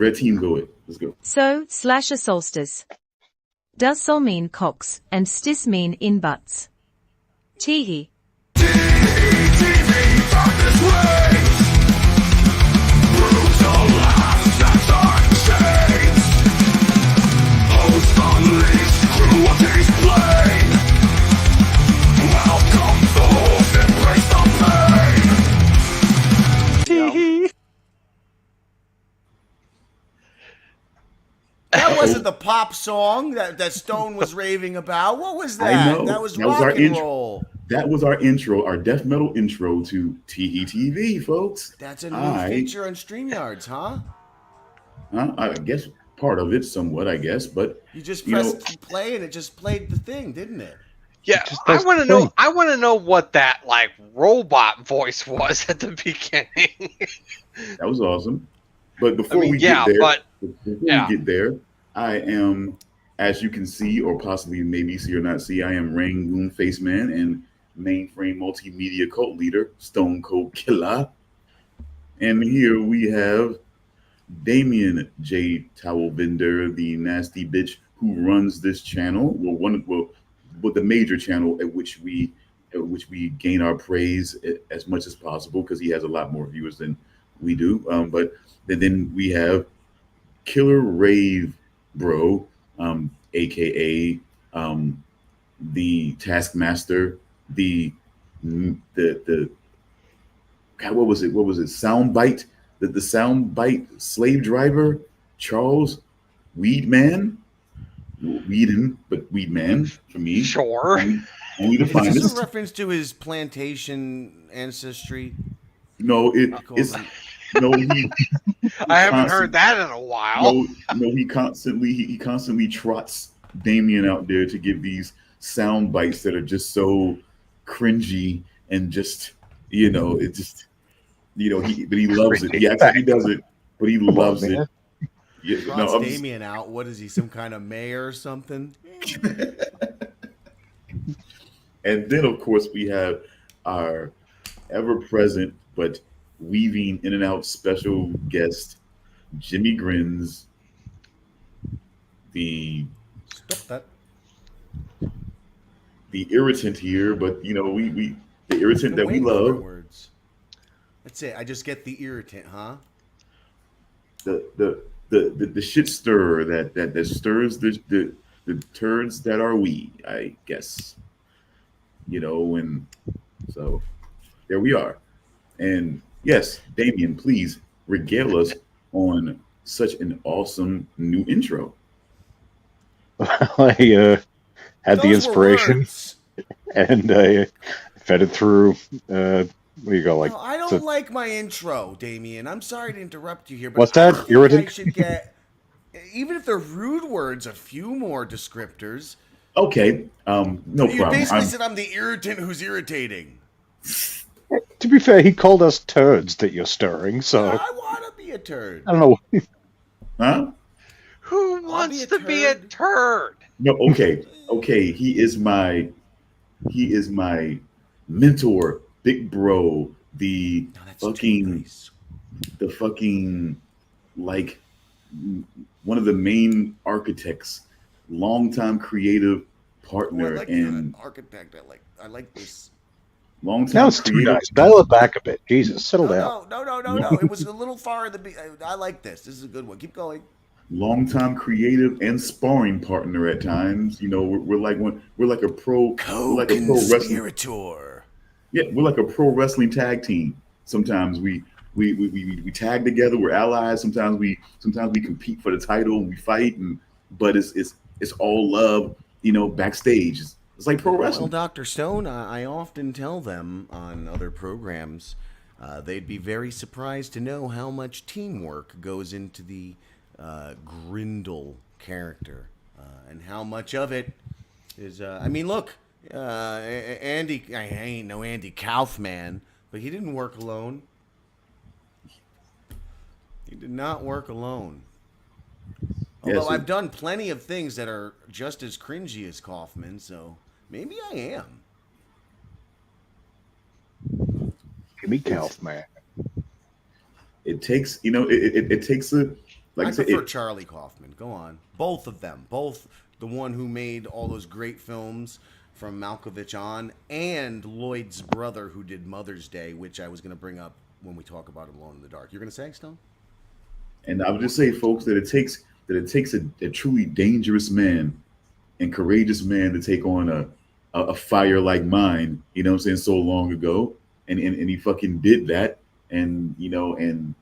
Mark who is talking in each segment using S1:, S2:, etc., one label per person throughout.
S1: Red team, go it. Let's go.
S2: So, / a solstice. Does sol mean cocks, and stis mean in butts? TEE-HEE.
S3: TEE-HEE TV, from this way. Brutal laughs that are chains. Host unleashed, cruelty's plain. Welcome those, embrace the pain.
S4: TEE-HEE.
S5: That wasn't the pop song that Stone was raving about. What was that?
S1: I know.
S5: That was
S1: That
S5: rock
S1: was our
S5: and
S1: intro.
S5: roll.
S1: That was our intro, our death metal intro to TEE-HEE TV, folks.
S5: That's a new feature on StreamYards, huh?
S1: I guess part of it, somewhat, I guess, but
S5: You just pressed play and it just played the thing, didn't it?
S4: Yeah, I want to know. I want to know what that like robot voice was at the beginning.
S1: that was awesome. But before we get there, I am, as you can see, or possibly maybe see or not see, I am Rangoon Faceman and Mainframe Multimedia Cult Leader, Stone Cold Killer. And here we have Damian J. Towel Vendor, the nasty bitch who runs this channel. Well, the major channel at which we gain our praise as much as possible, because he has a lot more viewers than we do. But then we have Killer Rave Bro, aka the Taskmaster, the God, what was it? Soundbite, the Soundbite slave driver, Charles Weedman. Weedman for me.
S4: Sure.
S1: Only the
S5: Is
S1: finest.
S5: this a reference to his plantation ancestry?
S1: No, it's no.
S4: I haven't heard that in a while.
S1: No, he constantly trots Damian out there to give these sound bites that are just so cringy and just he loves it. He actually does it, but he loves it. Yeah,
S5: Trots Damian out. What is he? Some kind of mayor or something?
S1: And then, of course, we have our ever-present but weaving in and out special guest, Jimmy Grins, the irritant here, but the irritant that we love.
S5: Words. That's it. I just get the irritant, huh?
S1: The shit stirrer that stirs the turds that are we, I guess. And so there we are. And yes, Damian, please regale us on such an awesome new intro.
S6: I had the inspiration and I fed it through. What do you go like?
S5: No, I don't like my intro, Damian. I'm sorry to interrupt you here, but
S6: what's that? Irritant?
S5: I should get, even if they're rude words, a few more descriptors.
S1: Okay, no problem.
S5: You basically said I'm the irritant who's irritating.
S6: To be fair, he called us turds that you're stirring, so
S5: I want to be a turd.
S6: I don't know.
S1: Huh?
S4: Who wants to be a turd?
S1: No, okay. He is my mentor, big bro, the fucking like one of the main architects, longtime creative partner, and
S5: architect. I like this.
S1: Long-time
S6: now it's too nice. Dial it back a bit. Jesus, settle down.
S5: No. It was a little far in the. I like this. This is a good one. Keep going.
S1: Long-time creative and sparring partner at times. We're like a pro wrestling. Yeah, we're like a pro wrestling tag team. Sometimes we tag together. We're allies. Sometimes we compete for the title and we fight. But it's all love. Backstage. It's like pro wrestling.
S5: Well, Dr. Stone, I often tell them on other programs, they'd be very surprised to know how much teamwork goes into the Grindel character, and how much of it is. Look, Andy. I ain't no Andy Kaufman, but he didn't work alone. He did not work alone. Although I've done plenty of things that are just as cringy as Kaufman, so maybe I am.
S6: Give me Kaufman.
S1: It takes, it takes Like
S5: I
S1: said,
S5: prefer Charlie Kaufman. Go on. Both of them. Both the one who made all those great films from Malkovich on, and Lloyd's brother who did Mother's Day, which I was going to bring up when we talk about Alone in the Dark. You're going to say, Stone?
S1: And I would just say, folks, that it takes a truly dangerous man and courageous man to take on a fire like mine, you know what I'm saying, so long ago. And he fucking did that, and you know, and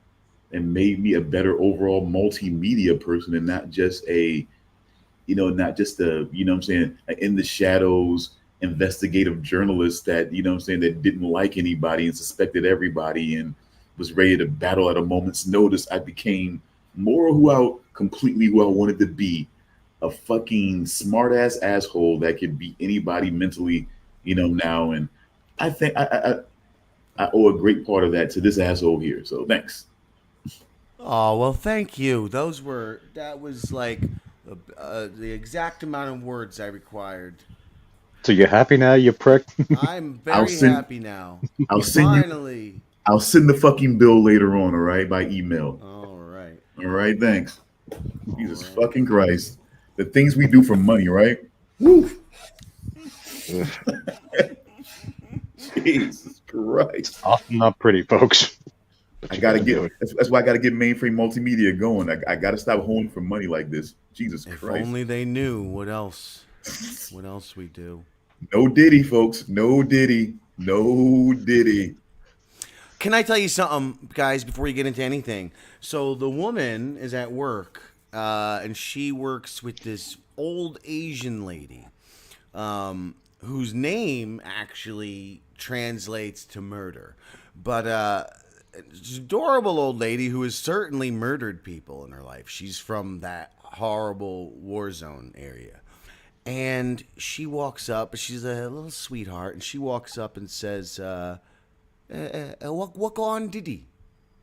S1: made me a better overall multimedia person, and not just a, you know, not just a, you know what I'm saying, in the shadows investigative journalist that, you know what I'm saying, that didn't like anybody and suspected everybody and was ready to battle at a moment's notice. I became completely who I wanted to be, a fucking smart ass asshole that could beat anybody mentally, you know, now. And I think I owe a great part of that to this asshole here. So thanks.
S5: Oh, well, thank you. That was like the exact amount of words I required.
S6: So you're happy now, you prick?
S5: I'm very happy now.
S1: I'll
S5: Finally.
S1: I'll send the fucking bill later on, all right, by email.
S5: All right.
S1: All right, thanks. Jesus fucking Christ. The things we do for money, right? Woo. Jesus Christ.
S6: Often not pretty, folks.
S1: I gotta get. That's why I gotta get mainframe multimedia going. I gotta stop honing for money like this. Jesus
S5: If
S1: Christ!
S5: only they knew what else we do.
S1: No Diddy, folks. No Diddy. No Diddy.
S5: Can I tell you something, guys? Before you get into anything, so the woman is at work, and she works with this old Asian lady, whose name actually translates to murder, but. She's an adorable old lady who has certainly murdered people in her life. She's from that horrible war zone area. And she walks up, she's a little sweetheart, and she walks up and says, what go on, Diddy?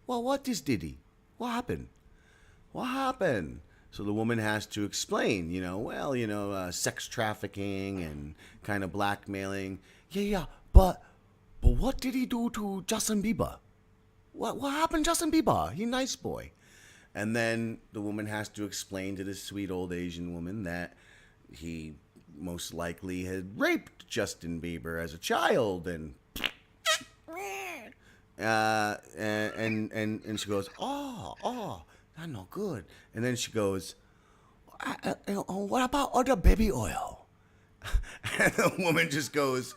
S5: Well, what is Diddy? What happened? What happened? So the woman has to explain, sex trafficking and kind of blackmailing. Yeah, but what did he do to Justin Bieber? What happened, Justin Bieber? He's a nice boy. And then the woman has to explain to this sweet old Asian woman that he most likely had raped Justin Bieber as a child, and she goes, oh, that's not good. And then she goes, what about other baby oil? And the woman just goes,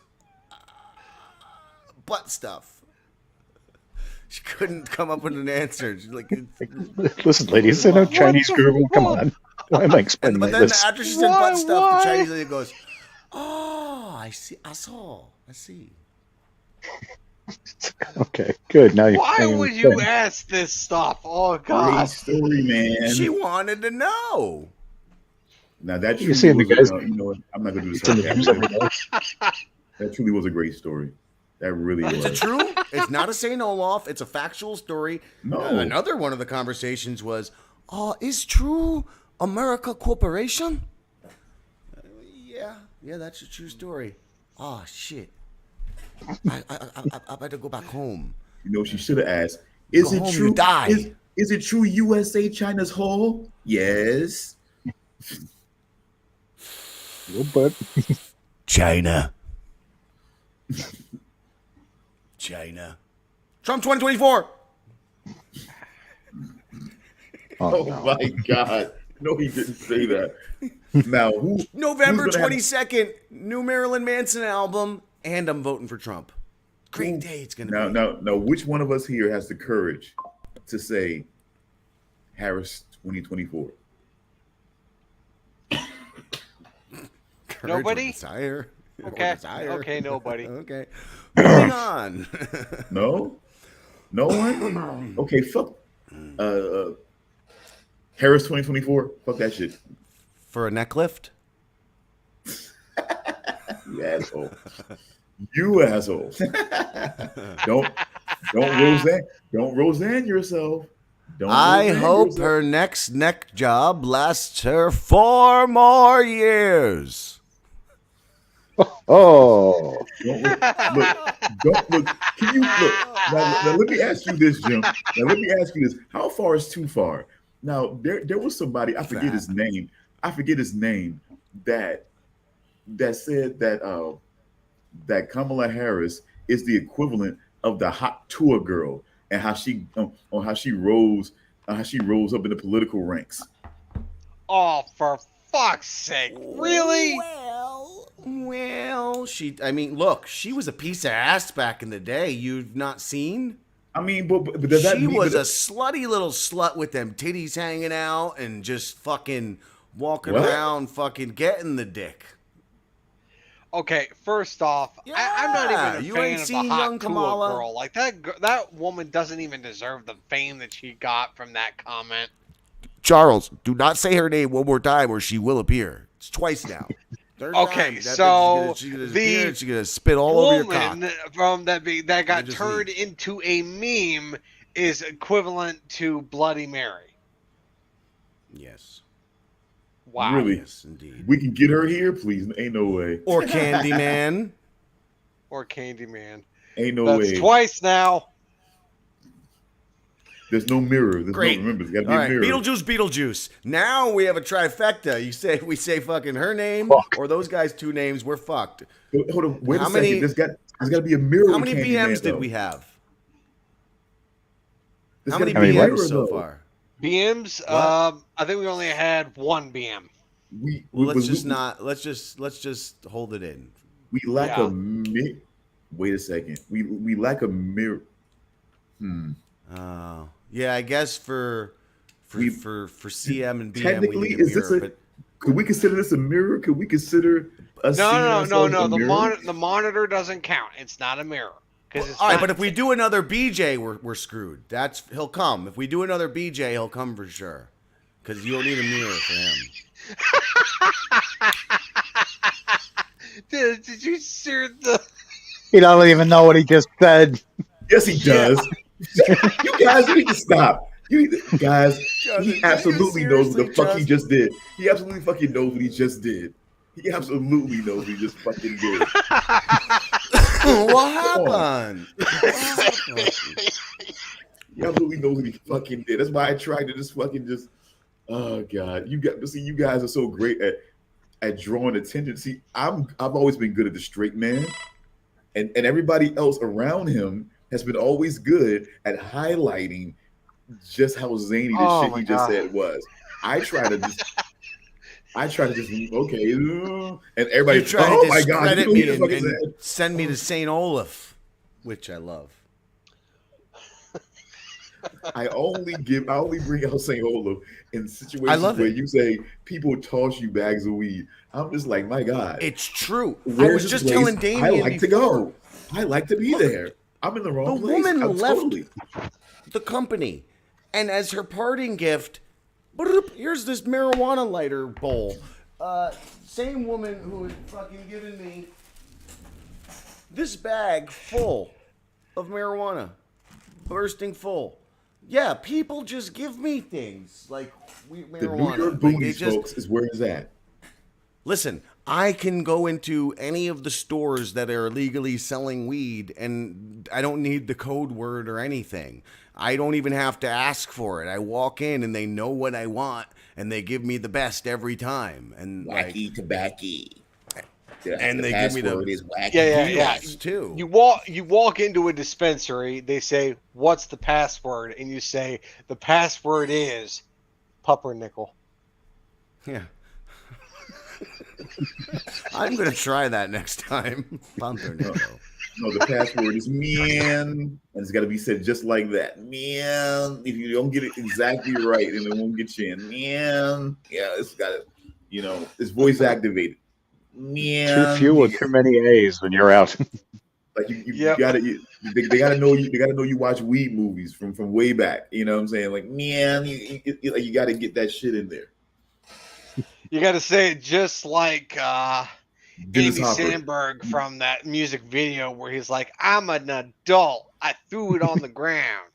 S5: butt stuff. She couldn't come up with an answer. She's like,
S6: listen, ladies, they're no Chinese girl. Come on. Why am I explaining
S5: but then
S6: this?
S5: after she said butt stuff, the Chinese lady goes, oh, I see. I see.
S6: Okay, good. Now
S4: why would you ask this stuff? Oh, God.
S1: Great story, man.
S5: She wanted to know.
S1: Now, that truly
S6: You see the guys?
S1: you know what? I'm not going to do this. That truly was a great story. That really was.
S5: Is it true? It's not a St. Olaf. It's a factual story.
S1: No.
S5: Another one of the conversations was, is true America Corporation? Yeah, that's a true story. Oh, shit. I better go back home.
S1: You know, she should have asked, is it true?
S5: Die.
S1: Is it true USA China's whole? Yes.
S6: Your butt.
S5: China. Trump 2024.
S1: Oh no. My God. No, he didn't say that. Now,
S5: November 22nd, new Marilyn Manson album, and I'm voting for Trump. Great day it's going to be.
S1: Now, which one of us here has the courage to say Harris 2024?
S4: Nobody?
S5: Desire.
S4: Okay, nobody.
S5: Okay. Moving on.
S1: No one. Okay, fuck. Harris 2024. Fuck that shit.
S5: For a neck lift.
S1: You asshole. You asshole. Don't Roseanne yourself.
S5: I hope her next neck job lasts her 4 more years.
S6: Oh.
S1: Don't look. Can you look? Now, let me ask you this, Jim. Now, let me ask you this. How far is too far? Now there was somebody, I forget his name. That said that Kamala Harris is the equivalent of the hot tour girl, and how she rose up in the political ranks.
S4: Oh, for fuck's sake! Really?
S5: Well, I mean, look, she was a piece of ass back in the day. You've not seen?
S1: I mean, but does that
S5: she
S1: mean
S5: was a slutty little slut with them titties hanging out and just fucking walking around, fucking getting the dick.
S4: Okay, first off, I'm not even a fan of the hot tour girl. Like that woman doesn't even deserve the fame that she got from that comment.
S5: Charles, do not say her name one more time, or she will appear. It's twice now.
S4: Okay, so
S5: she's gonna spit all over your cock.
S4: From that got turned into a meme is equivalent to Bloody Mary.
S5: Yes.
S4: Wow.
S1: Really?
S5: Yes, indeed.
S1: We can get her here, please. Ain't no way.
S5: Or Candyman.
S1: Ain't no way.
S4: That's twice now.
S1: There's no mirror. There's
S5: Great.
S1: No, remember, there's gotta be a mirror.
S5: Beetlejuice. Now we have a trifecta. We say fucking her name or those guys' two names. We're fucked.
S1: Hold on. Wait a second. There's got to be a mirror.
S5: How many BMs did we have? How many BMs so far?
S4: BMs? I think we only had one BM.
S5: Let's just hold it in.
S1: We lack a mirror. Wait a second. We lack a mirror.
S5: Yeah, I guess for CM and BM,
S1: technically,
S5: we need a mirror,
S1: could we consider this a mirror? Could we consider us?
S4: No. The monitor doesn't count. It's not a mirror.
S5: All right, but if we do another BJ, we're screwed. He'll come. If we do another BJ, he'll come for sure. Because you'll need a mirror for him.
S4: Did you hear the?
S6: He don't even know what he just said.
S1: Yes, he does. You guys need to stop. He absolutely knows what the fuck he just did. He absolutely fucking knows what he just did. He absolutely knows what he just fucking did.
S5: What happened?
S1: He absolutely knows what he fucking did. That's why I tried to just. Oh God, you guys are so great at drawing attention. See, I've always been good at the straight man, and everybody else around him has been always good at highlighting just how zany the shit he just said was. I try to just okay, and everybody
S5: try to
S1: my God,
S5: me and send me to St. Olaf, which I love.
S1: I only bring out St. Olaf in situations where you say people toss you bags of weed. I'm just like, my God,
S5: it's true. I was just telling Damian
S1: I like to go. I like to be there. I'm in the wrong place.
S5: The woman left the company, and as her parting gift, here's this marijuana lighter bowl. Same woman who had fucking given me this bag full of marijuana, bursting full. Yeah, people just give me things like marijuana.
S1: The New York booties, folks, is where it's at.
S5: Listen, I can go into any of the stores that are legally selling weed, and I don't need the code word or anything. I don't even have to ask for it. I walk in, and they know what I want, and they give me the best every time. And
S1: wacky tobacco.
S5: And they give me the
S1: is wacky.
S4: Yeah.
S5: Too.
S4: You walk into a dispensary. They say, "What's the password?" And you say, "The password is pumpernickel."
S5: Yeah. I'm gonna try that next time. Pumpernickel.
S1: No, the password is man, and it's got to be said just like that. Man, if you don't get it exactly right, then it won't get you in. Man, yeah, it's got to, it's voice activated. Man,
S6: too few or too many A's when you're out.
S1: Like you gotta, they gotta know you. They gotta know you watch weed movies from way back. You know what I'm saying? Like, man, you got to get that shit in there.
S4: You got to say it just like Andy Samberg from that music video where he's like, "I'm an adult. I threw it on the ground."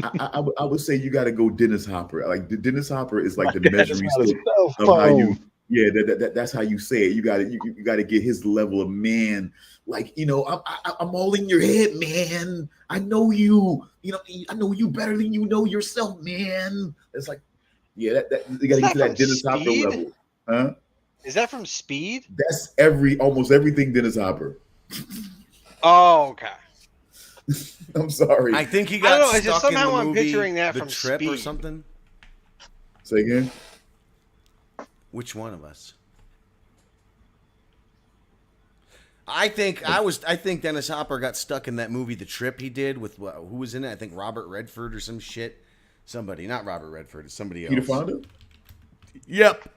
S1: I would say you got to go Dennis Hopper. Like the Dennis Hopper is like the measuring stick of how you Yeah, that's how you say it. You got to get his level of man. Like, I'm all in your head, man. I know you. I know you better than you know yourself, man. It's like, yeah, that you got
S4: Is
S1: to get
S4: that
S1: to
S4: from
S1: that Dennis Hopper
S4: Speed?
S1: level, huh?
S4: Is that from Speed?
S1: That's almost everything Dennis Hopper.
S4: Oh, okay.
S1: I'm sorry.
S5: I think he
S4: I don't
S5: got
S4: know. It's just
S5: stuck in the
S4: somehow I'm
S5: movie
S4: picturing that
S5: The
S4: from
S5: Trip or
S4: Speed.
S5: something.
S1: Say again.
S5: Which one of us? I think Dennis Hopper got stuck in that movie, The Trip he did with who was in it? I think Robert Redford or some shit. Somebody, not Robert Redford, it's somebody
S1: Peter
S5: else.
S1: Fonda?
S5: Yep.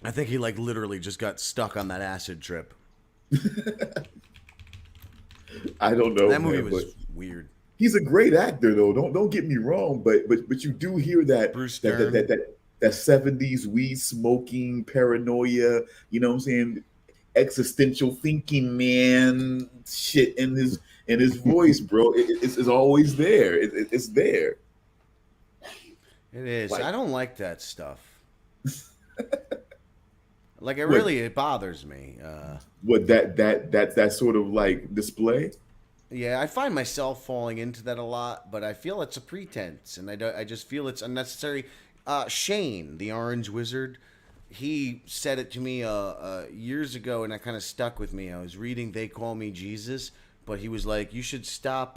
S5: I think he like literally just got stuck on that acid trip.
S1: I don't know.
S5: That movie
S1: man,
S5: was weird.
S1: He's a great actor, though. Don't get me wrong, but you do hear that
S5: Bruce
S1: that
S5: Dern.
S1: that 70s weed smoking paranoia. You know what I'm saying? Existential thinking, man. Shit in his voice, bro. It's always there. It's there.
S5: It is.
S1: Like,
S5: I don't like that stuff. Like
S1: What?
S5: it bothers me.
S1: What that sort of like display?
S5: Yeah, I find myself falling into that a lot, but I feel it's a pretense, and I just feel it's unnecessary. Shane, the Orange Wizard, he said it to me years ago, and that kind of stuck with me. I was reading "They Call Me Jesus," but he was like, "You should stop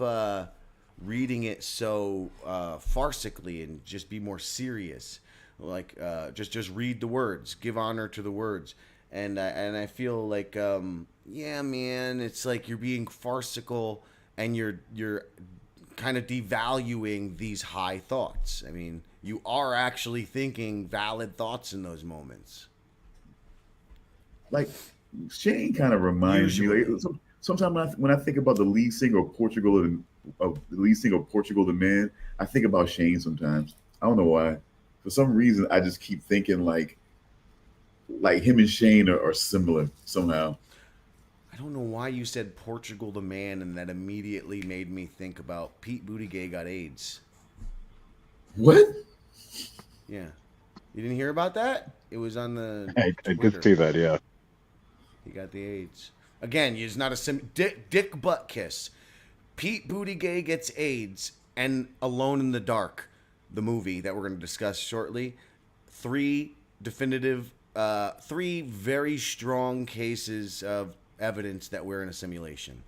S5: reading it so farcically and just be more serious. Like, just read the words, give honor to the words." And I feel like, yeah, man, it's like you're being farcical and you're kind of devaluing these high thoughts. I mean, you are actually thinking valid thoughts in those moments.
S1: Like Shane kind of reminds me. Like, sometimes when I think about the lead singer of Portugal the Man, I think about Shane sometimes. I don't know why. For some reason, I just keep thinking like him and Shane are similar somehow.
S5: I don't know why you said Portugal the Man, and that immediately made me think about Pete Buttigieg got AIDS.
S1: What?
S5: Yeah. You didn't hear about that? It was on the
S6: I
S5: Twitter.
S6: did see that, yeah.
S5: He got the AIDS. Again, it's not a dick butt kiss. Pete Buttigieg gets AIDS, and Alone in the Dark, the movie that we're going to discuss shortly. Three very strong cases of evidence that we're in a simulation.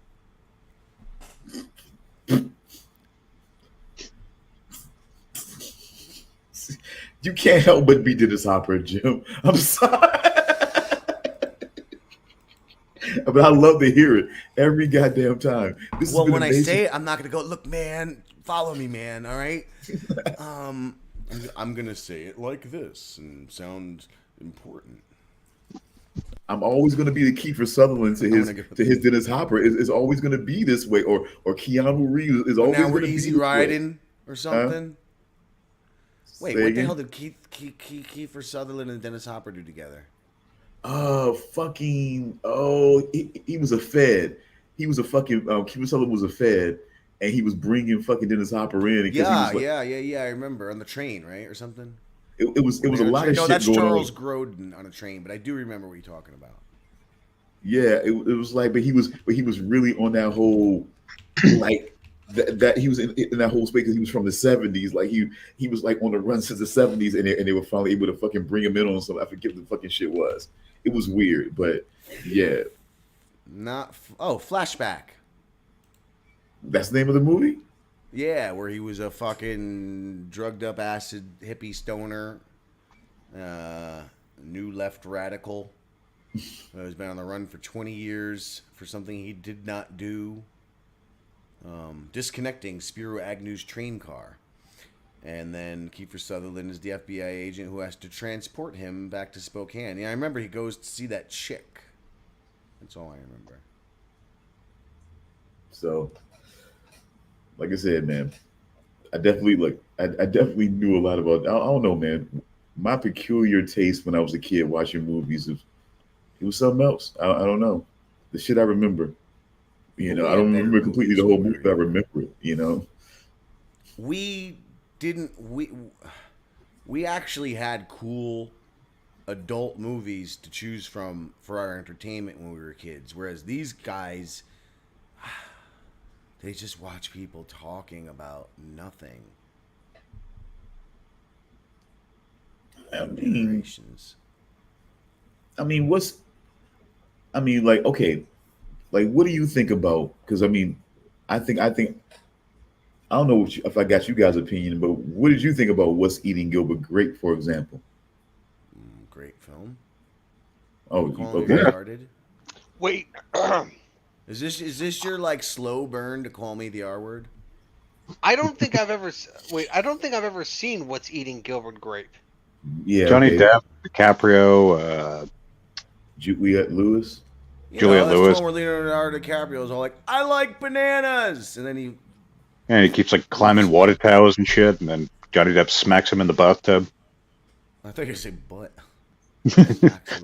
S1: You can't help but be Dennis Hopper, Jim. I'm sorry. But I love to hear it every goddamn time.
S5: Well, when I say it, I'm not going to go, look, man, follow me, man, all right? I'm going to say it like this and sound important.
S1: I'm always going to be the Kiefer Sutherland to his Dennis Hopper. Is always going to be this way, or Keanu Reeves is always going to be
S5: Easy Riding or something. Wait, what the hell did Kiefer Sutherland and Dennis Hopper do together?
S1: He was a Fed. He was a fucking Kiefer Sutherland was a Fed, and he was bringing fucking Dennis Hopper in.
S5: Yeah. I remember on the train, right, or something.
S1: It was a lot of shit going on. No,
S5: that's Charles Grodin on a train, but I do remember what you're talking about.
S1: Yeah, it was like, but he was really on that whole like that he was in that whole space because he was from the 70s. Like he was like on the run since the 70s, and they were finally able to fucking bring him in on something. I forget what the fucking shit was. It was weird, but yeah.
S5: Flashback.
S1: That's the name of the movie?
S5: Yeah, where he was a fucking drugged up acid hippie stoner, new left radical. He's been on the run for 20 years for something he did not do. Disconnecting Spiro Agnew's train car. And then Kiefer Sutherland is the FBI agent who has to transport him back to Spokane. Yeah, I remember he goes to see that chick. That's all I remember.
S1: So, like I said, man, I definitely knew a lot about. I don't know, man. My peculiar taste when I was a kid watching movies, it was something else. I don't know. The shit I remember. I don't remember completely the whole movie, but I remember it.
S5: We actually had cool adult movies to choose from for our entertainment when we were kids, whereas these guys, they just watch people talking about nothing.
S1: I mean, like, okay, like, what do you think about? Because I mean, I think I don't know if I got you guys' opinion, but what did you think about What's Eating Gilbert Grape, for example?
S5: Great film.
S1: Oh,
S5: okay. Started.
S4: Wait,
S5: is this your like slow burn to call me the R word?
S4: I don't think I've ever seen What's Eating Gilbert Grape.
S1: Yeah,
S6: Johnny Depp, DiCaprio,
S1: Juliette Lewis.
S5: Juliette Lewis. Where Leonardo DiCaprio is all like, "I like bananas," and then he
S6: keeps like climbing water towers and shit, and then Johnny Depp smacks him in the bathtub.
S5: I thought you were saying butt.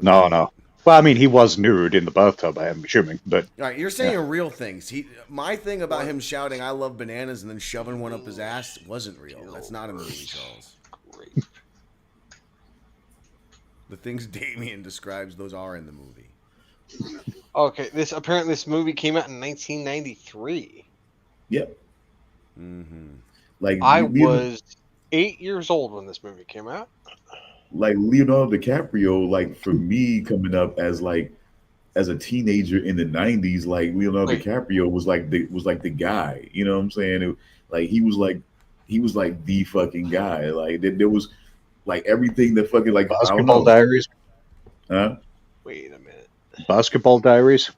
S6: No. Well, I mean, he was nude in the bathtub, I'm assuming, but...
S5: All right, you're saying real things. My thing about him shouting, "I love bananas," and then shoving one up his ass wasn't real. That's not a movie, Charles.
S4: Great.
S5: The things Damian describes, those are in the movie.
S4: Okay, this movie came out in 1993.
S1: Yep.
S5: Mm-hmm.
S1: Like
S4: I was 8 years old when this movie came out.
S1: Like Leonardo DiCaprio, like for me coming up as a teenager in the 90s, like Leonardo DiCaprio was like the guy. You know what I'm saying? He was like the fucking guy. Like there was like everything that fucking like
S6: Basketball Diaries.
S1: Huh?
S4: Wait a minute.
S6: Basketball Diaries.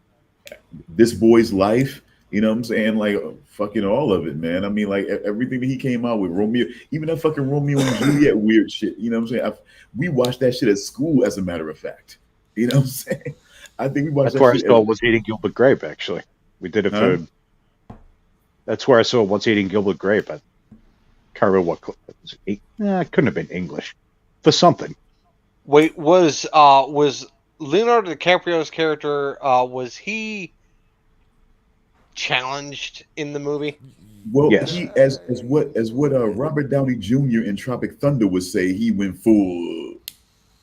S1: This Boy's Life. You know what I'm saying? Like fucking all of it, man. I mean, like everything that he came out with, Romeo, even that fucking Romeo and Juliet weird shit. You know what I'm saying? We watched that shit at school, as a matter of fact. You know what I'm saying? I think we watched.
S6: That's where I saw What's Eating Gilbert Grape. Actually, we did it for. That's where I saw What's Eating Gilbert Grape. I can't remember what was it. It couldn't have been English for something.
S4: Wait, was Leonardo DiCaprio's character was he challenged in the movie?
S1: Well, yes. He as what Robert Downey Jr. in Tropic Thunder would say, he went full.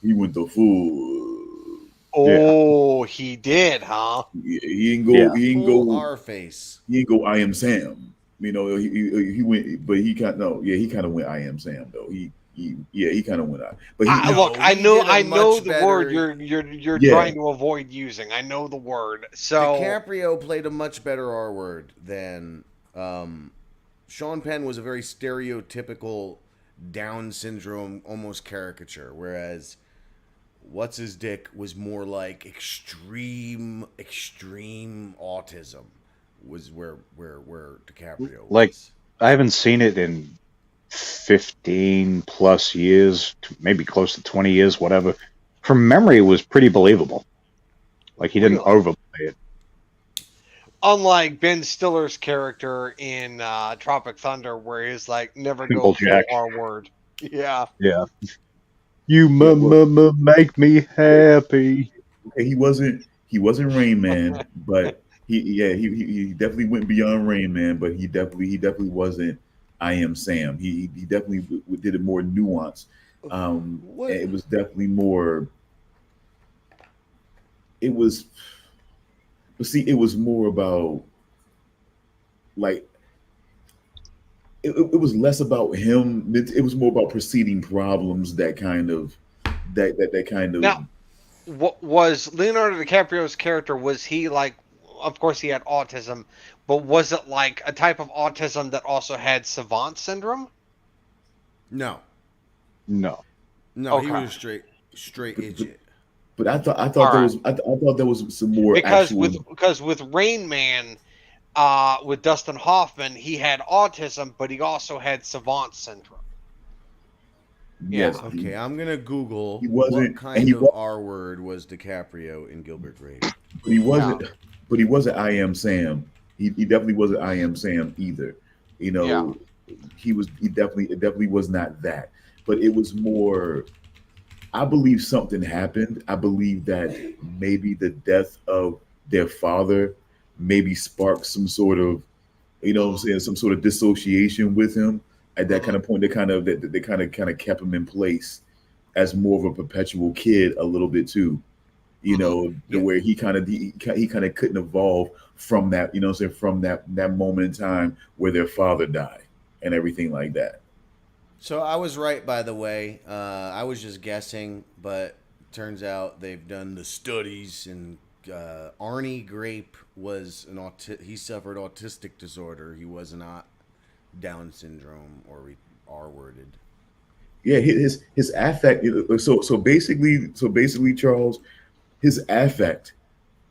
S1: He went the full.
S4: Oh, he did, huh?
S1: He didn't go. He didn't go.
S5: Our face.
S1: He didn't go. I am Sam. You know, he went, but he kind of he kind of went. I am Sam though. He kind of went out. But
S4: look, I know the word you're trying to avoid using. I know the word. So
S5: DiCaprio played a much better R word than Sean Penn was a very stereotypical Down syndrome, almost caricature, whereas What's His Dick was more like extreme autism was where DiCaprio was.
S6: Like, I haven't seen it in 15 plus years, maybe close to 20 years, whatever. From memory, it was pretty believable. Like, he didn't overplay it.
S4: Unlike Ben Stiller's character in Tropic Thunder, where he's like, never go for R word. Yeah.
S6: Yeah. You make me happy.
S1: Okay, he wasn't Rain Man, but he definitely went beyond Rain Man, but he definitely wasn't I Am Sam. He definitely did it more nuanced. It was definitely more. It was more about like it was less about him. It was more about preceding problems that kind of. Now,
S4: what was Leonardo DiCaprio's character? Was he like? Of course, he had autism, but was it like a type of autism that also had savant syndrome?
S5: No.
S4: Okay.
S5: He was straight idiot.
S1: But I thought there was some more
S4: because with Rain Man, with Dustin Hoffman, he had autism, but he also had savant syndrome.
S1: Yes.
S5: Yeah. Okay, I'm gonna Google
S1: what
S5: kind of R word was DiCaprio in Gilbert Grape.
S1: But he wasn't. Yeah. But he wasn't I Am Sam. He definitely wasn't I Am Sam either. You know, it definitely was not that. But it was more. I believe something happened. I believe that maybe the death of their father maybe sparked some sort of, you know what I'm saying, some sort of dissociation with him at that kind of point. They kind of kept him in place as more of a perpetual kid a little bit too. You know, where he kind of couldn't evolve from that, you know what I'm saying, from that moment in time where their father died and everything like that.
S5: So I was right, by the way. I was just guessing, but turns out they've done the studies, and Arnie Grape was he suffered autistic disorder. He was not Down syndrome or R-worded.
S1: Yeah, his affect. So basically, Charles, his affect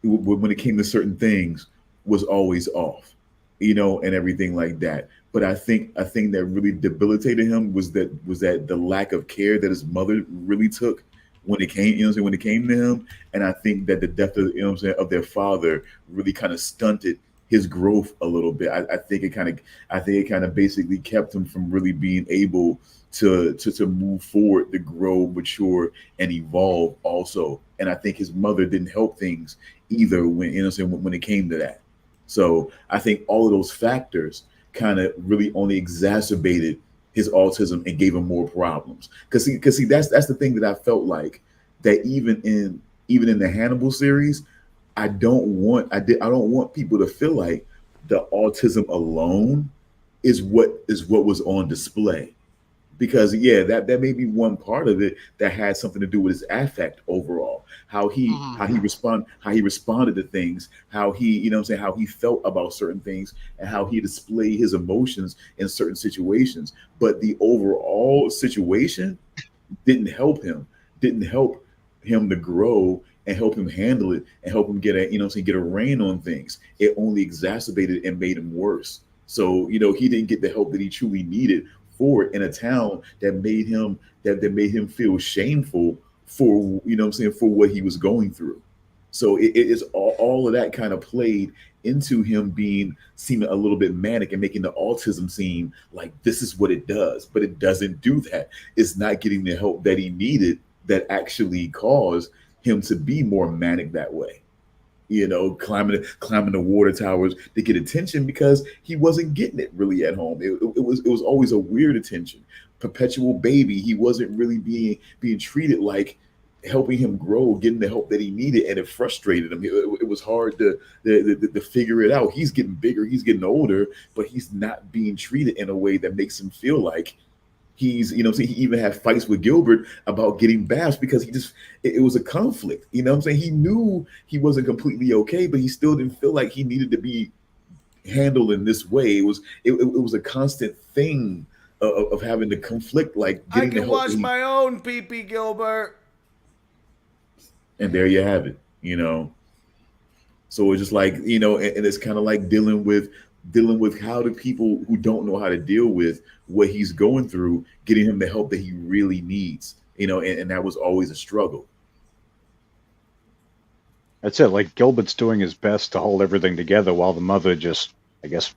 S1: when it came to certain things was always off, you know, and everything like that. But I think that really debilitated him was that the lack of care that his mother really took when it came, you know what I'm saying, when it came to him. And I think that the death of, you know what I'm saying, of their father really kind of stunted his growth a little bit. I think it kind of basically kept him from really being able to move forward, to grow, mature, and evolve also. And I think his mother didn't help things either when, you know what I'm saying, when it came to that. So I think all of those factors kind of really only exacerbated his autism and gave him more problems. Because see, that's the thing that I felt like, that even in the Hannibal series, I don't want people to feel like the autism alone is what was on display. Because yeah, that may be one part of it that had something to do with his affect overall, how he responded to things, how he, you know what I'm saying, how he felt about certain things, and how he displayed his emotions in certain situations. But the overall situation didn't help him to grow and help him handle it and help him get a, you know what I'm saying, get a rein on things. It only exacerbated and made him worse. So, you know, he didn't get the help that he truly needed for it in a town that made him feel shameful for, you know what I'm saying, for what he was going through. So it is all of that kind of played into him being seeming a little bit manic and making the autism seem like this is what it does, but it doesn't do that. It's not getting the help that he needed that actually caused him to be more manic that way. You know, climbing the water towers to get attention because he wasn't getting it really at home. It was always a weird attention. Perpetual baby, he wasn't really being treated like helping him grow, getting the help that he needed, and it frustrated him. It was hard to figure it out. He's getting bigger, he's getting older, but he's not being treated in a way that makes him feel like he's, you know what I'm saying, he even had fights with Gilbert about getting baths because it was a conflict. You know what I'm saying? He knew he wasn't completely okay, but he still didn't feel like he needed to be handled in this way. It was a constant thing of having to conflict, like
S5: I
S1: getting the
S5: can
S1: help
S5: wash my own pee-pee, Gilbert.
S1: and there you have it, you know. So it's just like, you know, and it's kind of like dealing with how the people who don't know how to deal with what he's going through, getting him the help that he really needs, you know, and that was always a struggle.
S6: That's it. Like Gilbert's doing his best to hold everything together while the mother just, I guess,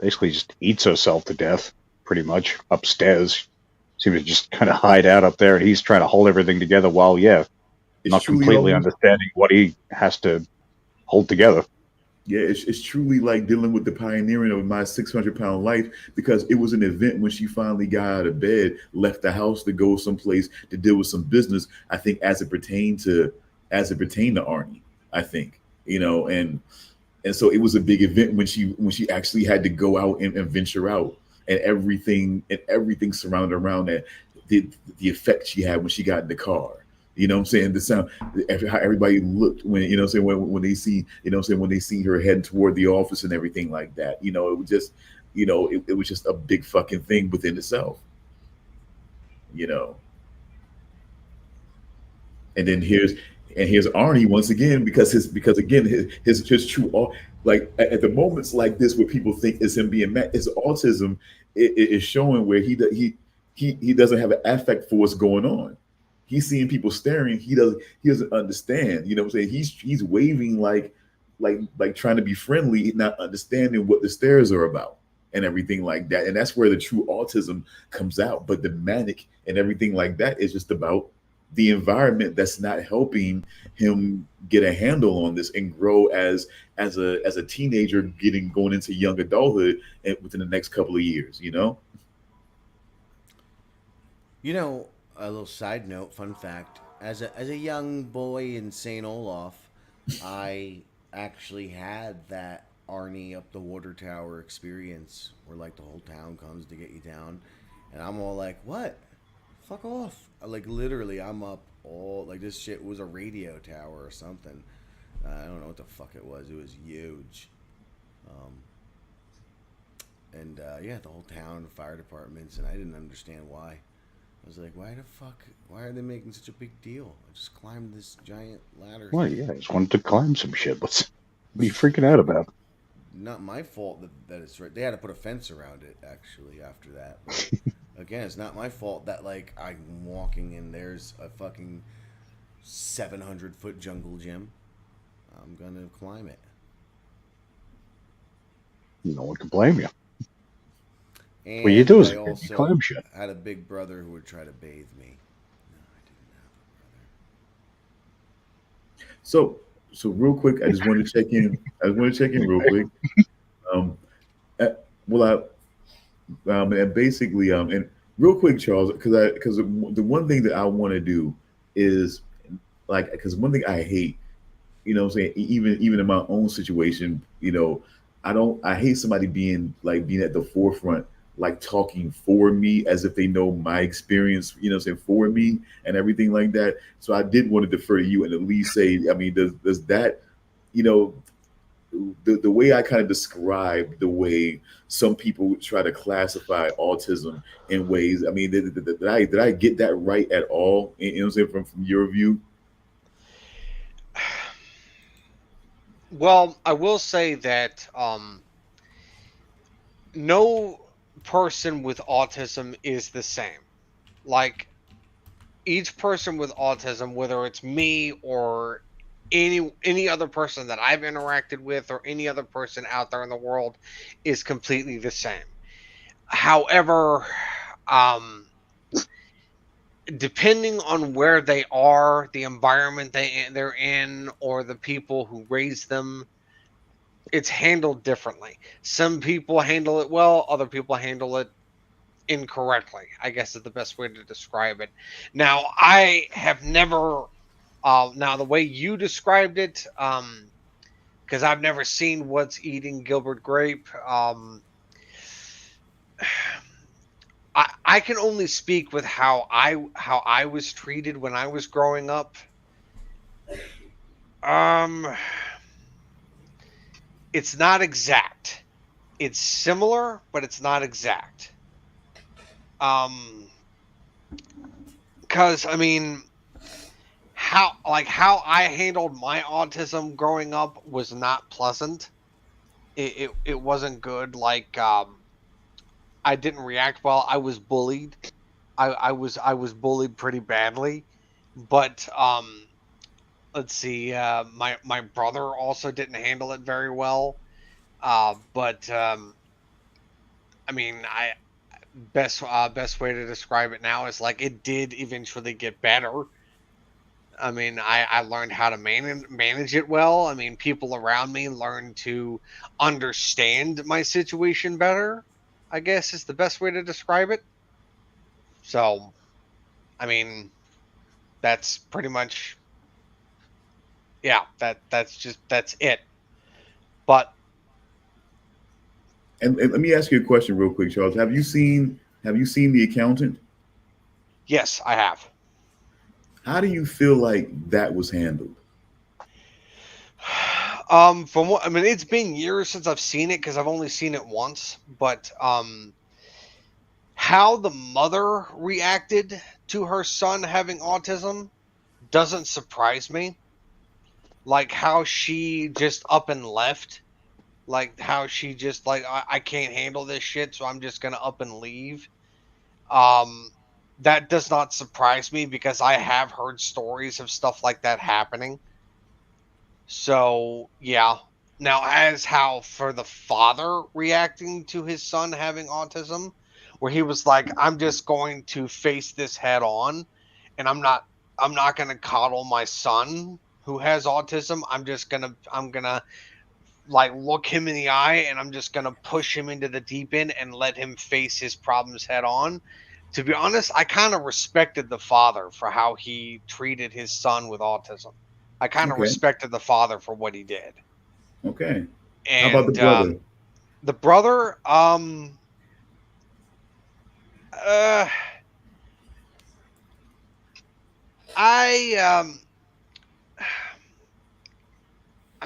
S6: basically just eats herself to death, pretty much upstairs. Seems to just kind of hide out up there, and he's trying to hold everything together while, yeah,
S1: It's
S6: not
S1: truly
S6: completely
S1: almost,
S6: understanding what he has to hold together.
S1: yeah, it's truly like dealing with the pioneering of my 600-pound life, because it was an event when she finally got out of bed, left the house to go someplace to deal with some business. I think as it pertained to Arnie, I think, you know, and so it was a big event when she actually had to go out and venture out, and everything surrounded around that, the effect she had when she got in the car. You know what I'm saying? The sound, how everybody looked when, you know what I'm saying, when they see, you know what I'm saying, when they see her heading toward the office and everything like that. You know, it was just, you know, it was just a big fucking thing within itself, you know. And then here's Arnie once again, because again his true like at the moments like this where people think it's him being mad, his autism is showing where he doesn't have an affect for what's going on. He's seeing people staring. He doesn't understand. You know what I'm saying? He's waving like trying to be friendly, not understanding what the stares are about and everything like that. And that's where the true autism comes out. But the manic and everything like that is just about the environment that's not helping him get a handle on this and grow as a teenager, going into young adulthood and within the next couple of years, you know.
S5: You know, a little side note, fun fact: as a young boy in St. Olaf, I actually had that Arnie up the water tower experience, where like the whole town comes to get you down, and I'm all like, "What? Fuck off!" Like literally, I'm up all like this shit was a radio tower or something. I don't know what the fuck it was. It was huge. And yeah, the whole town, fire departments, and I didn't understand why. I was like, why are they making such a big deal? I just climbed this giant ladder.
S6: Well, yeah, I just wanted to climb some shit. What are you freaking out about?
S5: Not my fault that it's right. They had to put a fence around it, actually, after that. But again, it's not my fault that, like, I'm walking and there's a fucking 700-foot jungle gym. I'm going to climb it.
S6: No one can blame you.
S5: And
S6: what you do is
S5: I
S6: you
S5: also
S6: climb shit.
S5: had a big brother who would try to bathe me. No, I didn't have a brother.
S1: So real quick, I just want to check in. Real quick. And basically, and real quick, Charles, because the one thing that I want to do is like, because one thing I hate, you know what I'm saying, even in my own situation, you know, I hate somebody being at the forefront, like talking for me as if they know my experience, you know what I'm saying, for me and everything like that. So I did want to defer to you and at least say, I mean, does that, you know, the way I kind of describe the way some people try to classify autism in ways, I mean, did I get that right at all? You know what I'm saying, from your view?
S4: Well, I will say that no person with autism is the same. Like, each person with autism, whether it's me or any other person that I've interacted with or any other person out there in the world, is completely the same. However, depending on where they are, the environment they're in, or the people who raised them, it's handled differently. Some people handle it well, other people handle it incorrectly, I guess is the best way to describe it. Now, I have never, now the way you described it, because I've never seen What's Eating Gilbert Grape, I can only speak with how I was treated when I was growing up. It's not exact. It's similar, but it's not exact. Because I mean, how I handled my autism growing up was not pleasant. It wasn't good. Like, I didn't react well. I was bullied. I was bullied pretty badly. But let's see. My brother also didn't handle it very well. But I mean, best way to describe it now is like it did eventually get better. I mean, I learned how to manage it well. I mean, people around me learned to understand my situation better, I guess is the best way to describe it. So, I mean, that's pretty much, yeah, that's it. But
S1: And let me ask you a question real quick, Charles. Have you seen The Accountant?
S4: yes, I have.
S1: How do you feel like that was handled?
S4: From what I mean, it's been years since I've seen it because I've only seen it once. But how the mother reacted to her son having autism doesn't surprise me. Like how she just up and left. Like how she just like I can't handle this shit, so I'm just gonna up and leave. That does not surprise me because I have heard stories of stuff like that happening. So yeah. Now, as how for the father reacting to his son having autism, where he was like, "I'm just going to face this head on, and I'm not gonna coddle my son who has autism. I'm gonna like look him in the eye, and I'm just gonna push him into the deep end and let him face his problems head on." To be honest, I kind of respected the father for how he treated his son with autism. I kind of respected the father for what he did.
S1: Okay.
S4: And
S1: how about the brother?
S4: The brother, I'm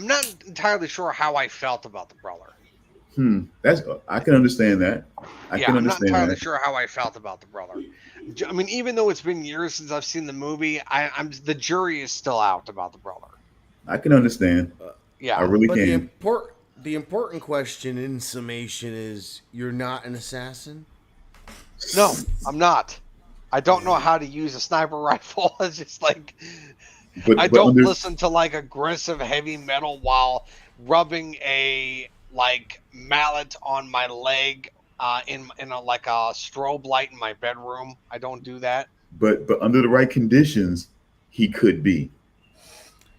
S4: not entirely sure how I felt about the brother.
S1: I can understand that.
S4: I'm not entirely sure how I felt about the brother. I mean, even though it's been years since I've seen the movie, the jury is still out about the brother.
S1: I can understand. I really can.
S5: The important question in summation is, you're not an assassin?
S4: No, I'm not. I don't know how to use a sniper rifle. It's just like I don't listen to like aggressive heavy metal while rubbing a like mallet on my leg in a like a strobe light in my bedroom. I don't do that.
S1: But under the right conditions, he could be.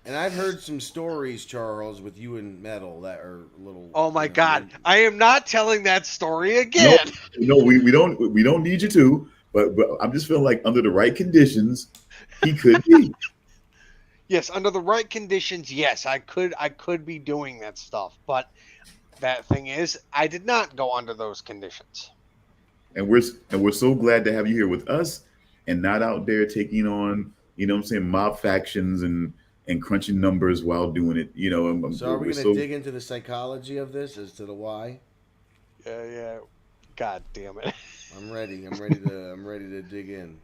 S5: And I've heard some stories, Charles, with you and metal that are a little.
S4: Oh my God! I am not telling that story again.
S1: No, we don't need you to. But I'm just feeling like under the right conditions, he could be.
S4: Yes, under the right conditions, yes, I could be doing that stuff. But that thing is, I did not go under those conditions.
S1: And we're so glad to have you here with us, and not out there taking on, mob factions and crunching numbers while doing it.
S5: So are we going to dig into the psychology of this as to the why?
S4: Yeah. God damn it.
S5: I'm ready. I'm ready to dig in.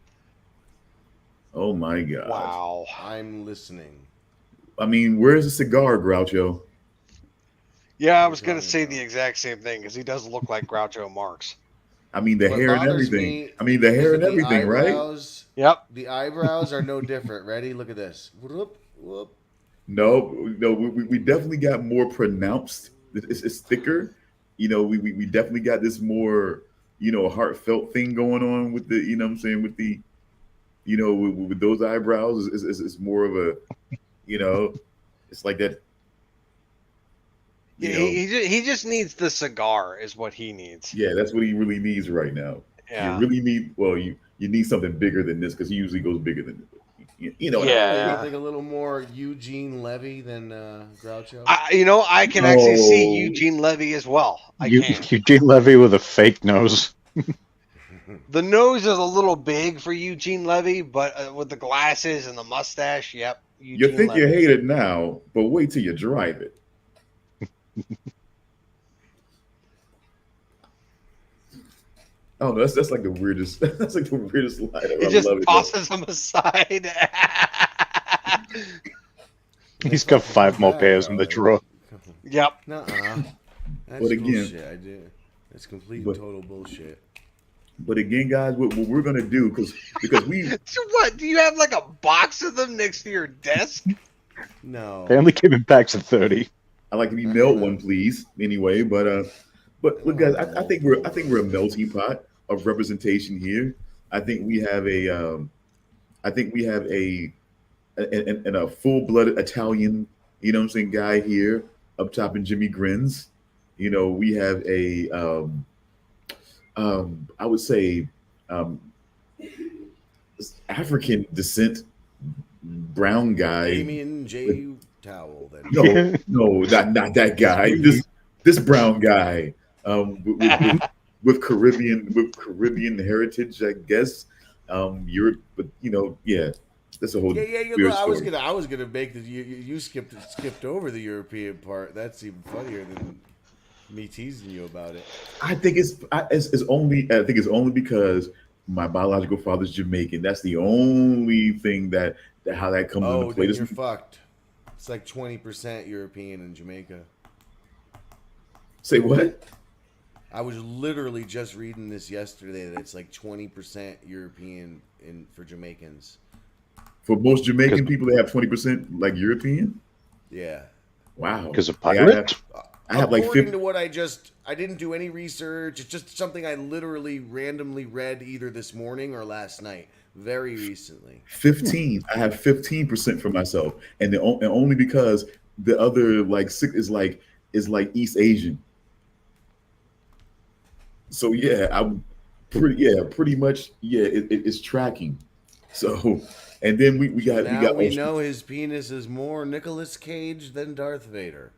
S1: Oh my God.
S4: Wow.
S5: I'm listening.
S1: I mean, where's the cigar, Groucho?
S4: Yeah, I was going to say the exact same thing because he does look like Groucho Marx.
S1: I mean, the hair and everything. The hair and everything,
S5: eyebrows,
S4: right? Yep.
S5: The eyebrows are no different. Ready? Look at this. Whoop, whoop.
S1: No, we definitely got more pronounced. It's thicker. We definitely got this more, heartfelt thing going on with the, with the, with those eyebrows. It's more of a, it's like that.
S4: Yeah, he just needs the cigar is what he needs.
S1: Yeah, that's what he really needs right now.
S4: Yeah.
S1: You really need, you need something bigger than this because he usually goes bigger than this.
S5: Yeah. I think a little more Eugene Levy than Groucho.
S4: I can actually see Eugene Levy as well.
S6: Eugene Levy with a fake nose.
S4: The nose is a little big for Eugene Levy, but with the glasses and the mustache, yep.
S1: You think you hate it now, but wait till you drive it. Oh, that's like the weirdest. That's like the weirdest line.
S4: He just tosses him aside.
S6: He's got 5 more pairs in the drawer.
S4: Yep.
S5: Nuh-uh. That's
S1: but again,
S5: bullshit. I did. That's complete and total bullshit.
S1: But again, guys, what we're gonna do because we.
S4: So what? Do you have like a box of them next to your desk?
S5: No.
S6: They only came in packs of 30.
S1: I like to be mailed one, please. Anyway, but look, guys, I think we're a melting pot of representation here. I think we have a full-blooded Italian, guy here up top in Jimmy Grins. We have a I would say African descent brown guy.
S5: Damian J. Towel. Then.
S1: No, not that guy. This brown guy. With Caribbean heritage, I guess. Europe, but that's a whole.
S5: Yeah. I was gonna make the you skipped over the European part. That's even funnier than me teasing you about it.
S1: I think it's only because my biological father's Jamaican. That's the only thing that how that comes into play.
S5: Then you're fucked. It's like 20% European in Jamaica.
S1: Say what?
S5: I was literally just reading this yesterday that it's like 20% European for Jamaicans.
S1: For most Jamaican people, they have 20% like European.
S5: Yeah.
S1: Wow.
S6: Because of pirates.
S1: I have like 50.
S5: According to what I didn't do any research. It's just something I literally randomly read either this morning or last night, very recently.
S1: 15. I have 15% for myself, and only because the other like 6 is like East Asian. So yeah, pretty much. Yeah, it's tracking. So, and then we got
S5: we know his penis is more Nicolas Cage than Darth Vader.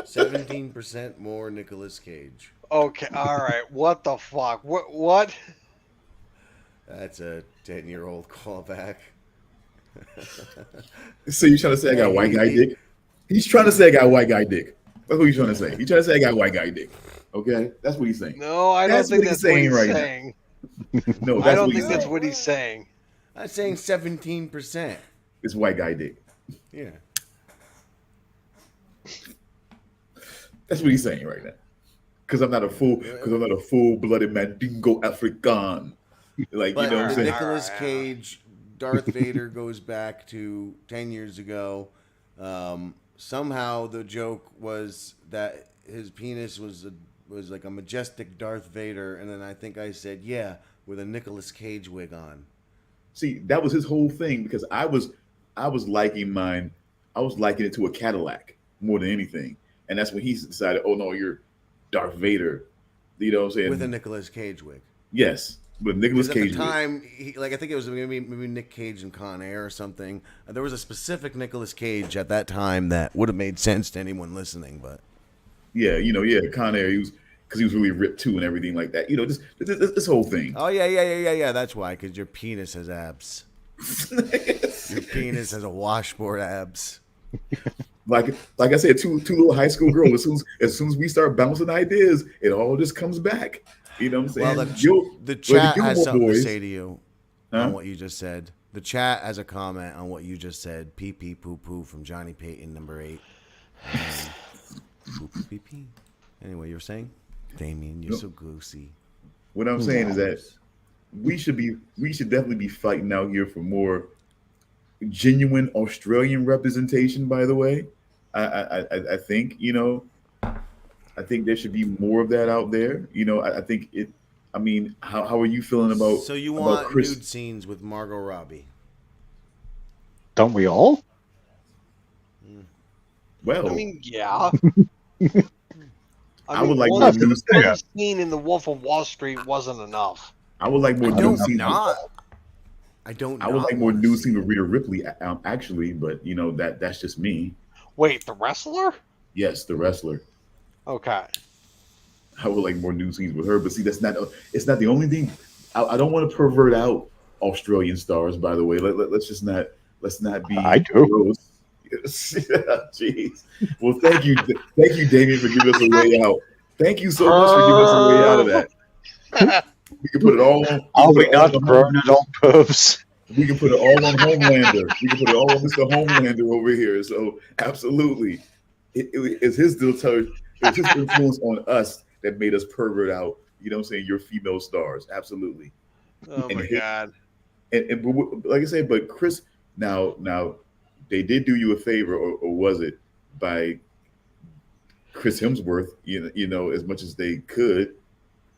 S5: 17% more Nicolas Cage.
S4: Okay, all right. What the fuck? What?
S5: That's a 10-year-old callback.
S1: So you're trying to say I got white guy dick? He's trying to say I got white guy dick. That's what he's trying to say. He's trying to say I got white guy dick. Okay, that's what he's saying.
S4: No, I don't think that's what he's saying.
S1: No,
S4: I don't think that's what he's saying.
S5: I'm saying 17%.
S1: It's white guy dick.
S5: Yeah.
S1: That's what he's saying right now. Because I'm not a full-blooded Mandingo African. Like,
S5: but
S1: you know what I'm saying?
S5: Nicolas Cage, Darth Vader goes back to 10 years ago. Somehow the joke was that his penis was like a majestic Darth Vader, and then I think I said, yeah, with a Nicolas Cage wig on.
S1: See, that was his whole thing because I was liking mine. I was liking it to a Cadillac more than anything. And that's when he decided, oh no, you're Darth Vader. You know what I'm saying?
S5: With a Nicolas Cage wig.
S1: Yes. But Nicolas Cage.
S5: At the time, I think it was maybe Nick Cage and Con Air or something. There was a specific Nicolas Cage at that time that would have made sense to anyone listening, but
S1: yeah, Con Air, he was really ripped too and everything like that. You know, this whole thing.
S5: Oh yeah. That's why, because your penis has abs. Your penis has a washboard abs.
S1: Like I said, two little high school girls. As soon as we start bouncing ideas, it all just comes back. You know what I'm saying?
S5: Well, the chat has something to say to you on what you just said. The chat has a comment on what you just said. Pee pee poo poo from Johnny Payton, number 8. Poo pee pee. Anyway, you were saying, Damian, you're so goosey.
S1: What I'm saying is that we should definitely be fighting out here for more genuine Australian representation. By the way, I think I think there should be more of that out there. I think it. I mean, how are you feeling about?
S5: So you want nude scenes with Margot Robbie?
S6: Don't we all?
S1: Well,
S4: I mean, yeah.
S1: I would like more nude
S4: scenes. Scene in The Wolf of Wall Street wasn't enough.
S1: I would like more nude scenes.
S5: I don't.
S1: I would like more nude scenes with Rhea Ripley, actually, but that's just me.
S4: Wait, the wrestler?
S1: Yes, the wrestler.
S4: Okay.
S1: I would like more nude scenes with her, but see, it's not the only thing. I don't want to pervert out Australian stars. By the way, let's not be.
S6: I do.
S1: Gross. Jeez. Well, thank you, Damian, for giving us a way out. Thank you so much for giving us a way out of that. We can put it all on.
S6: I'll be not burn it on puffs.
S1: We can put it all on Homelander. We can put it all on Mr. Homelander over here. So absolutely, it's his it's his influence on us that made us pervert out. You know what I'm saying? Your female stars, absolutely.
S4: Oh my God.
S1: And like I said, but Chris, now they did do you a favor, or was it by Chris Hemsworth? As much as they could,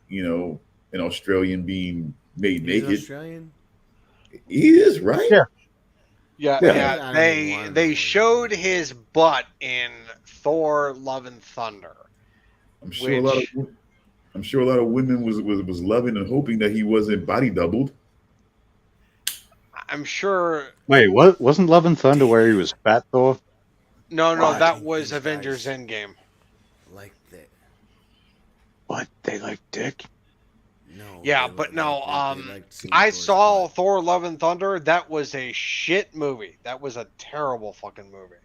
S1: an Australian being made naked.
S5: Australian?
S1: He is, right?
S4: Yeah. They showed his butt in Thor: Love and Thunder.
S1: I'm sure a lot of women was loving and hoping that he wasn't body doubled.
S4: I'm sure.
S6: Wait, what? Wasn't Love and Thunder where he was fat though?
S4: No, that was Avengers Endgame.
S5: Like that.
S6: What? They like dick?
S5: No.
S4: Yeah, but no. I saw Thor: Love and Thunder. That was a shit movie. That was a terrible fucking movie.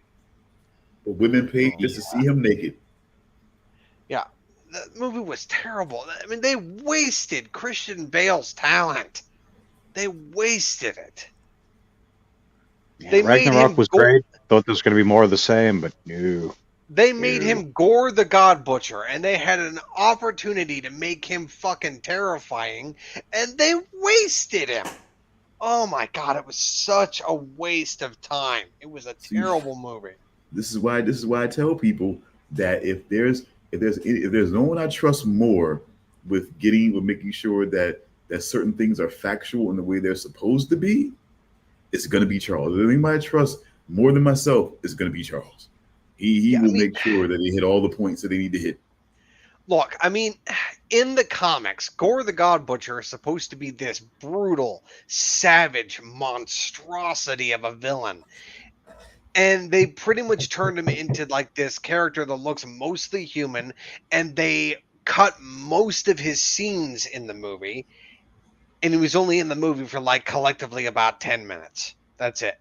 S1: But women paid just to see him naked.
S4: Yeah, the movie was terrible. I mean, they wasted Christian Bale's talent. They wasted it.
S6: Yeah, Ragnarok was great. Thought there was going to be more of the same, but no.
S4: They made him Gore the God Butcher, and they had an opportunity to make him fucking terrifying, and they wasted him. Oh my God, it was such a waste of time. It was a terrible movie.
S1: This is why I tell people that if there's no one I trust more with making sure that certain things are factual in the way they're supposed to be, it's going to be Charles. If anybody I trust more than myself, it's going to be Charles. He will make sure that they hit all the points that they need to hit.
S4: Look, I mean, in the comics, Gore the God Butcher is supposed to be this brutal, savage monstrosity of a villain. And they pretty much turned him into like this character that looks mostly human, and they cut most of his scenes in the movie, and he was only in the movie for like collectively about 10 minutes. That's it.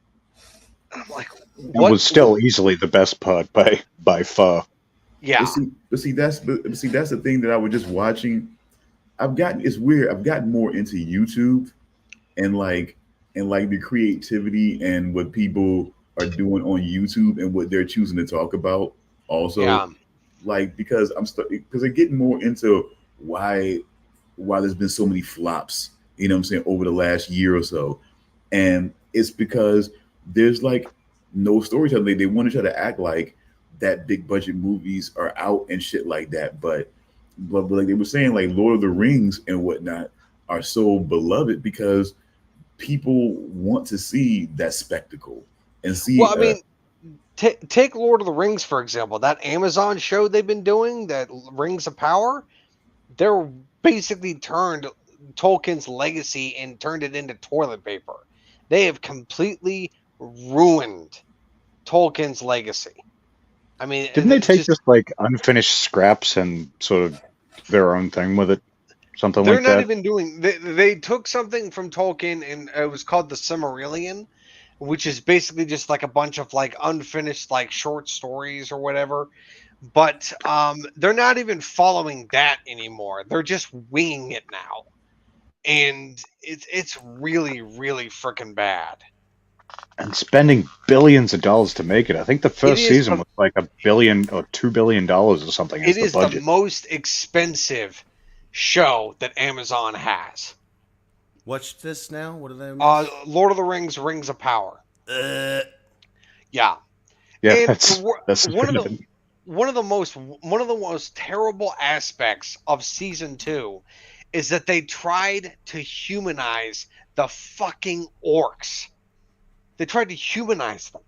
S4: I'm like, what?
S6: It was still easily the best part by far.
S4: Yeah.
S1: But see, that's the thing that I was just watching. It's weird. I've gotten more into YouTube and like the creativity and what people are doing on YouTube and what they're choosing to talk about. Also, like because they're getting more into why there's been so many flops. You know what I'm saying, over the last year or so, and it's because there's like no storytelling. They want to try to act like that big budget movies are out and shit like that, but like they were saying, like Lord of the Rings and whatnot are so beloved because people want to see that spectacle and see.
S4: Well, I mean, take Lord of the Rings for example. That Amazon show they've been doing, that Rings of Power, they're basically turned Tolkien's legacy and turned it into toilet paper. They have completely ruined Tolkien's legacy. I mean,
S6: didn't they take just like unfinished scraps and sort of their own thing with it? Something like that?
S4: They're not even doing... They took something from Tolkien, and it was called the Silmarillion, which is basically just like a bunch of like unfinished like short stories or whatever. But they're not even following that anymore. They're just winging it now. And it's really, really freaking bad.
S6: And spending billions of dollars to make it. I think the first season was like $1 billion or $2 billion or something.
S4: It is the most expensive show that Amazon has.
S5: What's this now? What are they?
S4: Lord of the Rings, Rings of Power. Yeah.
S6: Yeah,
S4: and
S6: that's
S4: one of the most terrible aspects of season 2 is that they tried to humanize the fucking orcs. They tried to humanize them.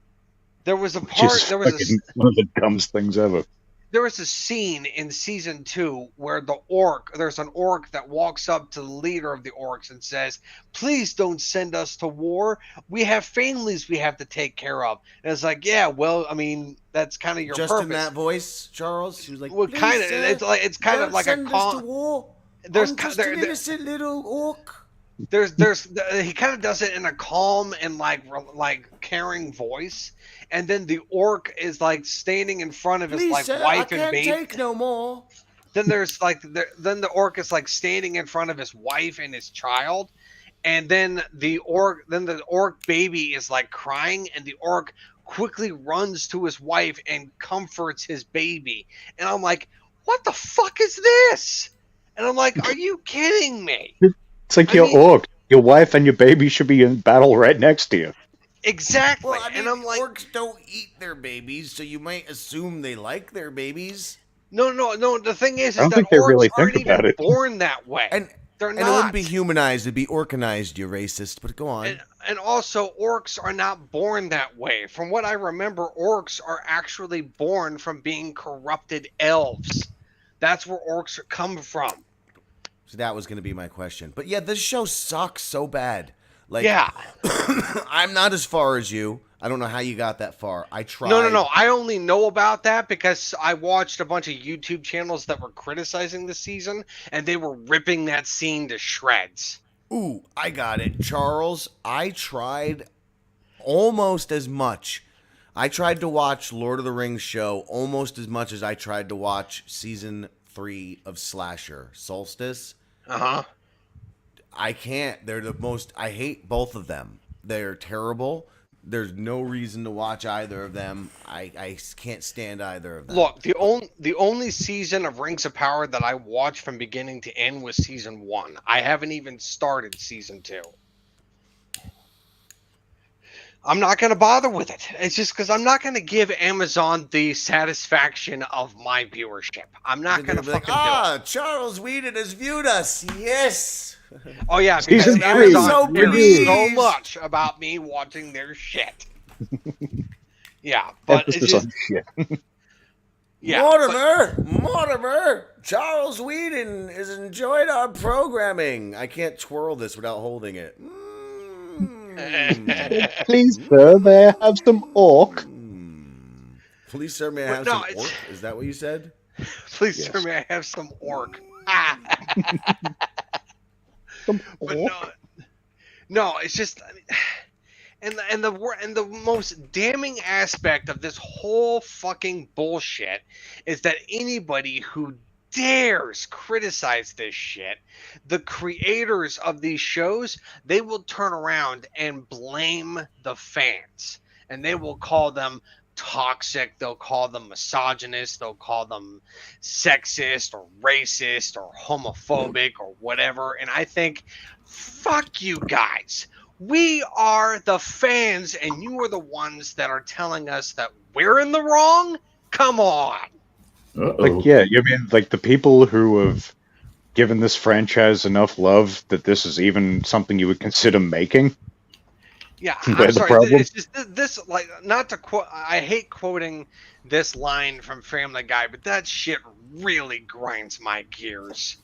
S4: There was a part. There was
S6: one of the dumbest things ever.
S4: There was a scene in season 2 where there's an orc that walks up to the leader of the orcs and says, "Please don't send us to war. We have families we have to take care of." And it's like, yeah, well, I mean, that's kind of your
S5: just
S4: purpose.
S5: In that voice, Charles. She was like,
S4: well, kind of. It's kind of like a
S5: to war.
S4: There's
S5: I'm just an innocent little orc.
S4: He kind of does it in a calm and like caring voice, and then the orc is like standing in front of his like wife and baby. I can't
S5: take no more.
S4: Then there's like then the orc is like standing in front of his wife and his child, and then the orc baby is like crying, and the orc quickly runs to his wife and comforts his baby, and I'm like, what the fuck is this? And I'm like, are you kidding me?
S6: It's like orc. Your wife and your baby should be in battle right next to you.
S4: Exactly.
S5: Well, I mean,
S4: and I'm like,
S5: orcs don't eat their babies, so you might assume they like their babies.
S4: No. The thing is
S6: I don't
S4: that
S6: think they
S4: orcs
S6: really
S4: aren't
S6: think about
S4: even
S6: it.
S4: born that way.
S5: And
S4: they're not.
S5: And it wouldn't be humanized; it'd be organized. You racist, but go on.
S4: And also, orcs are not born that way. From what I remember, orcs are actually born from being corrupted elves. That's where orcs come from.
S5: So that was going to be my question. But yeah, this show sucks so bad. Like,
S4: yeah.
S5: I'm not as far as you. I don't know how you got that far. I tried.
S4: No. I only know about that because I watched a bunch of YouTube channels that were criticizing the season, and they were ripping that scene to shreds.
S5: Ooh, I got it. Charles, I tried almost as much. I tried to watch Lord of the Rings show almost as much as I tried to watch season 3 of Slasher, Solstice.
S4: Uh-huh.
S5: I can't. They're the most... I hate both of them. They're terrible. There's no reason to watch either of them. I can't stand either of them.
S4: Look, the only season of Rings of Power that I watched from beginning to end was season 1. I haven't even started season 2. I'm not going to bother with it. It's just because I'm not going to give Amazon the satisfaction of my viewership. I'm not going to fucking do it.
S5: Charles Whedon has viewed us. Yes.
S4: Oh, yeah, because Amazon cares so much about me watching their shit. Yeah, but it's just...
S6: shit.
S4: Yeah,
S5: Mortimer, Charles Whedon has enjoyed our programming. I can't twirl this without holding it.
S6: Please, sir, may I have some orc?
S5: Please, sir, may I have some orc? Is that what you said?
S4: Please, sir, may I have some orc?
S6: Some
S4: But
S6: orc?
S4: no, it's just, and the most damning aspect of this whole fucking bullshit is that anybody who dares criticize this shit, the creators of these shows, they will turn around and blame the fans, and they will call them toxic, they'll call them misogynist, they'll call them sexist or racist or homophobic or whatever. And I think, fuck you guys. We are the fans, and you are the ones that are telling us that we're in the wrong? Come on.
S6: Like, yeah, you mean like the people who have given this franchise enough love that this is even something you would consider making?
S4: Yeah,
S6: They're
S4: I'm
S6: the
S4: sorry.
S6: problem?
S4: It's just this, like, not to quote. I hate quoting this line from Family Guy, but that shit really grinds my gears.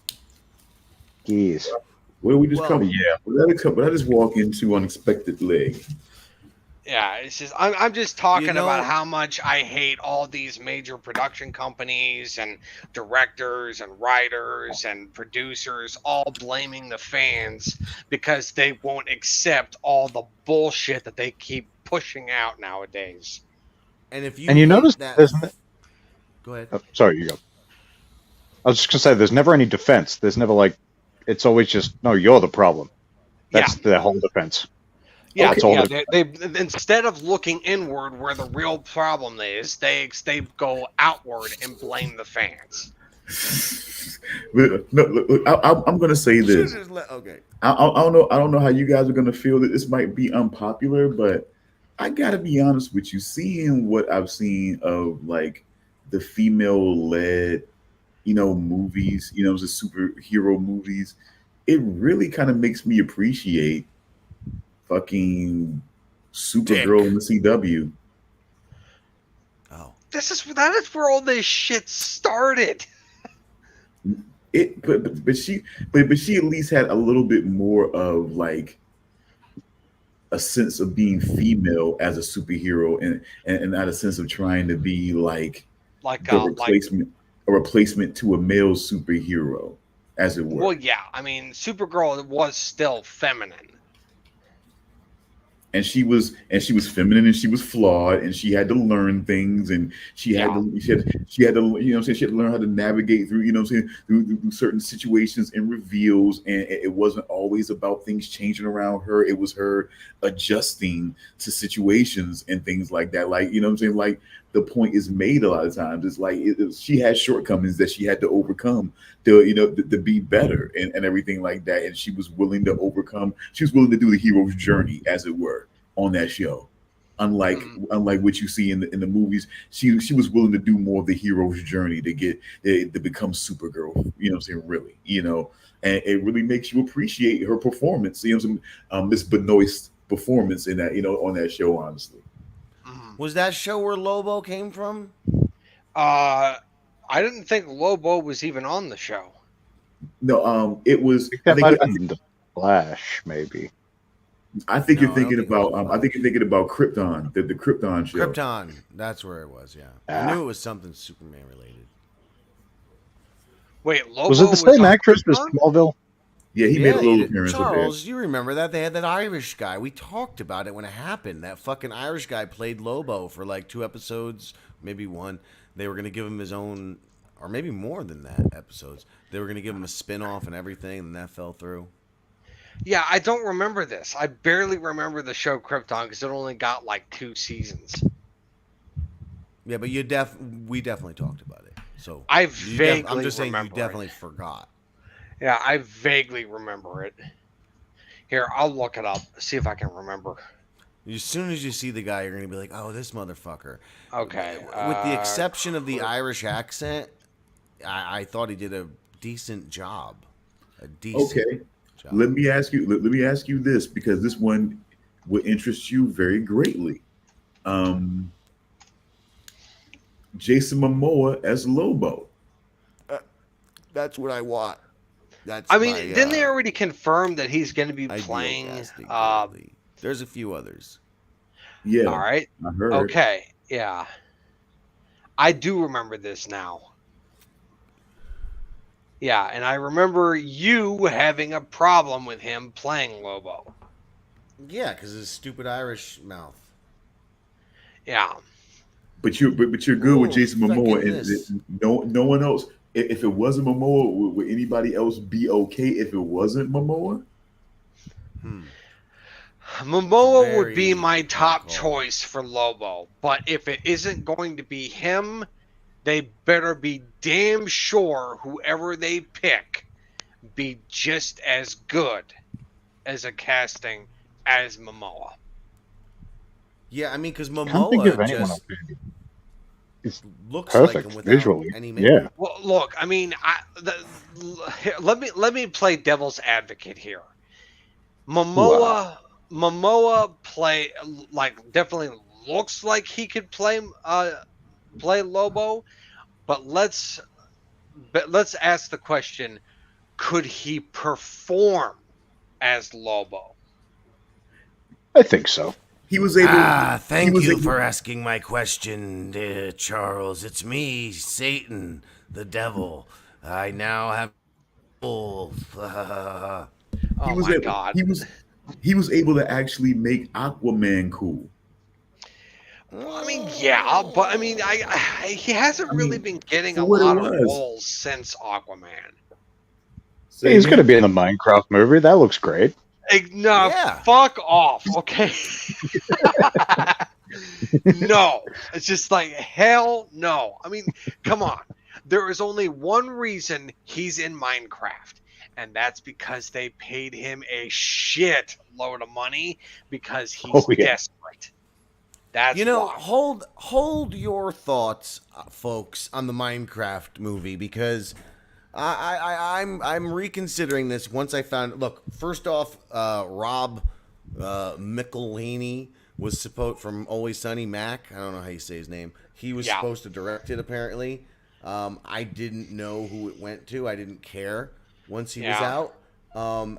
S6: Geez.
S1: Where did we just come?
S6: Yeah.
S1: Where did I just walk into unexpectedly?
S4: Yeah, it's just I'm just talking
S5: You know-
S4: about how much I hate all these major production companies and directors and writers and producers all blaming the fans because they won't accept all the bullshit that they keep pushing out nowadays.
S5: And if you
S6: And you
S5: hate
S6: notice
S5: that,
S6: there's
S5: go ahead.
S6: Oh, sorry, you go. I was just gonna say there's never any defense. There's never like it's always just no, you're the problem. That's the whole defense.
S4: Yeah,
S6: That's all
S4: yeah. They instead of looking inward where the real problem is, they go outward and blame the fans.
S1: Look, I'm going to say this.
S5: Okay.
S1: I don't know how you guys are going to feel that this might be unpopular, but I got to be honest with you. Seeing what I've seen of like the female-led, movies, the superhero movies, it really kind of makes me appreciate fucking Supergirl in the CW.
S5: Oh,
S4: That is where all this shit started.
S1: But she at least had a little bit more of like a sense of being female as a superhero, and not a sense of trying to be like a replacement to a male superhero, as it were.
S4: Well, yeah, I mean, Supergirl was still feminine.
S1: And she was feminine, and she was flawed, and she had to learn things, and she had to learn how to navigate through, through certain situations and reveals, and it wasn't always about things changing around her. It was her adjusting to situations and things like that. Like, like the point is made a lot of times. It's like she had shortcomings that she had to overcome to be better and everything like that. And she was willing to overcome. She was willing to do the hero's journey, as it were, on that show. Unlike what you see in the movies, she was willing to do more of the hero's journey to become Supergirl. Really, and it really makes you appreciate her performance. Miss Benoist's performance in that, on that show, honestly.
S5: was that show where Lobo came from?
S4: I didn't think Lobo was even on the show.
S1: No, it was.
S6: That might have been the Flash, maybe.
S1: I think you're thinking about. I think you're thinking about Krypton, the Krypton show.
S5: Krypton, that's where it was. Yeah, I knew it was something Superman related.
S4: Wait, Lobo
S6: Was it the same
S4: on
S6: actress as
S4: Krypton?
S6: Smallville?
S1: Yeah, he made a little appearance up there.
S5: Charles, you remember that? They had that Irish guy. We talked about it when it happened. That fucking Irish guy played Lobo for like 2 episodes, maybe 1. They were going to give him his own, or maybe more than that, episodes. They were going to give him a spin-off and everything, and that fell through.
S4: Yeah, I don't remember this. I barely remember the show Krypton because it only got like 2 seasons.
S5: Yeah, but we definitely talked about it. So
S4: I vaguely
S5: I'm just saying you
S4: remember
S5: definitely
S4: it.
S5: forgot.
S4: Yeah, I vaguely remember it. Here, I'll look it up, see if I can remember.
S5: As soon as you see the guy, you're going to be like, oh, this motherfucker.
S4: Okay.
S5: With the exception of the Irish accent, I thought he did a decent job.
S1: Okay.
S5: Job.
S1: Let me ask you this, because this one would interest you very greatly. Jason Momoa as Lobo.
S5: That's what I want. That's
S4: I mean,
S5: my,
S4: didn't they already confirm that he's going to be
S5: ideal
S4: playing?
S5: casting, really. There's a few others.
S1: Yeah,
S4: All right.
S1: I heard.
S4: Okay. Yeah. I do remember this now. Yeah, and I remember you having a problem with him playing Lobo.
S5: Yeah, because his stupid Irish mouth.
S4: Yeah.
S1: But you're good with Jason Momoa, and no one else. If it wasn't Momoa, would anybody else be okay if it wasn't Momoa?
S4: Momoa would be my top choice for Lobo, but if it isn't going to be him, they better be damn sure whoever they pick be just as good as a casting as Momoa.
S5: Yeah, I mean, because
S6: I can't think of
S5: Momoa
S6: anyone
S5: just
S6: it's
S5: looks
S6: perfect
S5: like him without
S6: visually.
S5: any makeup.
S6: Yeah.
S4: Well, look, I mean, let me play devil's advocate here. Momoa play definitely looks like he could play Lobo, but let's ask the question: could he perform as Lobo?
S6: I think so.
S1: He was able.
S5: Thank you for asking my question, Charles. It's me, Satan, the devil. I now have both.
S4: Oh my God!
S1: He was able to actually make Aquaman cool.
S4: I mean, yeah, but I mean, he hasn't really been getting a
S1: what it
S4: lot of
S1: was.
S4: roles since Aquaman.
S6: He's going to be in the Minecraft movie. That looks great.
S4: No,
S5: Yeah.
S4: fuck off, okay? No, it's just like, hell no. I mean, come on. There is only one reason he's in Minecraft, and that's because they paid him a shit load of money because he's desperate. That's
S5: why. Hold your thoughts, folks, on the Minecraft movie, because I'm reconsidering this once I found. Look, first off, Rob McElhaney was supposed from Always Sunny Mac. I don't know how you say his name. He was supposed to direct it. Apparently, I didn't know who it went to. I didn't care once he was out.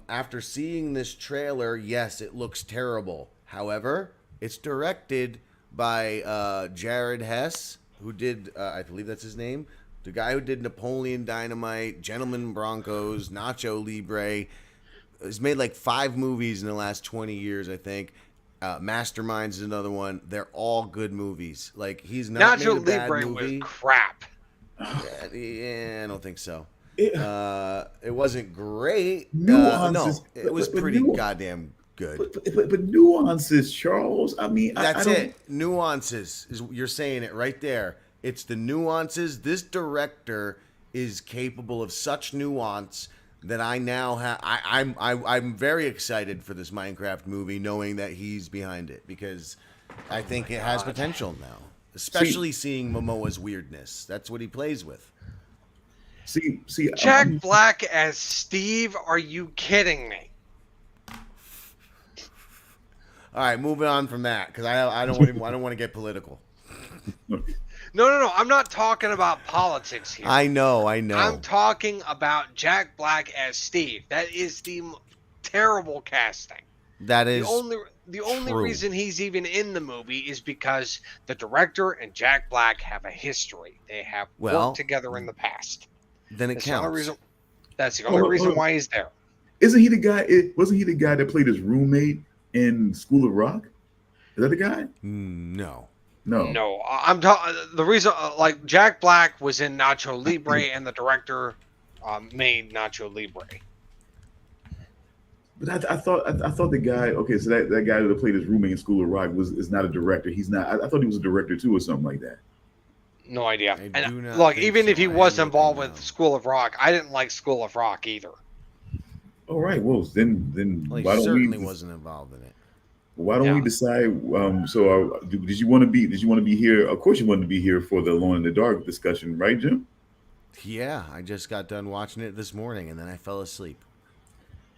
S5: After seeing this trailer, yes, it looks terrible. However, it's directed by Jared Hess, who did I believe that's his name. The guy who did Napoleon Dynamite, Gentlemen Broncos, Nacho Libre. He's made like 5 movies in the last 20 years, I think. Masterminds is another one. They're all good movies. Like, he's not
S4: Nacho
S5: made a bad
S4: Libre
S5: movie.
S4: was crap.
S5: Yeah, I don't think so. It wasn't great.
S1: Nuances.
S5: No, it was pretty goddamn good.
S1: But nuances, Charles. I mean,
S5: that's
S1: I don't...
S5: it. Nuances is you're saying it right there. It's the nuances. This director is capable of such nuance that I now have. I'm very excited for this Minecraft movie, knowing that he's behind it, because I think it has potential now. Especially seeing Momoa's weirdness. That's what he plays with.
S1: See,
S4: Jack Black as Steve? Are you kidding me?
S5: All right, moving on from that, because I don't want to get political.
S4: No. I'm not talking about politics here.
S5: I know.
S4: I'm talking about Jack Black as Steve. That is the terrible casting.
S5: That is
S4: the only reason he's even in the movie is because the director and Jack Black have a history. They have worked together in the past.
S5: Then it counts.
S4: That's the only reason why he's there.
S1: Isn't he the guy? Wasn't he the guy that played his roommate in School of Rock? Is that the guy?
S5: No.
S4: I'm talking. The reason, like, Jack Black was in Nacho Libre, and the director made Nacho Libre.
S1: But I thought the guy. Okay, so that guy that played his roommate in School of Rock is not a director. He's not. I thought he was a director too, or something like that.
S4: No idea. And look, even if he was involved with School of Rock, I didn't like School of Rock either.
S1: All right. Well, then
S5: he
S1: why don't
S5: certainly wasn't involved in it.
S1: Why don't we decide? Did you want to be here? Of course, you wanted to be here for the Alone in the Dark discussion, right, Jim?
S5: Yeah, I just got done watching it this morning, and then I fell asleep.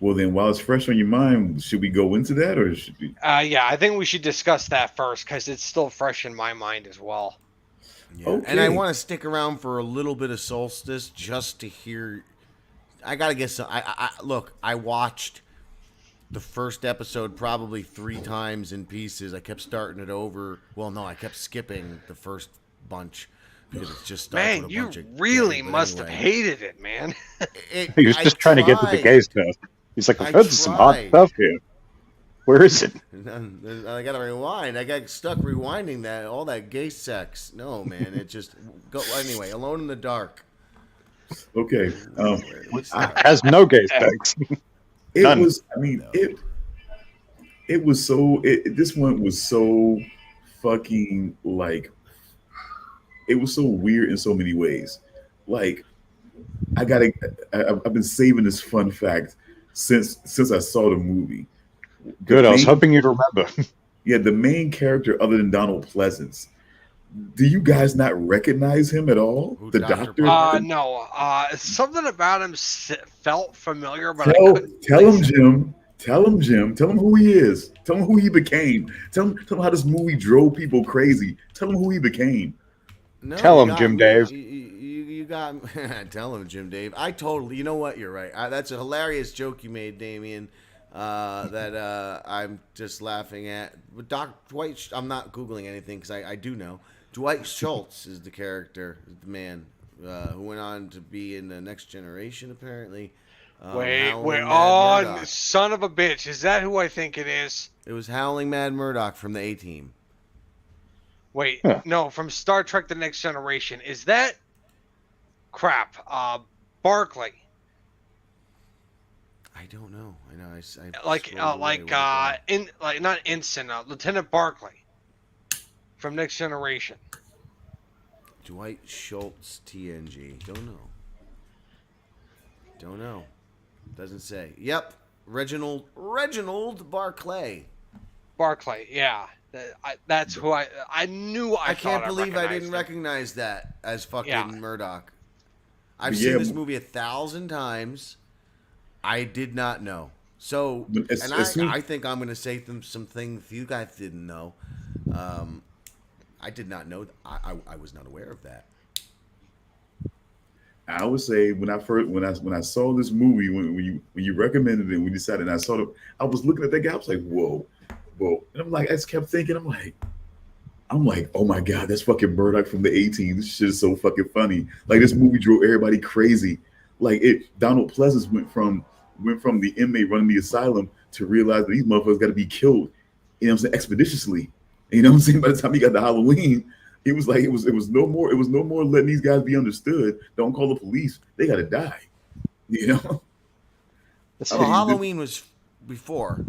S1: Well, then, while it's fresh on your mind, should we go into that, or should we?
S4: Yeah, I think we should discuss that first because it's still fresh in my mind as well.
S5: Yeah.
S1: Okay.
S5: And I want to stick around for a little bit of Solstice just to hear. I gotta get some. Look. I watched the first episode probably 3 times in pieces. I kept starting it over. Well, no, I kept skipping the first bunch because it's just starts
S4: Man,
S5: with a
S4: you
S5: bunch of
S4: really
S5: gay, but
S4: must have
S5: anyway.
S4: hated it, man.
S6: He was just trying to get to the gay stuff. He's like, I've heard some hot stuff here. Where is it?
S5: I gotta rewind. I got stuck rewinding that all that gay sex. No, man, it just go anyway. Alone in the Dark.
S1: Okay.
S6: Has no gay sex.
S1: It
S6: None.
S1: was. I mean, it was so. This one was so fucking like. It was so weird in so many ways. Like, I've been saving this fun fact since I saw the movie.
S6: Good. I was hoping you'd remember.
S1: Yeah, the main character, other than Donald Pleasance, do you guys not recognize him at all?
S5: Who,
S1: The
S5: Dr.
S1: doctor?
S4: No. Something about him felt familiar, but I couldn't
S1: Tell
S4: place
S1: him,
S4: it.
S1: Jim. Tell him, Jim. Tell him who he is. Tell him who he became. Tell him how this movie drove people crazy. Tell him who he became.
S5: No,
S6: Tell
S5: you
S6: him,
S5: got
S6: Jim
S5: me.
S6: Dave.
S5: You got tell him, Jim Dave. I totally. You know what? You're right. That's a hilarious joke you made, Damian. That I'm just laughing at. But Dwight. I'm not googling anything because I do know. Dwight Schultz is the character, the man who went on to be in the Next Generation, apparently.
S4: Wait,
S5: Howling Mad
S4: on,
S5: Murdoch.
S4: son of a bitch. Is that who I think it is?
S5: It was Howling Mad Murdoch from the A-Team.
S4: Wait,
S6: Huh.
S4: no, from Star Trek The Next Generation. Is that crap? Barclay.
S5: I don't know. I know. I scrolled away
S4: Like
S5: when it went.
S4: not Ensign, Lieutenant Barclay from Next Generation.
S5: Dwight Schultz, TNG. Don't know. Doesn't say. Yep. Reginald Barclay.
S4: Barclay, yeah. That's who I knew. I
S5: can't believe I
S4: recognized
S5: didn't
S4: him.
S5: recognize that as fucking
S4: Yeah.
S5: Murdoch. I've
S1: Yeah,
S5: seen this movie 1,000 times. I did not know. So,
S1: But
S5: and I think I'm going to say some things you guys didn't know. I did not know. I was not aware of that.
S1: I would say when I saw this movie, when you recommended it, when you decided, and I saw it, I was looking at that guy. I was like, whoa, and I'm like, I just kept thinking, I'm like, oh my god, that's fucking Murdoch from the A-Team. This shit is so fucking funny. Like, this movie drove everybody crazy. Like, Donald Pleasance went from the inmate running the asylum to realize that these motherfuckers got to be killed. You know what I'm saying? Expeditiously. You know what I'm saying? By the time he got to Halloween, it was like it was no more letting these guys be understood. Don't call the police. They got to die. You know.
S5: So Halloween was before.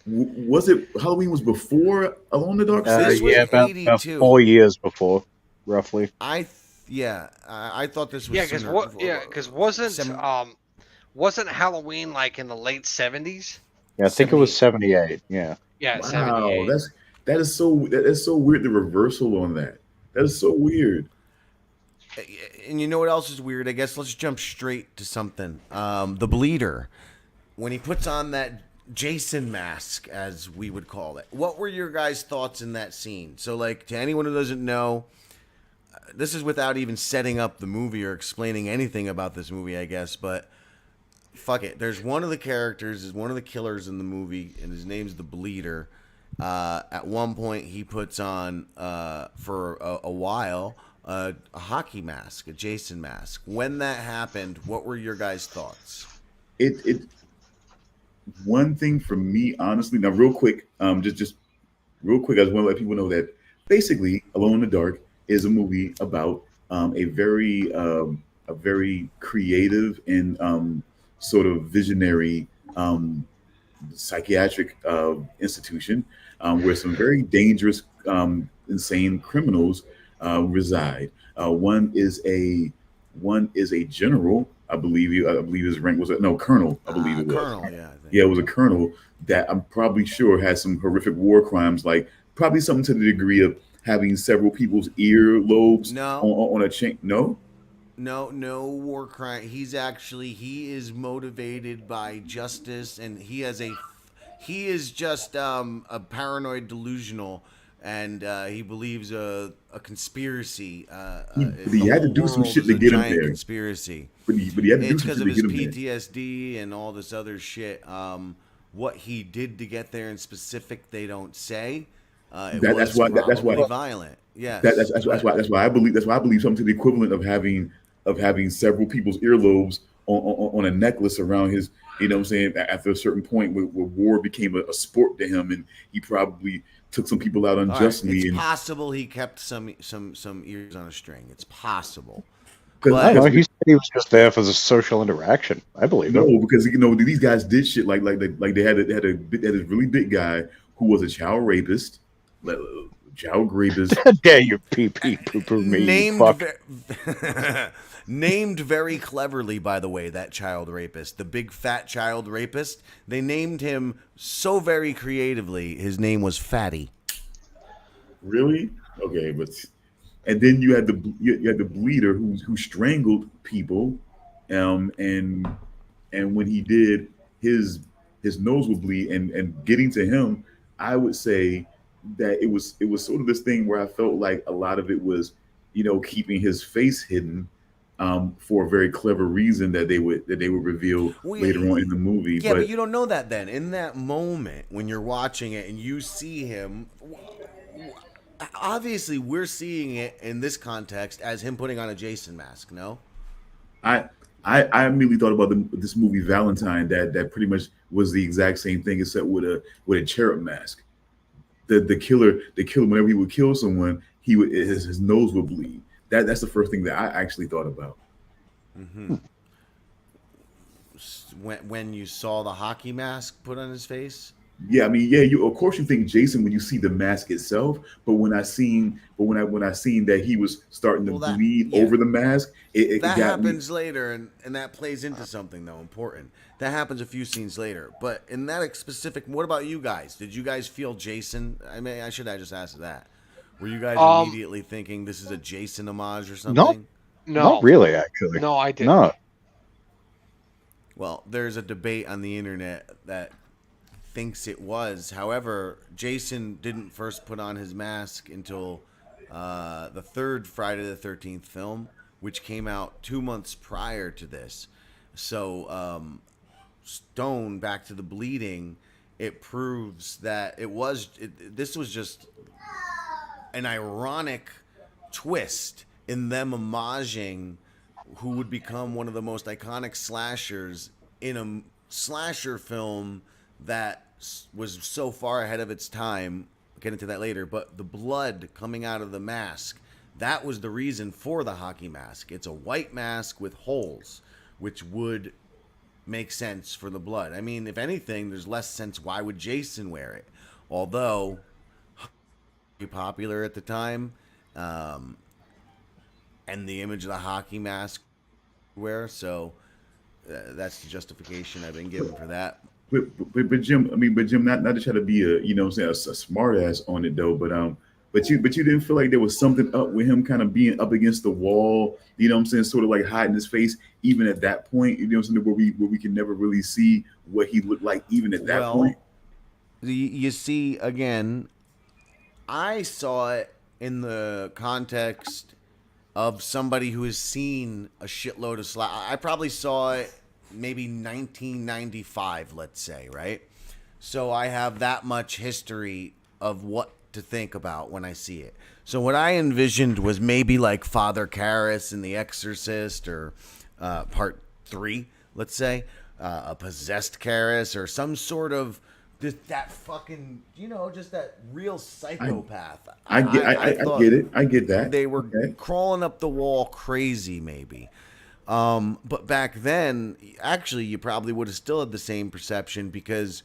S1: Was it Halloween was before Alone in the Dark?
S5: This was
S6: about
S5: 82.
S6: 4 years before, roughly.
S5: I thought this was
S4: because wasn't Halloween like in the late 70s?
S6: Yeah, I think it was 78. Yeah.
S4: Yeah,
S1: Wow,
S4: 78.
S1: that is so weird. The reversal on that is so weird.
S5: And you know what else is weird? I guess let's jump straight to something. The Bleeder, when he puts on that Jason mask, as we would call it. What were your guys' thoughts in that scene? So, like, to anyone who doesn't know, this is without even setting up the movie or explaining anything about this movie, I guess, but fuck it. There's one of the characters, is one of the killers in the movie, and his name's the Bleeder. At one point, he puts on, for a while, a hockey mask, a Jason mask. When that happened, what were your guys' thoughts?
S1: One thing for me, honestly, now real quick, just real quick, I just want to let people know that basically Alone in the Dark is a movie about a very creative and sort of visionary psychiatric institution where some very dangerous, insane criminals reside. One is a general. I believe his rank was colonel. I believe it was.
S5: Colonel, yeah.
S1: Yeah, it was a colonel that I'm probably sure had some horrific war crimes, like probably something to the degree of having several people's ear lobes on a chain. No
S5: war crime. He is motivated by justice, and he is just a paranoid delusional, and he believes a conspiracy.
S1: He had to do some shit to get him there.
S5: Conspiracy.
S1: But he had to do
S5: It's
S1: some
S5: because
S1: shit
S5: of
S1: to
S5: his
S1: get him there.
S5: PTSD and all this other shit. What he did to get there in specific, they don't say. That's why violent. Yes.
S1: That's why I believe something to the equivalent of having several people's earlobes on a necklace around his. You know what I'm saying? After a certain point, where war became a sport to him, and he probably took some people out unjustly.
S5: It's possible he kept some ears on a string. It's possible.
S6: No, he said he was just there for the social interaction. I believe
S1: no, because these guys did shit like they had this really big guy who was a child rapist. How
S6: dare you poo-poo me?
S5: Named very cleverly, by the way, that child rapist, the big fat child rapist. They named him so very creatively. His name was Fatty.
S1: Really? Okay, but and then you had the bleeder who strangled people, and when he did, his nose would bleed, and getting to him, I would say that it was sort of this thing where I felt like a lot of it was, keeping his face hidden, for a very clever reason that they would reveal later on in the movie.
S5: Yeah, but you don't know that then. In that moment when you're watching it and you see him, obviously we're seeing it in this context as him putting on a Jason mask. No,
S1: I immediately thought about this movie Valentine that pretty much was the exact same thing except with a cherub mask. The killer whenever he would kill someone, his nose would bleed. That's the first thing that I actually thought about.
S5: Mm-hmm. When you saw the hockey mask put on his face.
S1: Yeah, I mean, yeah, of course you think Jason when you see the mask itself, but when I seen that he was starting to bleed over the mask,
S5: that happens later, and that plays into something though important. That happens a few scenes later, but in that specific, what about you guys? Did you guys feel Jason? I mean, I should have just asked that. Were you guys immediately thinking this is a Jason homage or something?
S6: No, not really. Actually,
S4: no, I didn't.
S6: No.
S5: Well, there's a debate on the internet that thinks it was. However, Jason didn't first put on his mask until the third Friday the 13th film, which came out 2 months prior to this. So, Stone, back to the bleeding, it proves that this was just an ironic twist in them homaging who would become one of the most iconic slashers in a slasher film that was so far ahead of its time. I'll get into that later, but the blood coming out of the mask, that was the reason for the hockey mask. It's a white mask with holes, which would make sense for the blood. I mean, if anything, there's less sense why would Jason wear it, although popular at the time, and the image of the hockey mask wear, so that's the justification I've been given for that.
S1: But Jim, not to try to be a smart ass on it though, but you didn't feel like there was something up with him kind of being up against the wall, sort of like hiding his face even at that point, where we can never really see what he looked like even at that point.
S5: You see, again, I saw it in the context of somebody who has seen a shitload of I probably saw it maybe 1995, let's say, right? So I have that much history of what to think about when I see it. So what I envisioned was maybe like Father Karras in The Exorcist, or part 3, let's say, a possessed Karras, or some sort of that fucking, just that real psychopath.
S1: I get it. I get that.
S5: They were crawling up the wall crazy, maybe. But back then, actually, you probably would have still had the same perception, because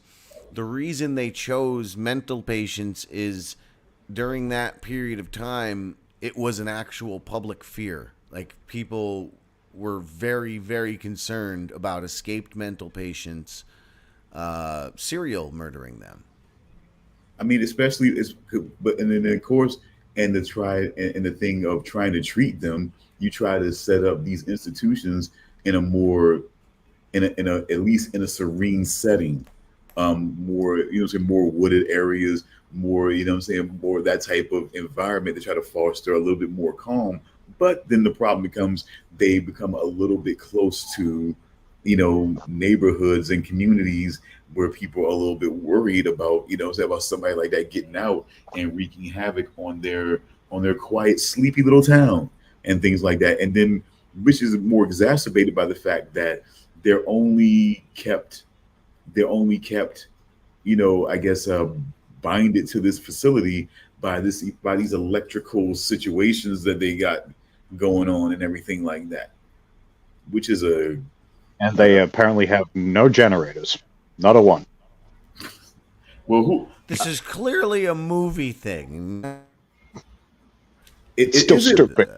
S5: the reason they chose mental patients is during that period of time, it was an actual public fear. Like, people were very, very concerned about escaped mental patients serial murdering them.
S1: I mean, especially but and then of course, and the thing of trying to treat them, you try to set up these institutions in a at least in a serene setting, more, more wooded areas, more, more that type of environment to try to foster a little bit more calm. But then the problem becomes they become a little bit close to, neighborhoods and communities where people are a little bit worried about, about somebody like that getting out and wreaking havoc on their quiet, sleepy little town and things like that. And then, which is more exacerbated by the fact that they're only kept, I guess, binded to this facility by these electrical situations that they got going on and everything like that, which is
S6: and they apparently have no generators, not a one.
S1: Well,
S5: this is clearly a movie thing.
S6: It's still stupid.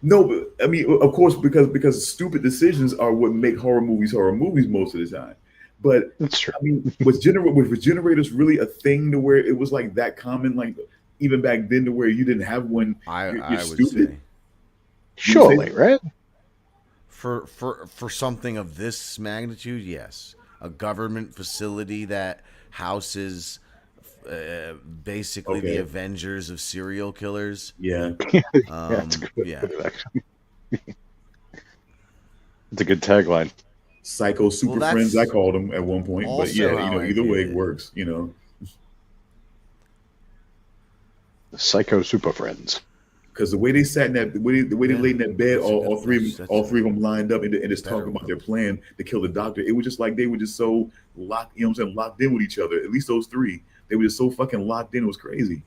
S1: No, but I mean, of course, because stupid decisions are what make horror movies most of the time. But
S6: that's true.
S1: I mean, was generators really a thing to where it was like that common, like even back then, to where you didn't have one?
S5: I would
S1: stupid.
S5: say,
S6: surely, right?
S5: For something of this magnitude, yes, a government facility that houses basically the Avengers of serial killers.
S1: Yeah,
S6: that's good. Yeah. It's a good tagline.
S1: Psycho super friends, I called them at one point, but yeah, either way it works,
S6: The Psycho Super Friends.
S1: Because the way they sat in that, the way they laid in that bed, all three of them lined up and just talking about their plan to kill the doctor. It was just like they were just so locked, locked in with each other. At least those three, they were just so fucking locked in. It was crazy.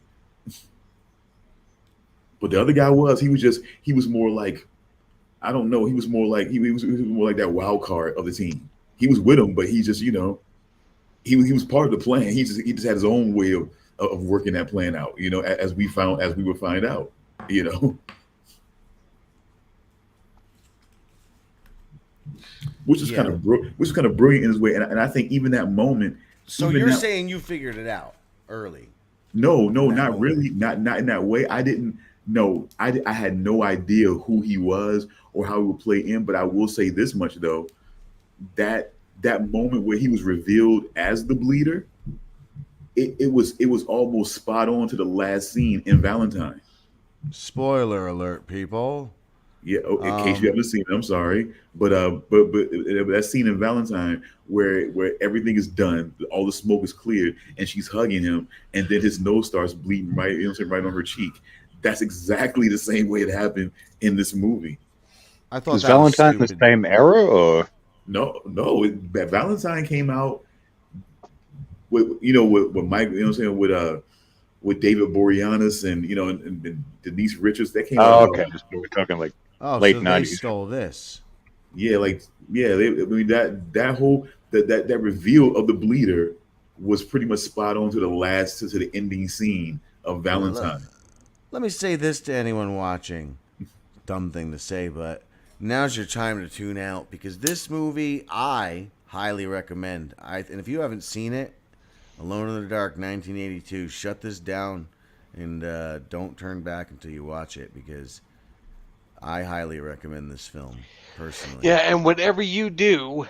S1: But the other guy he was more like, I don't know. He was more like he was more like that wild card of the team. He was with them, but he just, he was part of the plan. He just had his own way of working that plan out. As we would find out. Which is kind of brilliant in his way, and I think even that moment.
S5: So you're saying you figured it out early?
S1: No, not really, not in that way. I didn't. No, I had no idea who he was or how he would play in. But I will say this much though, that moment where he was revealed as the bleeder, it was almost spot on to the last scene in Valentine.
S5: Spoiler alert, people.
S1: Yeah, in case you haven't seen it, I'm sorry, but that scene in Valentine where everything is done, all the smoke is cleared, and she's hugging him, and then his nose starts bleeding right on her cheek. That's exactly the same way it happened in this movie.
S5: I thought
S6: is Valentine the same era or
S1: no? Valentine came out with Mike, with David Boreanaz and and Denise Richards. That came out.
S6: Okay, we're talking like
S5: late
S6: late
S5: so
S6: 90s.
S5: They stole this.
S1: Yeah, that reveal of the bleeder was pretty much spot on to the ending scene of Valentine.
S5: Let me say this to anyone watching. Dumb thing to say, but now's your time to tune out because this movie I highly recommend. And if you haven't seen it, Alone in the Dark, 1982. Shut this down and don't turn back until you watch it because I highly recommend this film, personally.
S4: Yeah, and whatever you do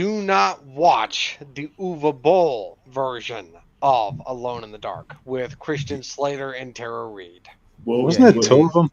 S4: not watch the Uwe Boll version of Alone in the Dark with Christian Slater and Tara Reid.
S1: Well,
S6: wasn't it two of them?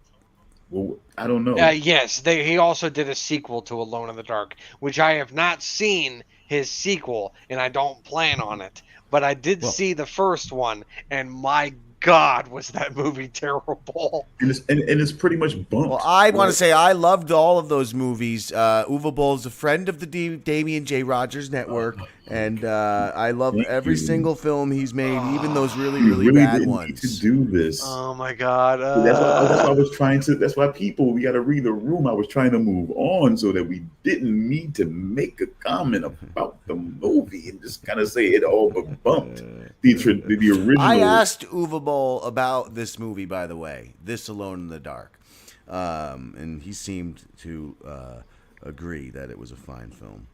S1: Well, I don't know.
S4: Yes, he also did a sequel to Alone in the Dark, which I have not seen his sequel, and I don't plan on it. But I did see the first one, and my God, was that movie terrible.
S1: And it's pretty much bumped.
S5: Well, I want to say I loved all of those movies. Uwe Boll is a friend of the Damian J. Rogers Network, and I love every single film he's made, even those really bad
S1: didn't
S5: ones.
S1: Need to do this.
S4: Oh my God!
S1: That's why I was trying to. That's why we got to read the room. I was trying to move on so that we didn't need to make a comment about the movie and just kind of say it all but bumped the original.
S5: I asked Uwe Boll about this movie, by the way, this Alone in the Dark, and he seemed to agree that it was a fine film.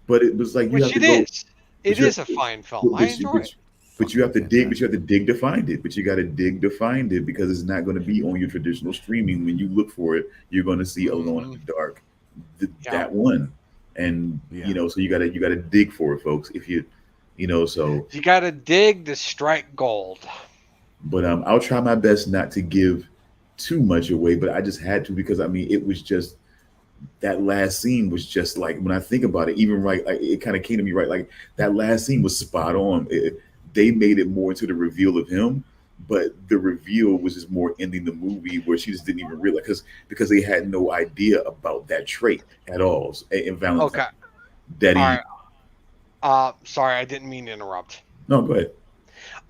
S1: But it was like
S4: It is a fine film. I enjoy it.
S1: But you have to dig. But you have to dig to find it. But you got to dig to find it because it's not going to be on your traditional streaming. When you look for it, you're going to see Alone in the Dark, that one, and so you got to dig for it, folks. If you So
S4: you got to dig to strike gold.
S1: But I'll try my best not to give too much away, but I just had to because it was just that last scene was just like when I think about it, even right, like it kind of came to me right, like that last scene was spot on. They made it more into the reveal of him, but the reveal was just more ending the movie where she just didn't even realize because they had no idea about that trait at all in Valentine.
S4: Okay.
S1: That he.
S4: All right. Sorry, I didn't mean to interrupt.
S1: No, go ahead.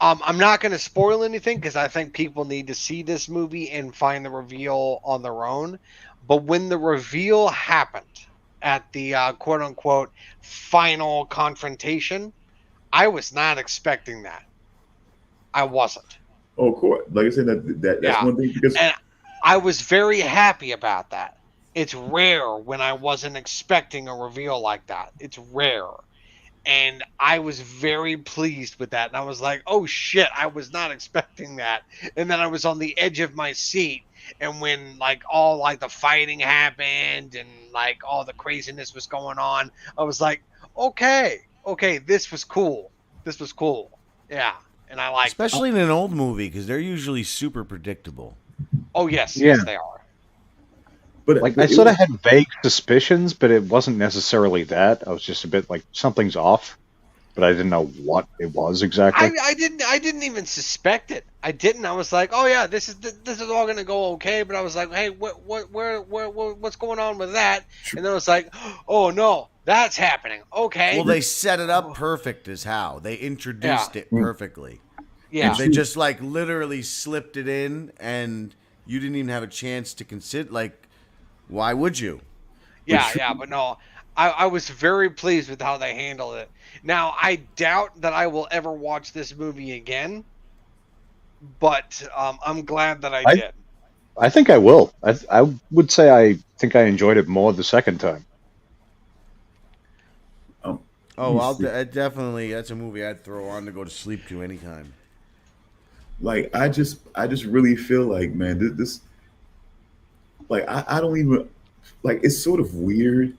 S4: I'm not going to spoil anything because I think people need to see this movie and find the reveal on their own. But when the reveal happened at the quote unquote final confrontation, I was not expecting that. I wasn't.
S1: Oh, of course. Like I said, that's one thing because
S4: and I was very happy about that. It's rare when I wasn't expecting a reveal like that. It's rare. And I was very pleased with that. And I was like, oh shit, I was not expecting that. And then I was on the edge of my seat. And when like all like the fighting happened and like all the craziness was going on, I was like, okay, this was cool. Yeah. And I like
S5: especially in an old movie because they're usually super predictable.
S4: Oh yes,
S6: Yeah.
S4: yes they are.
S1: But
S6: Like I sort of had vague suspicions, but it wasn't necessarily that. I was just a bit like something's off, but I didn't know what it was exactly.
S4: I didn't even suspect it. I didn't. I was like, oh yeah, this is all gonna go okay. But I was like, hey, what's going on with that? And then I was like, oh no, that's happening. Okay.
S5: Well, they set it up perfect is how. They introduced it perfectly.
S4: Yeah.
S5: They just like literally slipped it in and you didn't even have a chance to consider like why would you?
S4: Yeah, but no, I was very pleased with how they handled it. Now, I doubt that I will ever watch this movie again, but I'm glad that I did.
S6: I think I will. I would say I think I enjoyed it more the second time.
S5: I definitely. That's a movie I'd throw on to go to sleep to anytime.
S1: Like I just really feel like, man, this like I don't even like it's sort of weird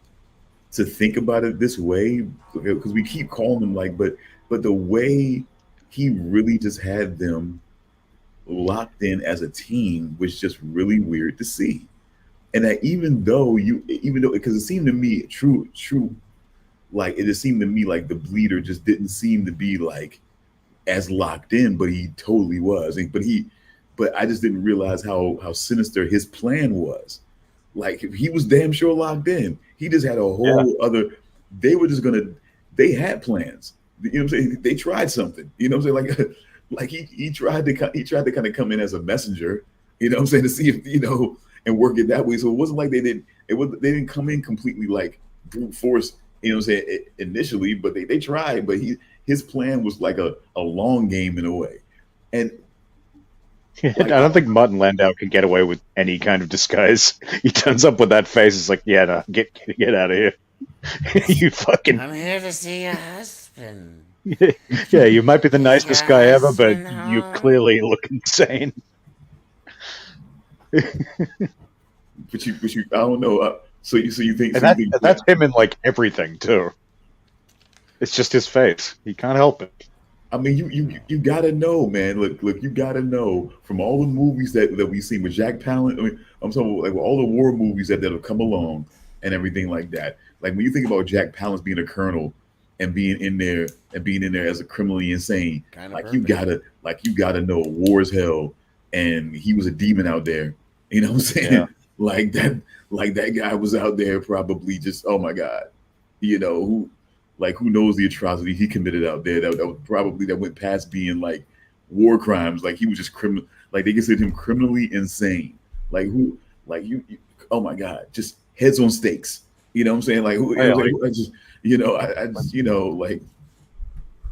S1: to think about it this way because we keep calling them like but the way he really just had them locked in as a team was just really weird to see. And that even though because it seemed to me true like it just seemed to me like the bleeder just didn't seem to be like as locked in, but he totally was. But I just didn't realize how sinister his plan was. Like he was damn sure locked in. He just had a whole other. They had plans. You know what I'm saying? They tried something. You know what I'm saying? Like he tried to kind of come in as a messenger. You know what I'm saying, to see if and work it that way. So it wasn't like they didn't come in completely like brute force. You know what I'm saying initially, but they tried. But his plan was like a long game in a way, and.
S6: I don't think Martin Landau can get away with any kind of disguise. He turns up with that face. It's like, yeah, no, get out of here. You fucking.
S5: I'm here to see your husband.
S6: Yeah, you might be the nicest guy ever, but you clearly look insane.
S1: But you, I don't know. So you think
S6: that's him in like everything too. It's just his face. He can't help it.
S1: I mean, you gotta know, man. Look, you gotta know from all the movies that we've seen with Jack Palance. I mean, I'm talking like all the war movies that have come along and everything like that. Like when you think about Jack Palance being a colonel and being in there as a criminally insane, you gotta know war is hell, and he was a demon out there. You know what I'm saying?
S6: Yeah.
S1: Like that guy was out there probably just, oh my God, who knows the atrocity he committed out there that went past being like war crimes. Like he was just criminal. Like they considered him criminally insane. Like you oh my God, just heads on stakes. You know what I'm saying? Like like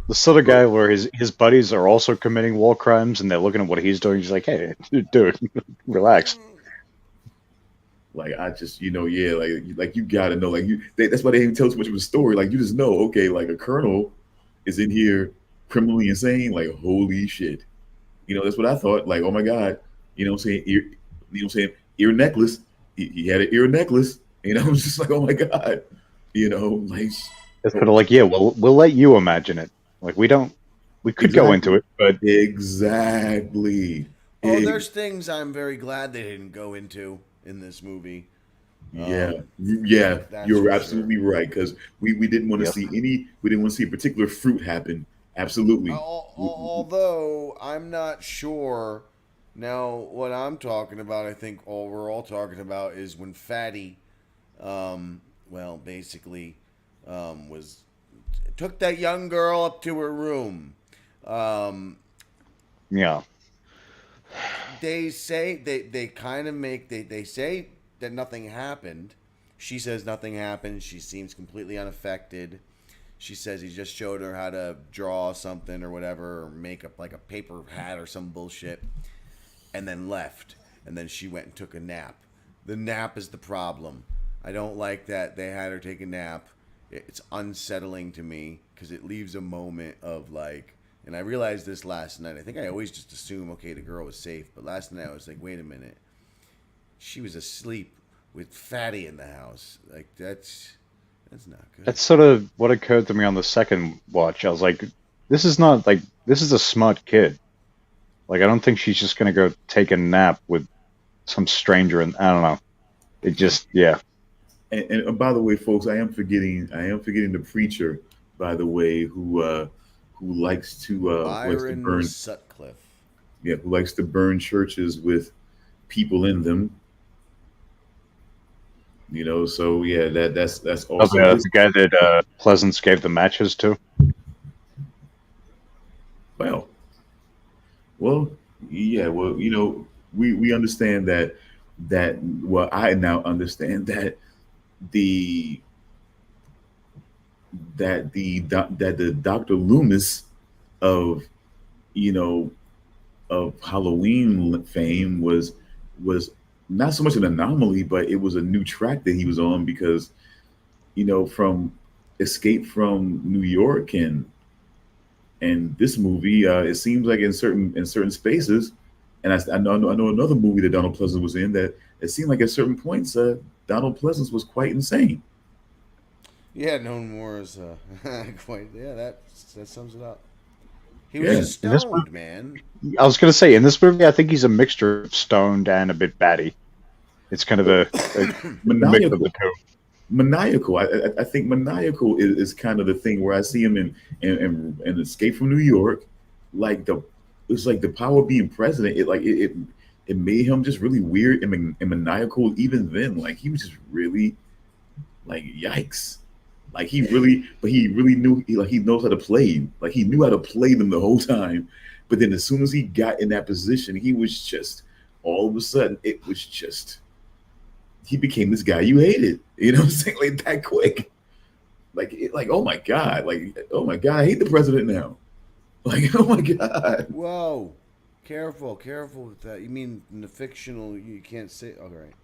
S6: the sort of guy where his buddies are also committing war crimes and they're looking at what he's doing. He's like, hey, dude, relax.
S1: Like I just, like you gotta know, that's why they didn't tell too much of a story. Like you just know, okay, like a colonel is in here criminally insane. Like holy shit, that's what I thought. Like oh my God, you know what I'm saying? Ear necklace. He had an ear necklace. I was just like oh my God, like
S6: it's kind of like yeah, we'll let you imagine it. Like we could go into it, but
S1: exactly.
S5: Oh, there's things I'm very glad they didn't go into in this movie.
S1: Yeah,
S5: That's
S1: you're
S5: for
S1: absolutely right, because we didn't want to see we didn't want to see a particular fruit happen. Absolutely.
S5: Although I'm not sure. Now, what I'm talking about, I think all we're all talking about is when Fatty, basically, was took that young girl up to her room.
S6: Yeah.
S5: They say they kind of make they say that nothing happened. She says nothing happened. She seems completely unaffected. She says he just showed her how to draw something or whatever, or make up like a paper hat or some bullshit, and then left. And then she went and took a nap. The nap is the problem. I don't like that they had her take a nap. It's unsettling to me because it leaves a moment of like, and I realized this last night. I think I always just assume, okay, the girl was safe. But last night I was like, wait a minute. She was asleep with Fatty in the house. Like, that's not good.
S6: That's sort of what occurred to me on the second watch. I was like, this is a smart kid. Like, I don't think she's just going to go take a nap with some stranger. And I don't know. It just, yeah.
S1: And by the way, folks, I am forgetting the preacher, by the way, who likes to
S5: Byron Sutcliffe.
S1: Yeah, who likes to burn churches with people in them. You know, so yeah, that's also
S6: the guy that Pleasance gave the matches to.
S1: Well, yeah, well, you know, we understand that well, I now understand that the Dr. Loomis of, you know, of Halloween fame was not so much an anomaly, but it was a new track that he was on, because, you know, from Escape from New York and this movie, it seems like in certain spaces, and I know another movie that Donald Pleasance was in, that it seemed like at certain points Donald Pleasance was quite insane.
S5: Yeah, known more as quite. Yeah, that sums it up. He was
S6: just
S5: stoned, man.
S6: I was going to say, in this movie, I think he's a mixture of stoned and a bit batty. It's kind of a mix of the two.
S1: Maniacal. I think maniacal is kind of the thing where I see him in Escape from New York, like it's like the power of being president. It made him just really weird and maniacal. Even then, like he was just really like yikes. Like he really knew, he knows how to play. Like he knew how to play them the whole time. But then as soon as he got in that position, he was just, all of a sudden, it was just, he became this guy you hated. You know what I'm saying? Like that quick. Like, oh my God. Like, oh my God, I hate the president now. Like, oh my God.
S5: Whoa. Careful with that. You mean in the fictional, you can't say, all right.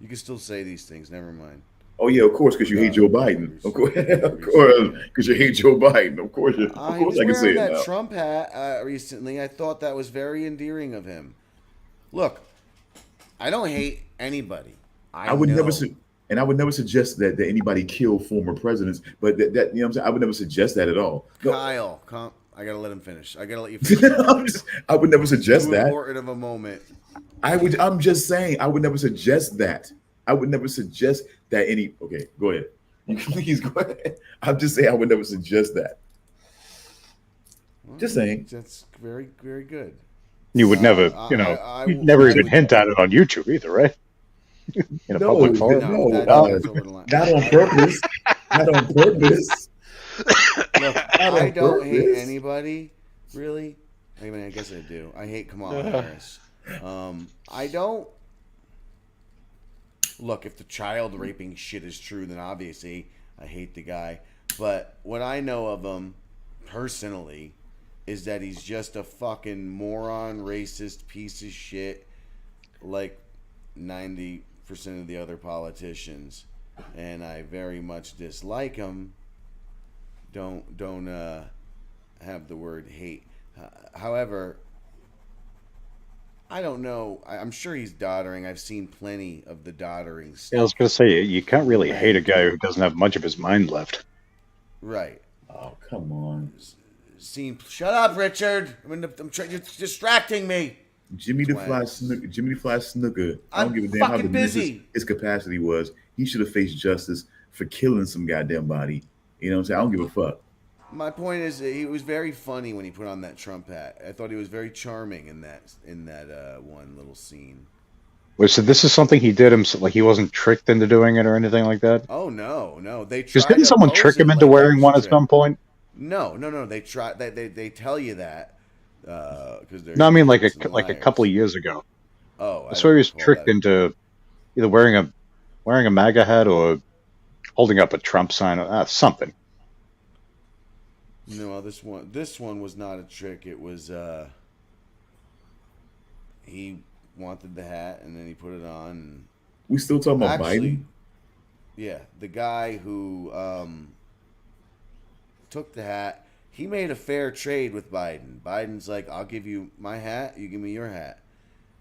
S5: You can still say these things, never mind.
S1: Oh yeah, of course, because you hate Joe Biden. Of course, because you hate Joe Biden. Of course, I can say it now. He was wearing that
S5: Trump hat recently. I thought that was very endearing of him. Look, I don't hate anybody. I would never
S1: suggest that anybody kill former presidents. But that you know what I'm saying, I would never suggest that at all.
S5: Kyle, I gotta let him finish. I gotta let you finish.
S1: I would never suggest that. Too
S5: important of a moment.
S1: I'm just saying, I would never suggest that. I would never suggest that any. Okay, go ahead. Please go ahead. I'm just saying I would never suggest that. Just saying.
S5: That's very, very good.
S6: You would never, you'd never even hint at it on YouTube either, right? In a public forum.
S1: Not on purpose. Not on purpose.
S5: Look, I don't hate anybody, really. I mean, I guess I do. I hate Kamala Harris. I don't. Look, if the child raping shit is true, then obviously I hate the guy. But what I know of him, personally, is that he's just a fucking moron, racist piece of shit, like 90% of the other politicians. And I very much dislike him. Don't have the word hate. However, I don't know. I'm sure he's doddering. I've seen plenty of the doddering stuff.
S6: Yeah, I was going to say, you can't really hate a guy who doesn't have much of his mind left.
S5: Right.
S1: Oh, come on.
S5: scene. Shut up, Richard. You're distracting me.
S1: Jimmy the Fly Snooker. I don't give a damn how diminished his capacity was. He should have faced justice for killing some goddamn body. You know what I'm saying? I don't give a fuck.
S5: My point is, he was very funny when he put on that Trump hat. I thought he was very charming in that one little scene.
S6: Wait, so this is something he did himself? Like he wasn't tricked into doing it or anything like that?
S5: Oh no.
S6: Because didn't someone trick him into wearing one at some point?
S5: No. They try. They tell you that because
S6: no, I mean like a couple of years ago.
S5: Oh,
S6: I swear he was tricked into either wearing a MAGA hat or holding up a Trump sign, something.
S5: No, this one was not a trick. It was he wanted the hat and then he put it on. And
S1: we still talking about Biden?
S5: Yeah, the guy who took the hat, he made a fair trade with Biden. Biden's like, I'll give you my hat, you give me your hat.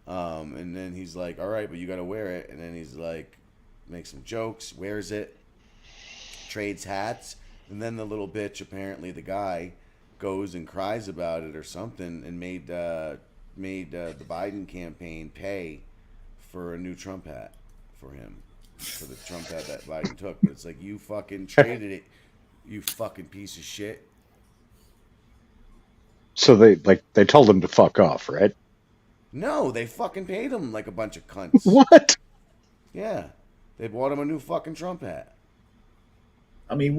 S5: And then he's like, all right, but you got to wear it. And then he's like, makes some jokes, wears it, trades hats. And then the little bitch, apparently the guy, goes and cries about it or something and made the Biden campaign pay for a new Trump hat for him, for the Trump hat that Biden took. But it's like, you fucking traded it, you fucking piece of shit.
S6: So they told him to fuck off, right?
S5: No, they fucking paid him like a bunch of cunts.
S6: What?
S5: Yeah, they bought him a new fucking Trump hat.
S1: I mean,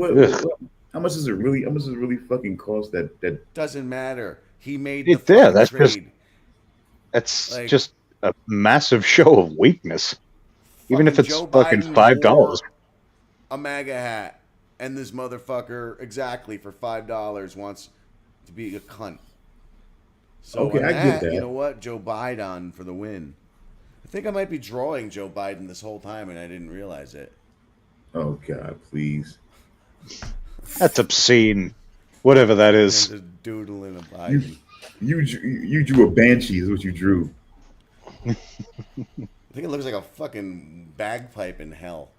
S1: how much does it really fucking cost? That
S5: doesn't matter. He made
S6: the trade. That's like, just a massive show of weakness. Even if it's
S5: Joe
S6: fucking
S5: Biden
S6: $5.
S5: A MAGA hat, and this motherfucker exactly for $5 wants to be a cunt. So
S1: okay, I get that.
S5: You know what? Joe Biden for the win. I think I might be drawing Joe Biden this whole time, and I didn't realize it.
S1: Oh God, please.
S6: That's obscene. Whatever that is.
S5: Just doodling a Biden.
S1: You drew a banshee is what you drew.
S5: I think it looks like a fucking bagpipe in hell.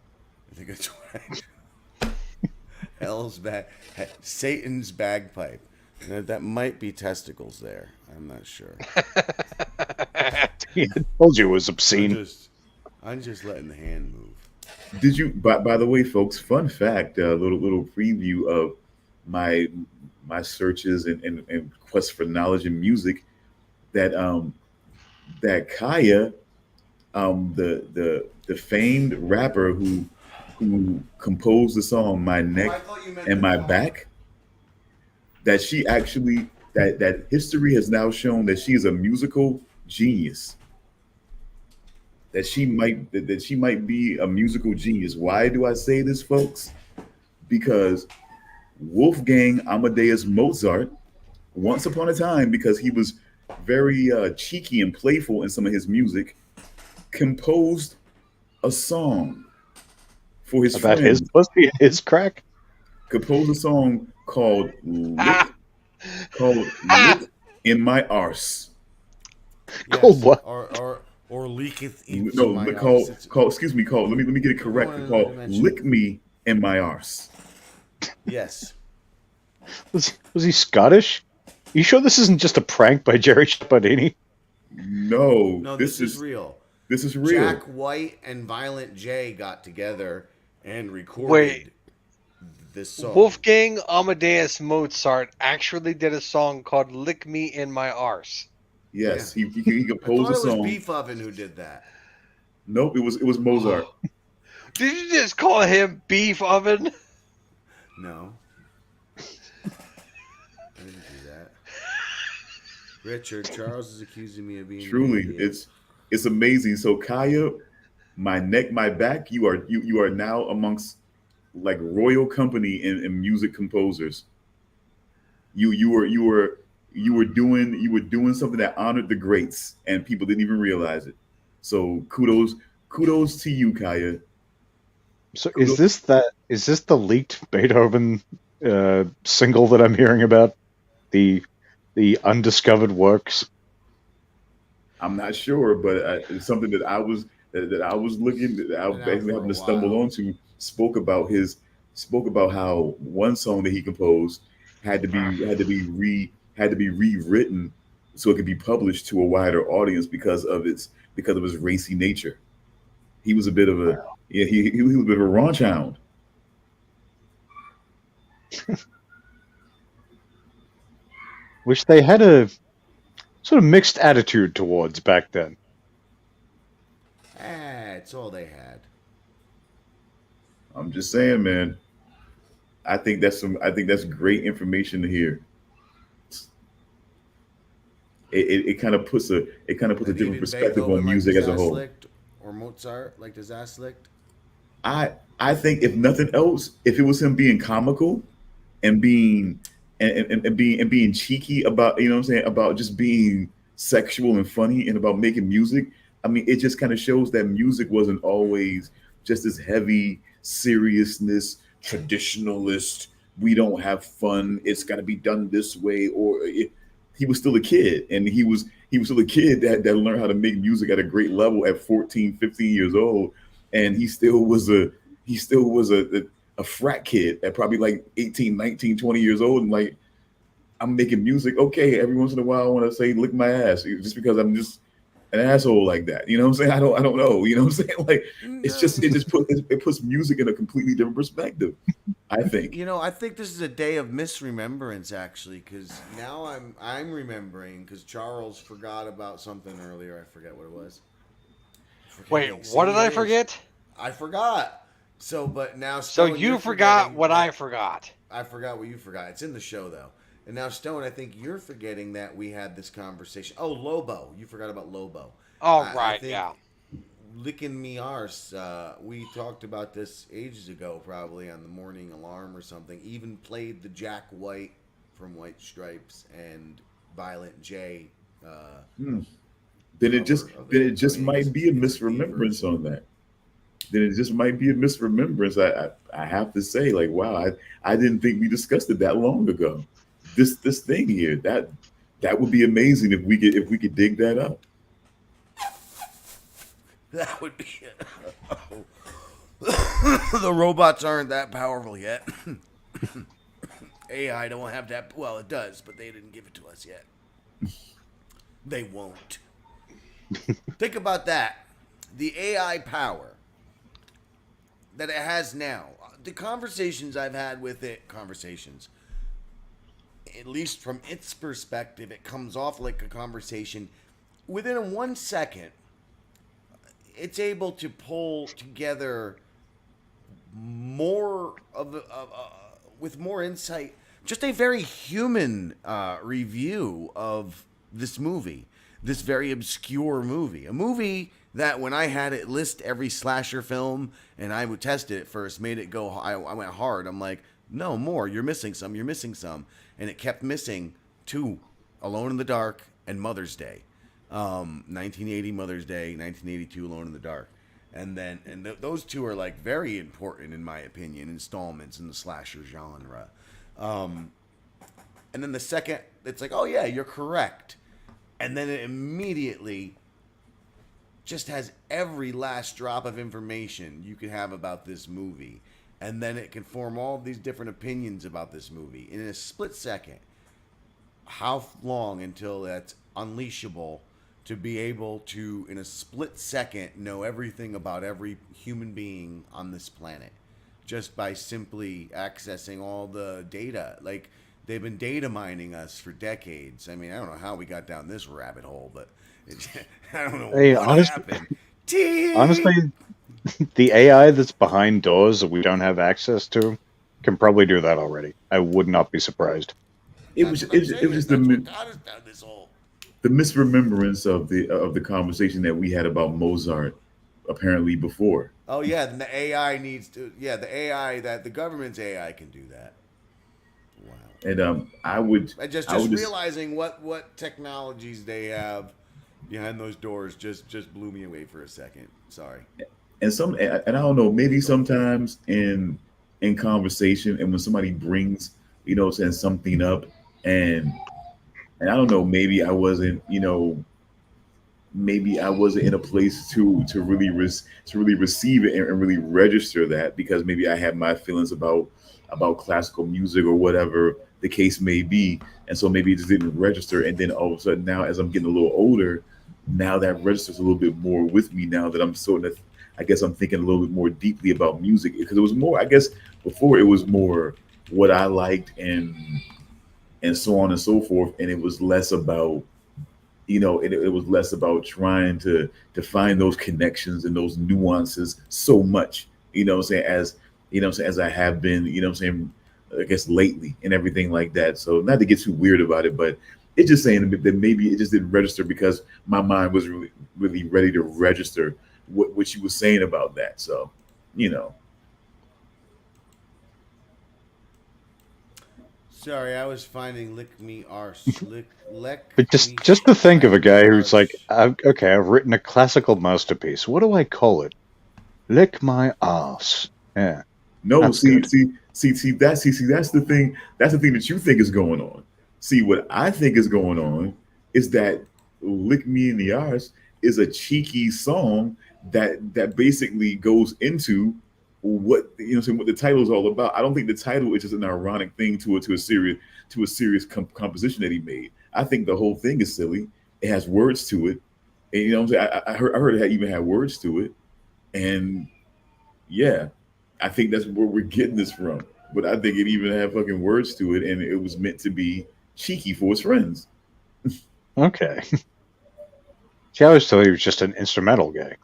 S5: I think it's right. Hell's Satan's bagpipe. That might be testicles there. I'm not sure.
S6: I told you it was obscene.
S5: I'm just letting the hand move.
S1: Did you? By the way, folks, fun fact, a little preview of my searches and quest for knowledge in music. That Kaya, the famed rapper who composed the song "My Neck and My Back," that she actually that history has now shown that she is a musical genius. That she might be a musical genius. Why do I say this, folks? Because Wolfgang Amadeus Mozart, once upon a time, because he was very cheeky and playful in some of his music, composed a song for his
S6: about
S1: friend.
S6: His pussy, his crack.
S1: Composed a song called Lick in My Arse.
S5: Yes.
S6: Called what?
S5: Or leaketh into
S1: No,
S5: my
S1: called
S5: arse.
S1: excuse me, called. Let me get it correct. Called "Lick Me in My Arse."
S5: Yes.
S6: Was he Scottish? You sure this isn't just a prank by Jerry Chiappadini?
S1: No,
S5: this is real.
S1: This is real.
S5: Jack White and Violent J got together and recorded this song.
S4: Wolfgang Amadeus Mozart actually did a song called "Lick Me in My Arse."
S1: Yes,
S5: Yeah.
S1: he composed a song.
S5: It was Beef Oven who did that.
S1: Nope, it was Mozart.
S4: Did you just call him Beef Oven?
S5: No. I didn't do that. Richard, Charles is accusing me of being
S1: Truly, it's amazing. So Kaya, My Neck, My Back, you are now amongst like royal company in music composers. You were doing something that honored the greats, and people didn't even realize it. So kudos to you, Kaya.
S6: So is this the leaked Beethoven single that I'm hearing about? The undiscovered works?
S1: I'm not sure, but it's something that I was looking, that I basically happened to stumble onto. Spoke about how one song that he composed had to be rewritten so it could be published to a wider audience because of his racy nature. He was a bit of a he was a bit of a raunch hound.
S6: Which they had a sort of mixed attitude towards back then.
S5: It's all they had.
S1: I'm just saying, man. I think that's great information to hear. It kind of puts a different perspective on music as a whole.
S5: Or Mozart liked his ass licked.
S1: I think if nothing else, if it was him being comical and being being cheeky about, you know what I'm saying, about just being sexual and funny and about making music, I mean, it just kind of shows that music wasn't always just this heavy seriousness, traditionalist, we don't have fun, it's got to be done this way. He was still a kid, and he was still a kid that learned how to make music at a great level at 14, 15 years old. And he still was a frat kid at probably like 18, 19, 20 years old. And like, I'm making music. Okay, every once in a while I want to say lick my ass just because I'm just an asshole like that. You know what I'm saying? I don't know. You know what I'm saying? Like, it puts music in a completely different perspective, I think.
S5: You know, I think this is a day of misremembrance, actually, because now I'm remembering, because Charles forgot about something earlier. I forget what it was.
S4: Wait, what did I forget?
S5: I forgot. So, but now...
S4: So you forgot what I forgot.
S5: I forgot what you forgot. It's in the show, though. And now, Stone, I think you're forgetting that we had this conversation. Oh, Lobo. You forgot about Lobo.
S4: Oh, right, yeah.
S5: Licking me arse. We talked about this ages ago, probably on the morning alarm or something. Even played the Jack White from White Stripes and Violent J.
S1: Then it just might be a misremembrance on that. Then it just might be a misremembrance. I have to say, like, wow, I didn't think we discussed it that long ago. This thing here, that would be amazing if we could dig that up.
S5: That would be the robots aren't that powerful yet. AI don't have that. Well, it does, but they didn't give it to us yet. They won't. Think about that. The AI power that it has now. The conversations I've had with it, at least from its perspective, it comes off like a conversation. Within 1 second, it's able to pull together more with more insight, just a very human review of this movie, this very obscure movie. A movie that when I had it list every slasher film and I would test it first, made it go, I went hard. I'm like, no, more, you're missing some. And it kept missing 2, Alone in the Dark and Mother's Day. 1980 Mother's Day, 1982 Alone in the Dark. And those 2 are like very important, in my opinion, installments in the slasher genre. And then the second, it's like, oh yeah, you're correct. And then it immediately just has every last drop of information you could have about this movie. And then it can form all of these different opinions about this movie in a split second. How long until that's unleashable to be able to, in a split second, know everything about every human being on this planet just by simply accessing all the data? Like, they've been data mining us for decades. I mean, I don't know how we got down this rabbit hole, but I don't know what happened.
S6: Honestly, the AI that's behind doors that we don't have access to can probably do that already. I would not be surprised.
S1: It was just the misremembrance of the conversation that we had about Mozart apparently before.
S5: Oh yeah, and the AI needs to. Yeah, the AI that the government's AI can do that. Wow.
S1: And I was
S5: realizing what technologies they have behind those doors just blew me away for a second. Sorry.
S1: And I don't know, maybe sometimes in conversation, and when somebody brings, saying something up, and I don't know, maybe I wasn't in a place to really receive it and really register that, because maybe I had my feelings about classical music or whatever the case may be. And so maybe it just didn't register. And then all of a sudden now, as I'm getting a little older, now that registers a little bit more with me now that I'm sort of, I guess I'm thinking a little bit more deeply about music, because it was more, I guess before it was more what I liked and so on and so forth. And it was less about, it was less about trying to find those connections and those nuances so much, what I'm saying, as I have been, what I'm saying, I guess lately and everything like that. So not to get too weird about it, but it's just saying that maybe it just didn't register because my mind was really, really ready to register what you were saying about that. So,
S5: Sorry, I was finding lick me arse.
S6: But just to think of a guy who's like, okay, I've written a classical masterpiece. What do I call it? Lick my arse. Yeah.
S1: No,
S6: that's
S1: see,
S6: good.
S1: that's the thing. That's the thing that you think is going on. See, what I think is going on is that "Lick Me in the Arse" is a cheeky song that basically goes into what what the title is all about. I don't think the title is just an ironic thing to a serious composition that he made. I think the whole thing is silly. It has words to it, and what I'm saying. I heard it even had words to it, and yeah, I think that's where we're getting this from. But I think it even had fucking words to it, and it was meant to be cheeky for his friends.
S6: Okay. See, I always thought he was just an instrumental guy.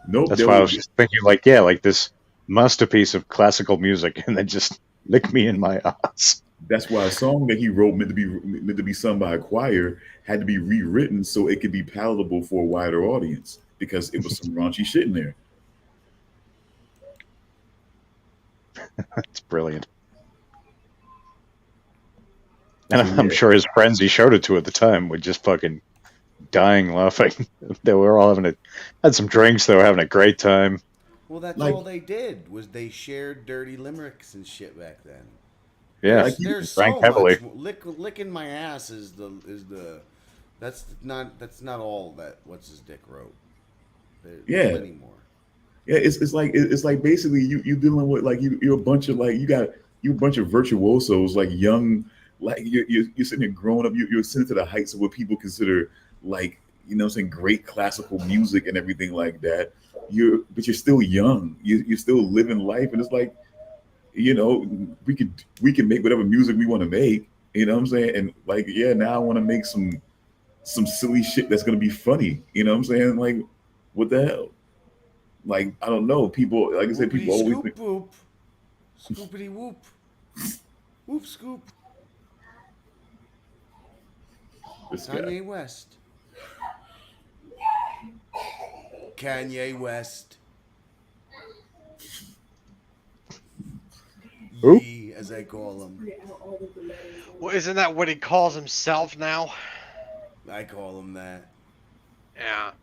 S1: Nope.
S6: That's why I was just thinking, like, yeah, like this masterpiece of classical music, and then just lick me in my ass.
S1: That's why a song that he wrote meant to be sung by a choir had to be rewritten so it could be palatable for a wider audience, because it was some raunchy shit in there.
S6: That's brilliant. And I'm sure his friends he showed it to at the time were just fucking dying laughing. They were all had some drinks. They were having a great time.
S5: Well, that's all they did was they shared dirty limericks and shit back then.
S6: Yeah,
S5: there's
S6: drank
S5: so
S6: heavily.
S5: much. Licking my ass is the that's not all that what's his dick wrote. There's plenty more.
S1: Yeah, it's like basically you dealing with like you're a bunch of like you a bunch of virtuosos, like young, like you're sitting there growing up. You're sitting to the heights of what people consider like great classical music and everything like that. But you're still young. You're still living life, and it's like we can make whatever music we want to make. You know what I'm saying? And like now I want to make some silly shit that's gonna be funny. You know what I'm saying? Like what the hell? Like I don't know. People, like I said, people always
S5: think boop, scoopity whoop, whoop scoop. Kanye West. Kanye West. Yee, as I call him.
S4: Well, isn't that what he calls himself now?
S5: I call him that.
S4: Yeah.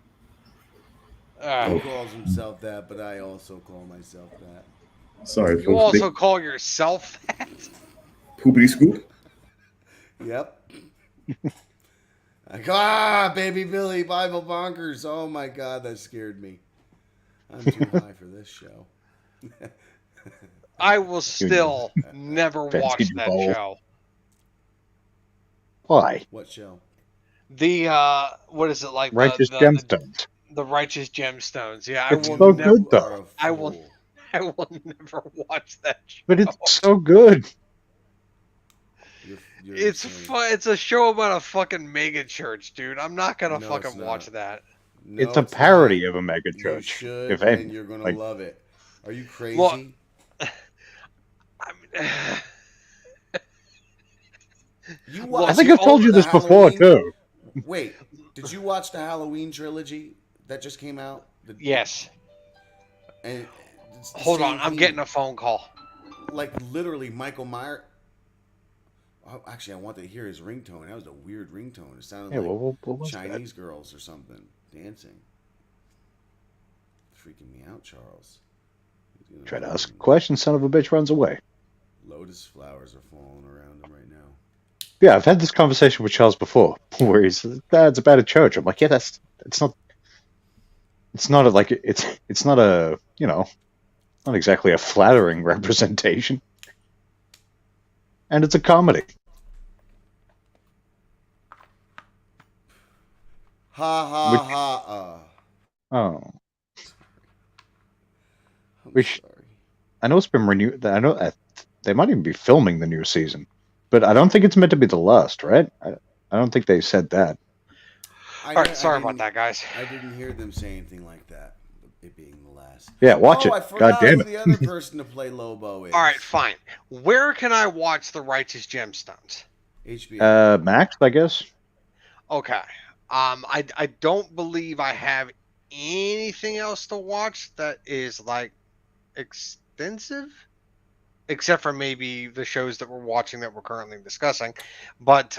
S5: He calls himself that, but I also call myself that.
S1: Sorry,
S4: you folks. Also call yourself that?
S1: Poopity scoop?
S5: Yep. Like, baby Billy, Bible bonkers. Oh my God, that scared me. I'm too high for this show.
S4: I will still never watch that show.
S6: Why?
S5: What show?
S4: The what is it like?
S6: Righteous Gemstones.
S4: The Righteous Gemstones. Yeah,
S6: it's so good though.
S4: I will never watch that show.
S6: But it's so good.
S4: It's fun. It's a show about a fucking mega church, dude. I'm not gonna fucking watch that.
S6: No, it's a parody of a mega church.
S5: You should, and you're gonna love it. Are you crazy?
S4: Well,
S6: I think I've told you this before too.
S5: Wait, did you watch the Halloween trilogy that just came out?
S4: Yes.
S5: And
S4: hold on, I'm getting a phone call.
S5: Like literally, Michael Myers. Oh, actually, I wanted to hear his ringtone. That was a weird ringtone. It sounded like Chinese girls or something dancing. Freaking me out, Charles.
S6: Try to ask a question, son of a bitch runs away.
S5: Lotus flowers are falling around him right now.
S6: Yeah, I've had this conversation with Charles before, where he says, "It's about a church." I'm like, "Yeah, it's not not exactly a flattering representation." and it's a comedy.
S5: Ha ha ha.
S6: Oh,
S5: I'm
S6: sorry. I know it's been renewed. I know they might even be filming the new season, but I don't think it's meant to be the last, right? I don't think they said that.
S4: All right, sorry about that, guys.
S5: I didn't hear them say anything like that. It being the last.
S6: Yeah, watch it.
S5: I forgot
S6: God damn
S5: who
S6: it.
S5: the other person to play Lobo is.
S4: All right, fine. Where can I watch The Righteous Gemstones?
S5: HBO.
S6: Max, I guess.
S4: Okay. I don't believe I have anything else to watch that is like extensive, except for maybe the shows that we're watching that we're currently discussing. But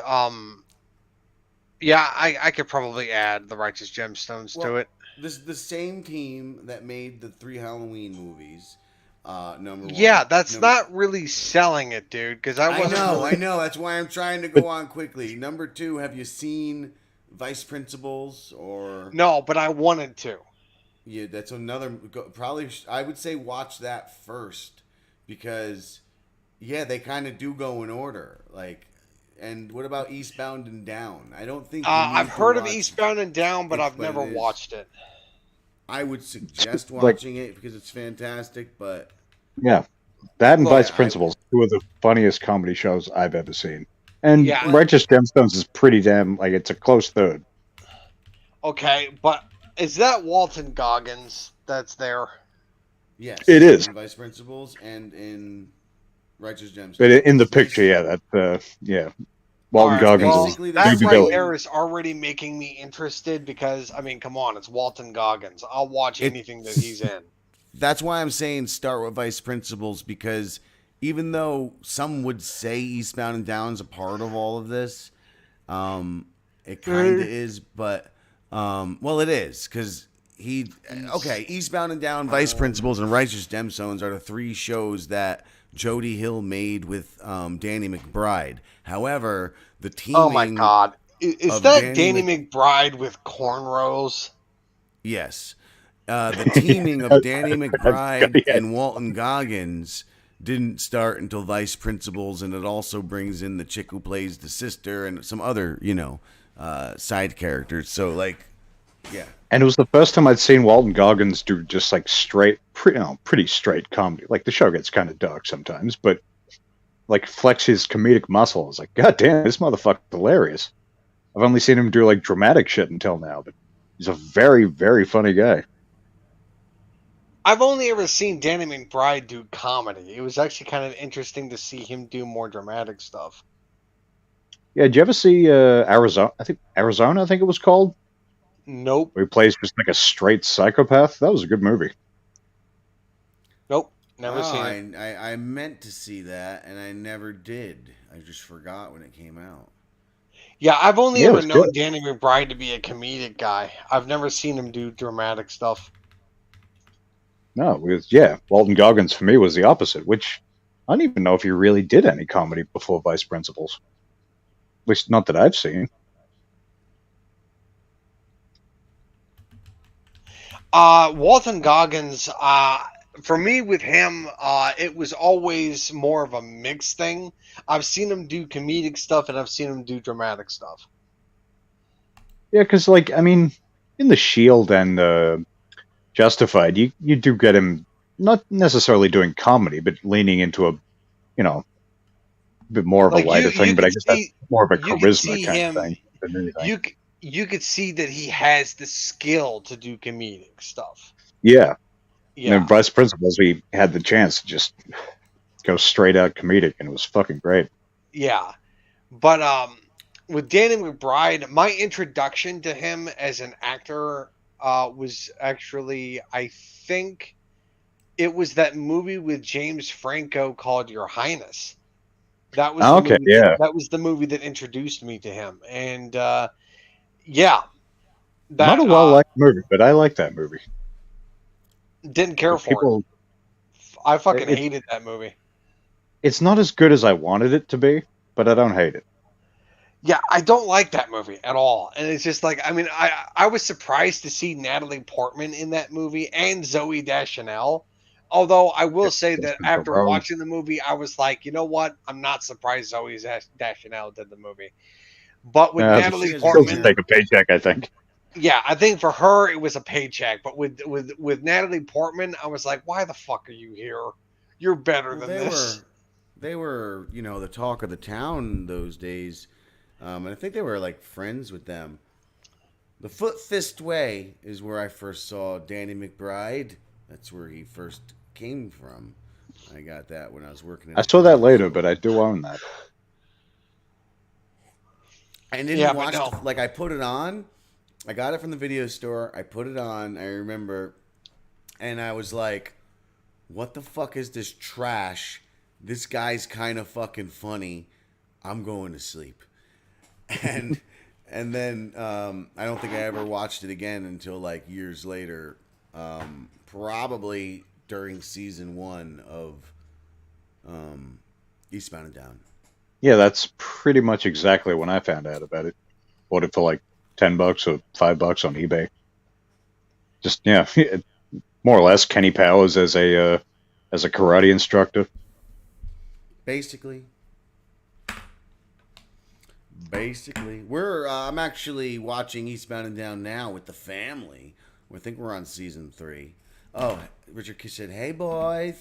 S4: yeah, I could probably add The Righteous Gemstones to it.
S5: This is the same team that made the 3 Halloween movies. Number one.
S4: Yeah, that's not really selling it, dude. Because
S5: I know. That's why I'm trying to go on quickly. Number 2, have you seen Vice Principals or?
S4: No, but I wanted to.
S5: Yeah, that's another. Probably, I would say watch that first because, yeah, they kind of do go in order. Like, and what about Eastbound and Down? I don't think
S4: I've heard of Eastbound and Down, but I've never watched it.
S5: I would suggest watching it because it's fantastic, but
S6: yeah, that and Vice Principals, 2 of the funniest comedy shows I've ever seen. And Righteous Gemstones is pretty damn like it's a close third.
S4: Okay, but is that Walton Goggins that's there?
S5: Yes,
S6: it is.
S5: In Vice Principals and in Righteous Gemstones.
S6: But in the picture, yeah, that Walton Goggins.
S4: Well, that right there is already making me interested because I mean, come on, it's Walton Goggins. I'll watch anything that he's in.
S5: That's why I'm saying start with Vice Principals because even though some would say Eastbound and Down is a part of all of this, it kind of is, but well, it is because Eastbound and Down, Vice Principals, and Righteous Gemstones are the 3 shows that Jody Hill made with Danny McBride. However, the teaming.
S4: Oh my God, is that Danny McBride with cornrows?
S5: Yes, the teaming of Danny McBride and Walton Goggins didn't start until Vice Principals, and it also brings in the chick who plays the sister and some other, side characters. So, like, yeah.
S6: And it was the first time I'd seen Walton Goggins do just like pretty straight comedy. Like the show gets kind of dark sometimes, but like flex his comedic muscle. I was like, God damn, this motherfucker's hilarious. I've only seen him do like dramatic shit until now, but he's a very, very funny guy.
S4: I've only ever seen Danny McBride do comedy. It was actually kind of interesting to see him do more dramatic stuff.
S6: Yeah, did you ever see Arizona? I think it was called.
S4: Nope.
S6: Where he plays just like a straight psychopath. That was a good movie.
S4: Nope. Never seen it.
S5: I meant to see that, and I never did. I just forgot when it came out.
S4: Yeah, I've only ever known Danny McBride to be a comedic guy. I've never seen him do dramatic stuff.
S6: No, Walton Goggins for me was the opposite, which I don't even know if he really did any comedy before Vice Principals. At least not that I've seen.
S4: Walton Goggins, for me with him, it was always more of a mixed thing. I've seen him do comedic stuff and I've seen him do dramatic stuff.
S6: Yeah, because in The Shield and Justified, you do get him not necessarily doing comedy, but leaning into a bit more of a lighter thing. But I guess that's more of a charisma kind of thing than anything.
S4: You could see that he has the skill to do comedic stuff.
S6: Yeah. And in Vice Principals, we had the chance to just go straight out comedic, and it was fucking great.
S4: Yeah. But with Danny McBride, my introduction to him as an actor was actually, I think, it was that movie with James Franco called Your Highness. That was that was the movie that introduced me to him. And
S6: not a well-liked movie, but I like that movie.
S4: Didn't care for it. I fucking hated that movie.
S6: It's not as good as I wanted it to be, but I don't hate it.
S4: Yeah, I don't like that movie at all. And it's just like, I was surprised to see Natalie Portman in that movie and Zooey Deschanel. Although I will say
S6: It's
S4: that
S6: been
S4: after
S6: wrong.
S4: watching the movie, I was like, you know what? I'm not surprised Zoe Deschanel did the movie. But with Natalie
S5: She has
S6: Still
S4: Portman,
S6: just take a paycheck, I think.
S4: yeah, I think for her it was a paycheck. But with Natalie Portman, I was like, why the fuck are you here? You're better
S5: Well,
S4: than this.
S5: they were, the talk of the town those days, and I think they were like friends with them. The Foot Fist Way is where I first saw Danny McBride. That's where he first came from. I got that when I was working.
S6: I saw that later, but I do own that.
S5: I didn't watch. Like I put it on. I got it from the video store. I put it on. I remember, and I was like, "What the fuck is this trash? This guy's kind of fucking funny. I'm going to sleep." And then I don't think I ever watched it again until like years later, probably during season 1 of Eastbound and Down.
S6: Yeah, that's pretty much exactly when I found out about it. Bought it for like $10 or $5 on eBay. Just more or less Kenny Powers as a karate instructor.
S5: Basically, I'm actually watching Eastbound and Down now with the family. I think we're on season 3. Oh, Richard Kish said, "Hey boys."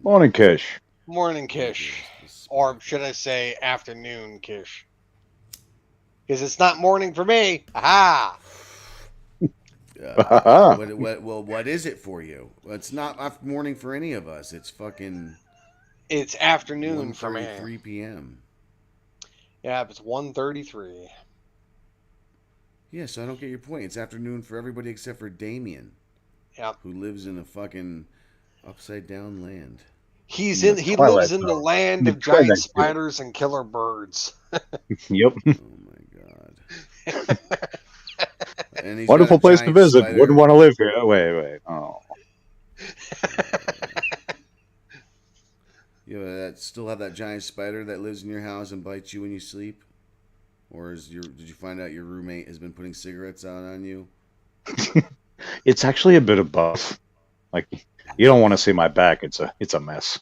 S6: Morning, Kish.
S4: Morning, Kish. Or should I say afternoon, Kish? Because it's not morning for me. Aha!
S5: What is it for you? It's not morning for any of us. It's fucking...
S4: It's afternoon for me.
S5: 3 p.m.
S4: Yeah, it's 1:33.
S5: Yeah, so I don't get your point. It's afternoon for everybody except for Damian.
S4: Yep.
S5: Who lives in a fucking upside down land.
S4: He lives in the land of giant spiders and killer birds.
S6: Yep.
S5: Oh my god. And he's
S6: wonderful place to visit.
S5: Spider.
S6: Wouldn't want to live here. Wait. Oh.
S5: Still have that giant spider that lives in your house and bites you when you sleep? Or did you find out your roommate has been putting cigarettes out on you?
S6: It's actually a bit of both. Like, you don't want to see my back. It's a mess.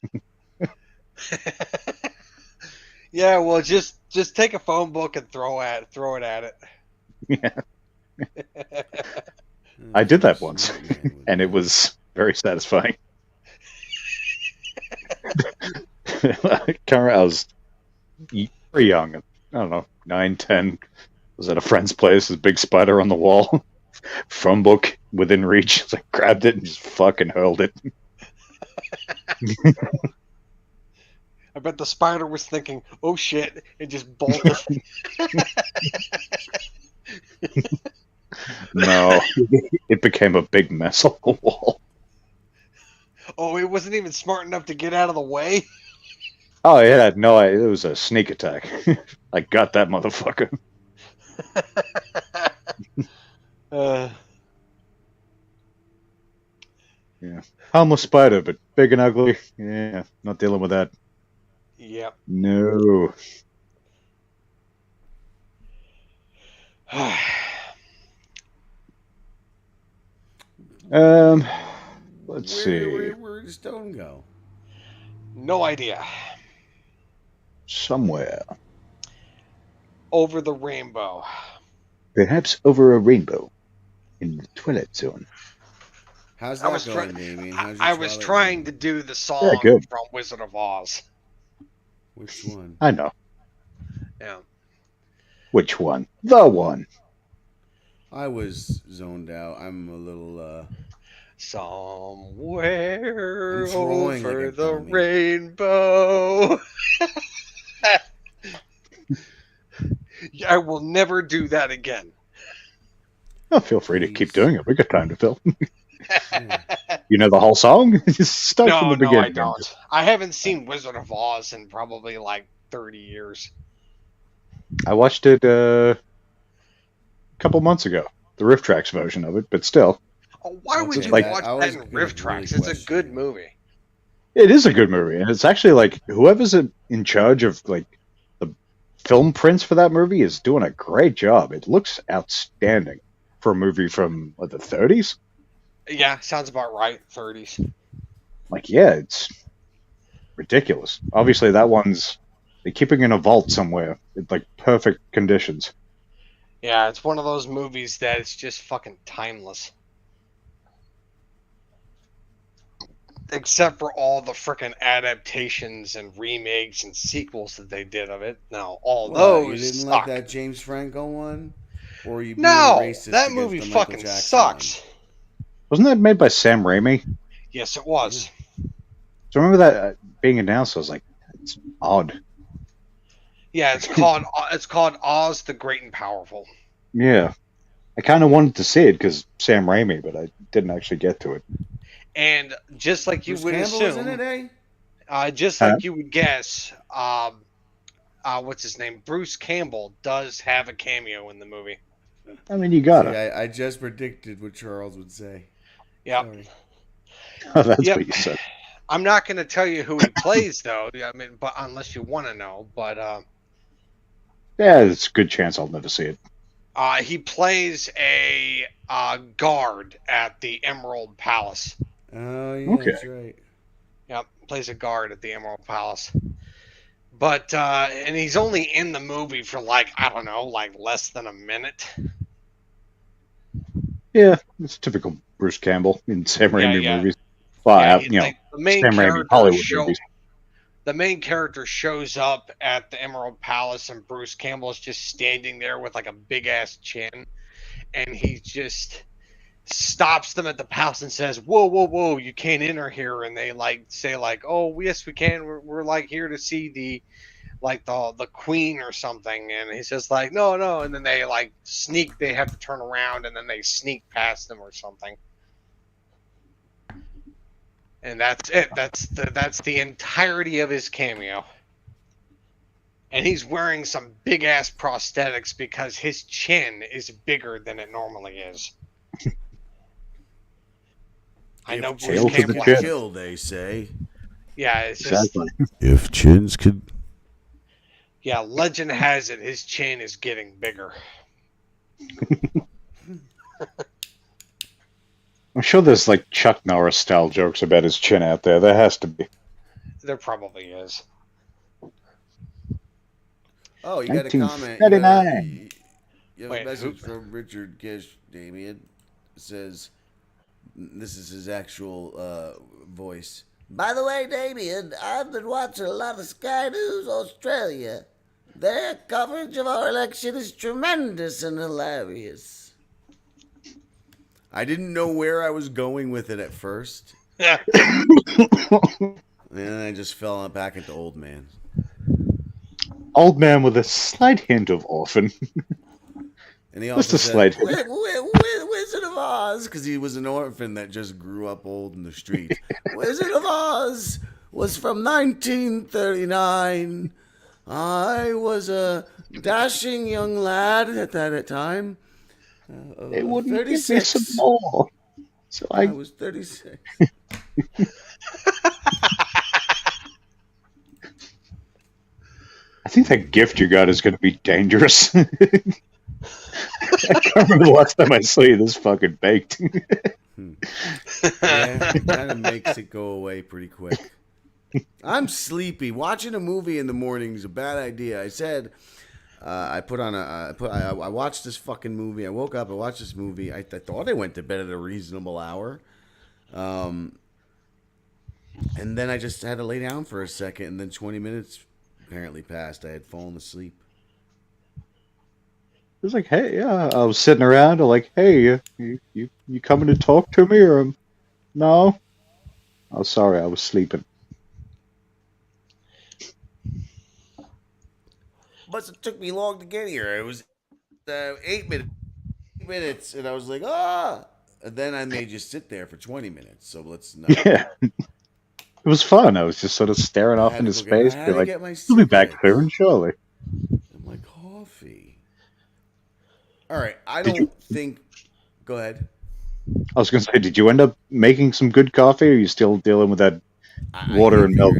S4: Yeah, well, just take a phone book and throw it at it.
S6: Yeah. I did that once, and it was very satisfying. I was very young. I don't know, 9, 10. Was at a friend's place. This big spider on the wall. Phone book within reach. So I grabbed it and just fucking hurled it.
S4: I bet the spider was thinking, "Oh shit," and just bolted.
S6: No, it became a big mess on the wall.
S4: Oh, it wasn't even smart enough to get out of the way.
S6: Oh, yeah, no, it was a sneak attack. I got that motherfucker. Yeah, harmless spider, but big and ugly. Yeah, not dealing with that.
S4: Yep.
S6: No. Let's see.
S5: Where did Stone go?
S4: No idea.
S6: Somewhere.
S4: Over the rainbow.
S6: Perhaps over a rainbow. In the Twilight Zone.
S5: How's that going, Damian?
S4: I was trying to do the song from Wizard of Oz.
S5: Which one?
S6: I know.
S4: Yeah.
S6: Which one? The one.
S5: I was zoned out. I'm a little,
S4: Somewhere over the rainbow. I will never do that again.
S6: Oh, feel free to keep doing it. We got time to fill. You know the whole song? Start from the beginning.
S4: No, I don't. I haven't seen Wizard of Oz in probably like 30 years.
S6: I watched it a couple months ago. The Riff Tracks version of it, but still.
S4: Oh, why would you watch that in Riff Tracks? It's a good movie.
S6: It is a good movie, and it's actually like whoever's in charge of like the film prints for that movie is doing a great job. It looks outstanding for a movie from the 30s.
S4: Yeah, sounds about right. 30s.
S6: Like, yeah, it's ridiculous. Obviously, that one's they're keeping in a vault somewhere in like perfect conditions.
S4: Yeah, it's one of those movies that it's just fucking timeless. Except for all the frickin' adaptations and remakes and sequels that they did of it. Now, all those
S5: you didn't
S4: suck.
S5: like that James Franco one? Or are you being
S4: No,
S5: racist
S4: that
S5: against
S4: movie
S5: the Michael
S4: fucking
S5: Jackson
S4: sucks.
S5: one?
S6: Wasn't that made by Sam Raimi?
S4: Yes, it was.
S6: So I remember that being announced. I was like, it's odd.
S4: Yeah, it's called Oz the Great and Powerful.
S6: Yeah, I kind of wanted to see it because Sam Raimi, but I didn't actually get to it.
S4: And just like you
S5: Bruce
S4: would
S5: Campbell
S4: assume,
S5: was in it,
S4: just like you would guess, what's his name? Bruce Campbell does have a cameo in the movie.
S6: I mean, you got it.
S5: I just predicted what Charles would say.
S4: Yep.
S5: Sorry.
S6: Oh, that's what you said.
S4: I'm not going to tell you who he plays, though. I mean, but unless you want to know, but
S6: yeah, it's a good chance I'll never see it.
S4: he plays a guard at the Emerald Palace.
S5: Oh yeah,
S6: Okay.
S5: that's right.
S4: Yep, plays a guard at the Emerald Palace. But and he's only in the movie for like I don't know, like less than a minute.
S6: Yeah, it's typical Bruce Campbell in Sam Raimi movies. Well,
S4: Like, the main
S6: Sam Raimi
S4: character
S6: Hollywood movies.
S4: The main character shows up at the Emerald Palace, and Bruce Campbell is just standing there with like a big ass chin, and he just stops them at the palace and says, "Whoa, whoa, whoa! You can't enter here." And they like say like, "Oh, yes, we can. We're like here to see the queen or something." And he says like, "No, no." And then they like sneak. They have to turn around, and then they sneak past them or something. And that's it. That's the entirety of his cameo. And he's wearing some big ass prosthetics because his chin is bigger than it normally is. I know Bruce Campbell
S5: could kill, they say.
S4: Yeah, it's
S6: Exactly.
S4: just
S5: If chins could.
S4: yeah. Legend has it his chin is getting bigger.
S6: I'm sure there's like Chuck Norris style jokes about his chin out there. There has to be.
S4: There probably is.
S5: Oh, you got a comment.
S6: 1939.
S5: You have a message from Richard Gish, Damian. It says, this is his actual voice. By the way, Damian, I've been watching a lot of Sky News Australia. Their coverage of our election is tremendous and hilarious. I didn't know where I was going with it at first.
S4: Yeah.
S5: And then I just fell back into old man.
S6: Old man with a slight hint of orphan.
S5: And he also
S6: Just a slight hint.
S5: Wizard of Oz, because he was an orphan that just grew up old in the street. Wizard of Oz was from 1939. I was a dashing young lad at that time.
S6: It wouldn't
S5: 36.
S6: give me some more. So
S5: I was 36.
S6: I think that gift you got is going to be dangerous. I can't remember the last time I saw you this fucking baked.
S5: Yeah, it kind of makes it go away pretty quick. I'm sleepy. Watching a movie in the morning is a bad idea. I said, I watched this fucking movie. I woke up, I watched this movie. I thought I went to bed at a reasonable hour. And then I just had to lay down for a second, and then 20 minutes apparently passed. I had fallen asleep.
S6: It was like, hey, yeah, I was sitting around, like, hey, you coming to talk to me, or no? Oh, sorry, I was sleeping.
S5: But it took me long to get here. It was 8 minutes, and I was like, ah. And then I made you sit there for 20 minutes. So let's not.
S6: Yeah, it was fun. I was just sort of staring off into space, be like, "You'll be back soon, surely."
S5: And my coffee. All right, I don't think. Go ahead.
S6: I was going to say, did you end up making some good coffee, or are you still dealing with that water and milk?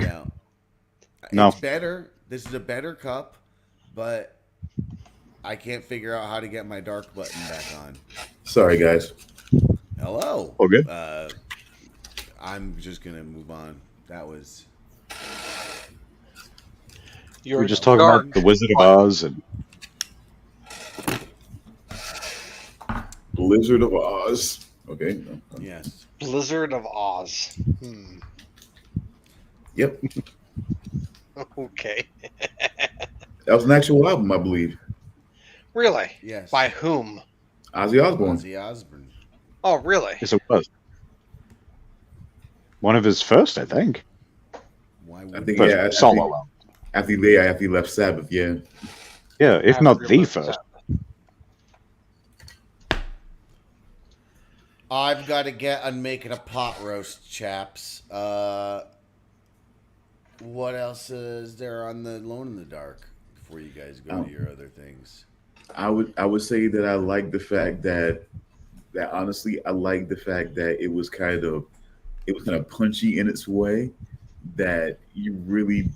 S6: No,
S5: it's better. This is a better cup, but I can't figure out how to get my dark button back on.
S1: Sorry, guys.
S5: Hello.
S6: Oh, good.
S5: I'm just gonna move on. That was.
S6: We were just talking about the Wizard of Oz and
S1: Blizzard of Oz. Okay.
S5: Yes.
S4: Blizzard of Oz.
S1: Yep.
S4: Okay.
S1: That was an actual album, I believe.
S4: Really?
S5: Yes.
S4: By whom?
S1: Ozzy Osbourne.
S5: Ozzy Osbourne.
S4: Oh, really?
S6: yes, it was one of his first, I think.
S5: Why
S1: I
S5: would
S1: think,
S6: First
S1: yeah.
S6: solo album.
S1: After he left Sabbath, yeah.
S6: Yeah, if
S4: After
S6: not the
S4: Blizzard.
S6: first.
S5: I've got to get on making a pot roast, chaps. What else is there on the Alone in the Dark before you guys go to your other things?
S1: I would say that I like the fact that honestly I like the fact that it was kind of punchy in its way, that you really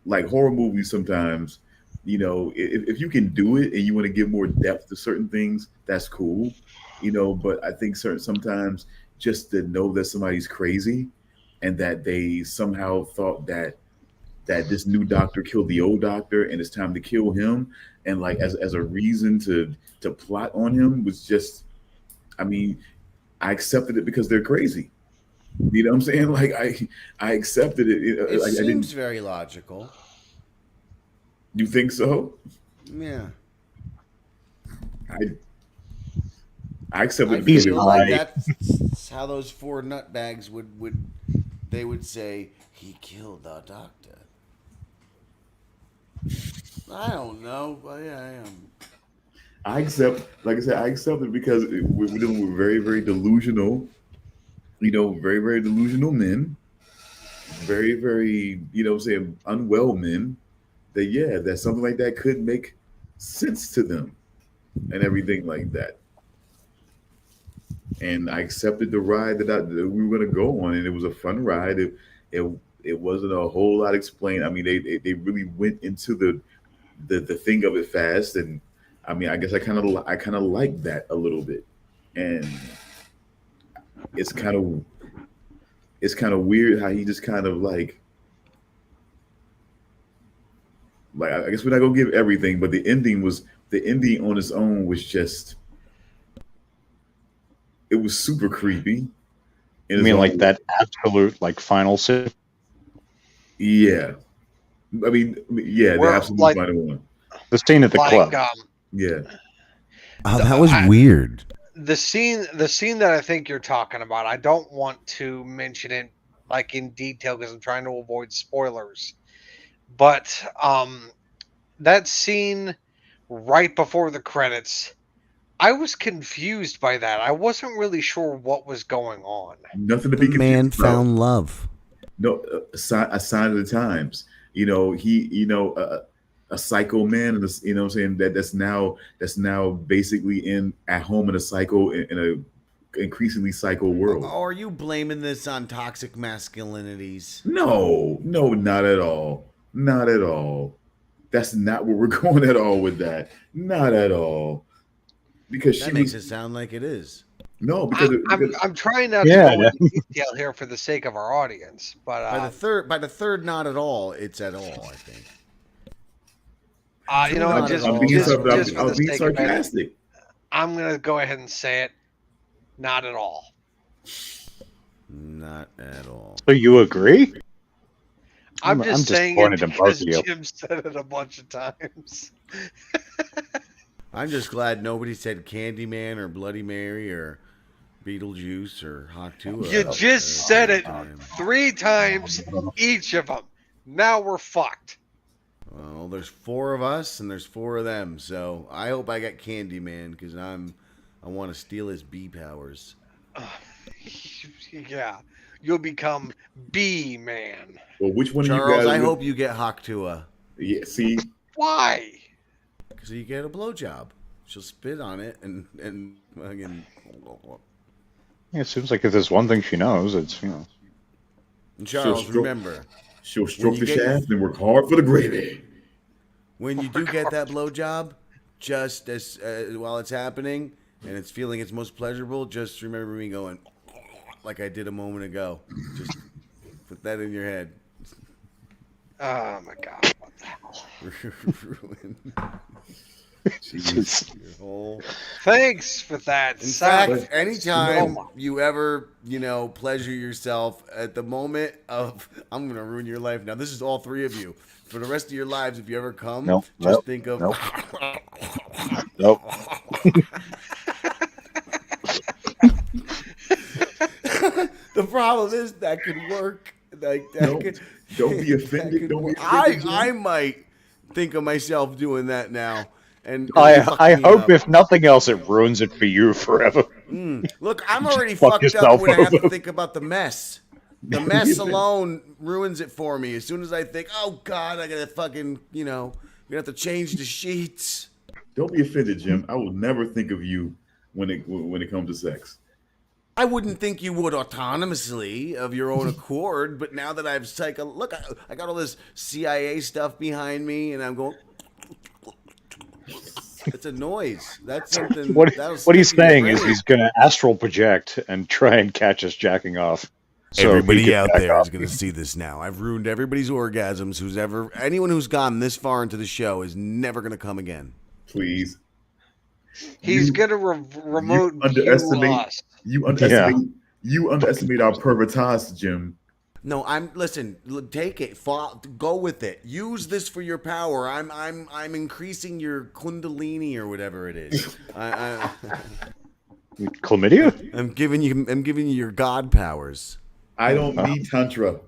S1: like horror movies sometimes, you know, if you can do it and you want to give more depth to certain things, that's cool, you know, but I think sometimes just to know that somebody's crazy and that they somehow thought that this new doctor killed the old doctor and it's time to kill him, and like as a reason to plot on him was just, I mean, I accepted it because they're crazy. You know what I'm saying? Like I accepted it.
S5: It
S1: Like,
S5: seems very logical.
S1: You think so?
S5: Yeah.
S1: I accepted
S5: I
S1: it because
S5: feel
S1: it
S5: like
S6: right.
S5: that's how those four nutbags would say he killed the doctor. I don't know. But yeah, I am.
S1: I accept, like I said, I accept it because we're dealing with very, very delusional, you know, very, very delusional men, very, very, you know what I'm saying, unwell men, that, yeah, that something like that could make sense to them and everything like that. And I accepted the ride that we were going to go on, and it was a fun ride. It wasn't a whole lot explained. I mean, they really went into the thing of it fast, and I mean, I guess I kind of like that a little bit, and it's kind of weird how he just kind of like I guess we're not gonna give everything, but the ending on its own was just, it was super creepy.
S6: I mean, like that absolute like final scene.
S1: Yeah, I mean, yeah, the absolute
S4: like,
S1: final one.
S6: The scene at the club.
S1: Yeah.
S2: Oh, that was weird.
S4: The scene that I think you're talking about, I don't want to mention it like in detail because I'm trying to avoid spoilers. But that scene right before the credits, I was confused by that. I wasn't really sure what was going on.
S1: Nothing to be confused
S2: Man
S1: about.
S2: found love.
S1: No, a sign of the times. You know, a psycho man, and you know what I'm saying, that's now basically at home in a psycho in a increasingly psycho world.
S5: Are you blaming this on toxic masculinities?
S1: No, not at all. Not at all. That's not where we're going at all with that. Not at all. Because
S5: that makes it sound like it is.
S1: No, because
S4: I'm trying not to go into detail here for the sake of our audience, but
S5: by the third, not at all. It's at all, I think.
S4: You know,
S1: I'm being sarcastic.
S4: I'm gonna go ahead and say it. Not at all.
S5: Not at all.
S6: So you agree?
S4: I'm just saying it because Jim said it a bunch of times.
S5: I'm just glad nobody said Candyman or Bloody Mary or Beetlejuice or Hawk 2.
S4: You just said it 3 times, each of them. Now we're fucked.
S5: Well, there's 4 of us and there's 4 of them, so I hope I got Candyman because I want to steal his bee powers.
S4: Yeah, you'll become Bee Man.
S1: Well, which one
S5: Charles,
S1: of you guys?
S5: I hope you get Hawk 2.
S1: Yeah, see.
S4: Why?
S5: Because you get a blowjob. She'll spit on it and fucking.
S6: Yeah, it seems like if there's one thing she knows, it's, you know.
S5: And Charles, remember,
S1: she'll stroke the shaft and work hard for the gravy.
S5: When you do get that blowjob, just as while it's happening and it's feeling its most pleasurable, just remember me going. like I did a moment ago. Just put that in your head.
S4: Oh my God! What the hell?
S5: Ruin
S6: Jesus.
S5: your whole.
S4: Thanks for that.
S5: In fact,
S4: Sound.
S5: anytime you ever, pleasure yourself at the moment of, I'm going to ruin your life. Now, this is all three of you. For the rest of your lives, if you ever come, just think of.
S6: Nope.
S5: The problem is that could work. Like that
S1: don't be offended. Don't be offended.
S5: I might think of myself doing that now. And
S6: I hope
S5: up.
S6: if nothing else, it ruins it for you forever.
S5: Look, I'm already
S6: Fuck
S5: fucked up when I have to
S6: over.
S5: think about the mess. The mess alone ruins it for me. As soon as I think, oh God, I gotta fucking, gonna have to change the sheets.
S1: Don't be offended, Jim. I will never think of you when it comes to sex.
S5: I wouldn't think you would autonomously of your own accord, but now that I've look, I got all this CIA stuff behind me, and I'm going. It's a noise. That's something.
S6: What he's saying is he's going to astral project and try and catch us jacking off. So
S5: everybody out there is going to see this now. I've ruined everybody's orgasms. Anyone who's gone this far into the show is never going to come again.
S1: Please.
S4: He's going to remote
S1: You underestimate our pervertas, Jim.
S5: No, listen. Take it. Go with it. Use this for your power. I'm increasing your kundalini or whatever it is.
S6: Chlamydia?
S5: I'm giving you your god powers.
S1: I don't need tantra.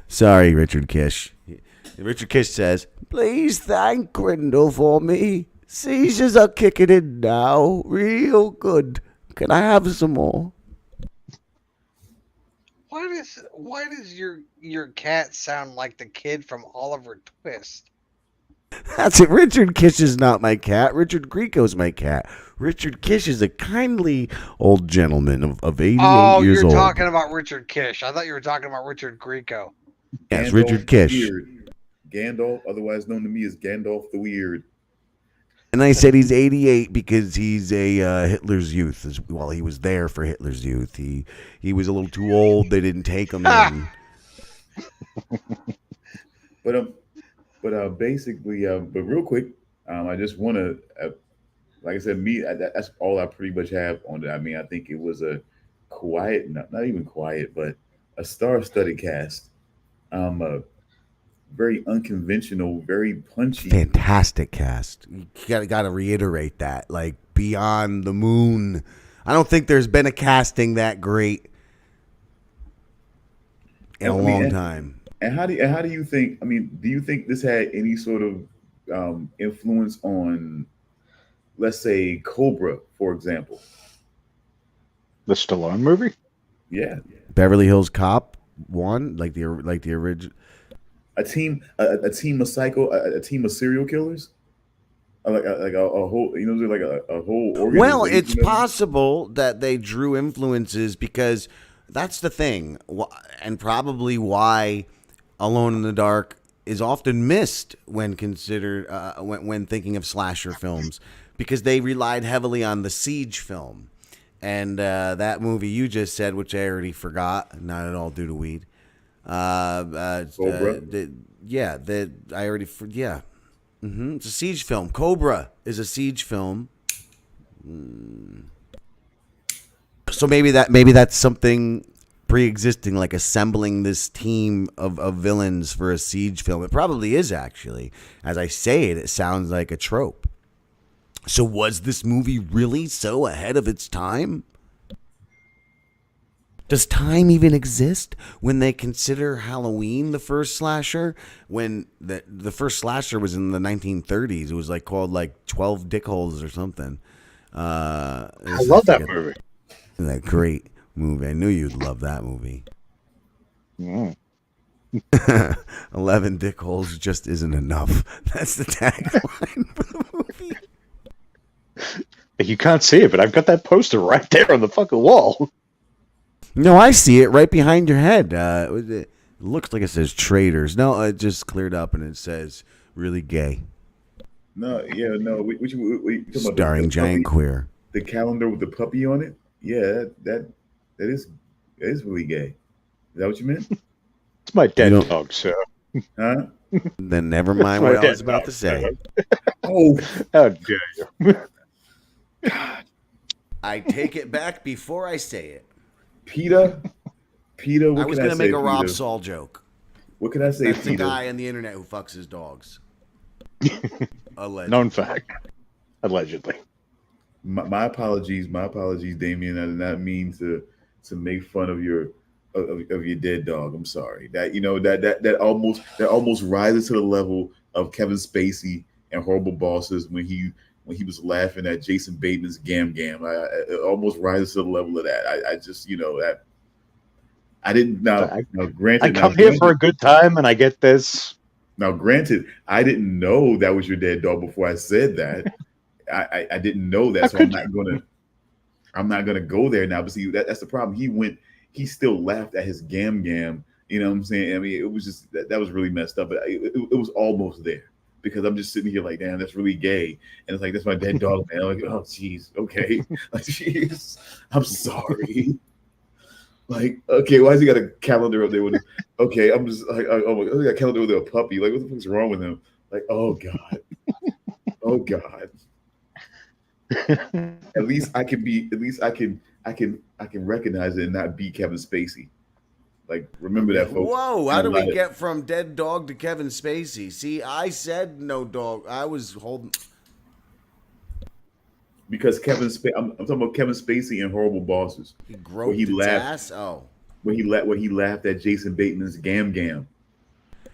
S5: Sorry, Richard Kish. Richard Kish says, "Please thank Grindel for me. Seizures are kicking in now, real good. Can I have some more?"
S4: Why does your cat sound like the kid from Oliver Twist?
S5: That's it. Richard Kish is not my cat. Richard Grieco's my cat. Richard Kish is a kindly old gentleman of 88 years old. Oh,
S4: you're talking about Richard Kish. I thought you were talking about Richard Grieco.
S5: Yes, Richard Kish.
S1: Gandalf, otherwise known to me as Gandalf the Weird.
S5: And I said he's 88 because he's a Hitler's Youth. Well, he was there for Hitler's Youth. He was a little too old. They didn't take him in.
S1: But basically, but real quick, I just want to, like I said, that's all I pretty much have on it. I mean, I think it was a quiet, not even quiet, but a star-studded cast. Very unconventional, very punchy.
S5: Fantastic cast. You got to reiterate that. Like, beyond the moon. I don't think there's been a casting that great in a long time.
S1: And how do you think? I mean, do you think this had any sort of influence on, let's say, Cobra, for example?
S6: The Stallone movie?
S1: Yeah.
S5: Beverly Hills Cop 1, like the original.
S1: A team of serial killers, like a whole, like a whole organization.
S5: Well, it's possible that they drew influences because that's the thing, and probably why Alone in the Dark is often missed when considered when thinking of slasher films, because they relied heavily on the Siege film, and that movie you just said, which I already forgot, not at all due to weed.
S1: Cobra.
S5: It's a Siege film. Cobra is a Siege film. So maybe that's something pre-existing, like assembling this team of villains for a Siege film. It probably is, actually. As I say it sounds like a trope. So was this movie really so ahead of its time? Does time even exist when they consider Halloween the first slasher? When the first slasher was in the 1930s. It was called 12 Dickholes or something.
S6: I love that movie.
S5: That great movie. I knew you'd love that movie. 11 Dickholes just isn't enough. That's the tagline for the movie.
S6: You can't see it, but I've got that poster right there on the fucking wall.
S5: No, I see it right behind your head. It looks like it says traitors. No, it just cleared up and it says really gay.
S1: No, yeah, no. What you talking about?
S5: Starring Giant Queer.
S1: The calendar with the puppy on it? Yeah, that is really gay. Is that what you meant?
S6: It's my dead dog, sir.
S1: Huh?
S5: Then never mind what I was about to say.
S1: Oh,
S6: how dare you?
S5: I take it back before I say it.
S1: Peter, what
S5: I was
S1: can
S5: going
S1: I
S5: to
S1: say,
S5: make a Rob
S1: Peter?
S5: Saul joke.
S1: What can I say,
S5: That's the
S1: Peter?
S5: guy on the internet who fucks his dogs. Allegedly.
S6: Known fact. Allegedly.
S1: My apologies, Damian. I did not mean to make fun of your dead dog. I'm sorry. That that almost rises to the level of Kevin Spacey and Horrible Bosses when he was laughing at Jason Bateman's Gam Gam. It almost rises to the level of that. I just that I didn't now granted
S6: I come here for a good time and I get this.
S1: Now granted, I didn't know that was your dead dog before I said that. I didn't know that, so I'm not gonna go there now. But see, that's the problem. He still laughed at his Gam Gam. You know what I'm saying? I mean, it was just that was really messed up. But it was almost there because I'm just sitting here like, damn, that's really gay. And it's like, that's my dead dog, man. I'm like, oh, jeez, okay, like, jeez, I'm sorry. Like, okay, why has he got a calendar up there with? Okay, I'm just like, oh my God, he got a calendar with a puppy. Like, what the fuck's wrong with him? Like, oh God, oh God. At least I can recognize it and not be Kevin Spacey. Like, remember that, folks.
S5: Whoa, how do we get from dead dog to Kevin Spacey? See, I said no dog. I was holding.
S1: Because I'm talking about Kevin Spacey and Horrible Bosses.
S5: He groped his ass? Oh.
S1: Where he laughed at Jason Bateman's Gam Gam.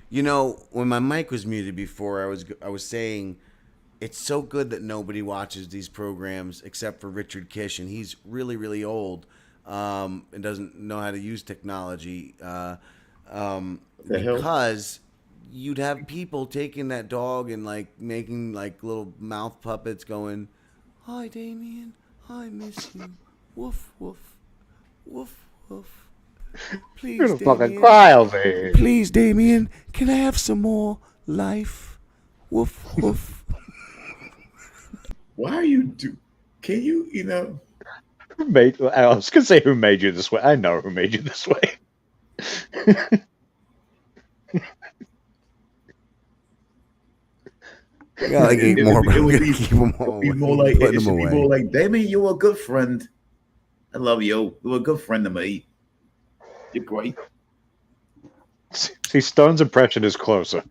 S5: You know, when my mic was muted before, I was saying it's so good that nobody watches these programs except for Richard Kish, and he's really, really old and doesn't know how to use technology because you'd have people taking that dog and like making like little mouth puppets going, "Hi, Damian. I miss you. Woof, woof. Woof, woof. Please,
S6: You're gonna
S5: Damian.
S6: fucking cry over here.
S5: Please, Damian. Can I have some more life? Woof, woof."
S1: Why are you can you know?
S6: I was gonna say who made you this way. I know who made you this way.
S5: You got like 8 more, but we're gonna keep them all.
S1: It should be more like, Damian, you're a good friend. I love you. You're a good friend to me. You're great.
S6: See, Stone's impression is closer.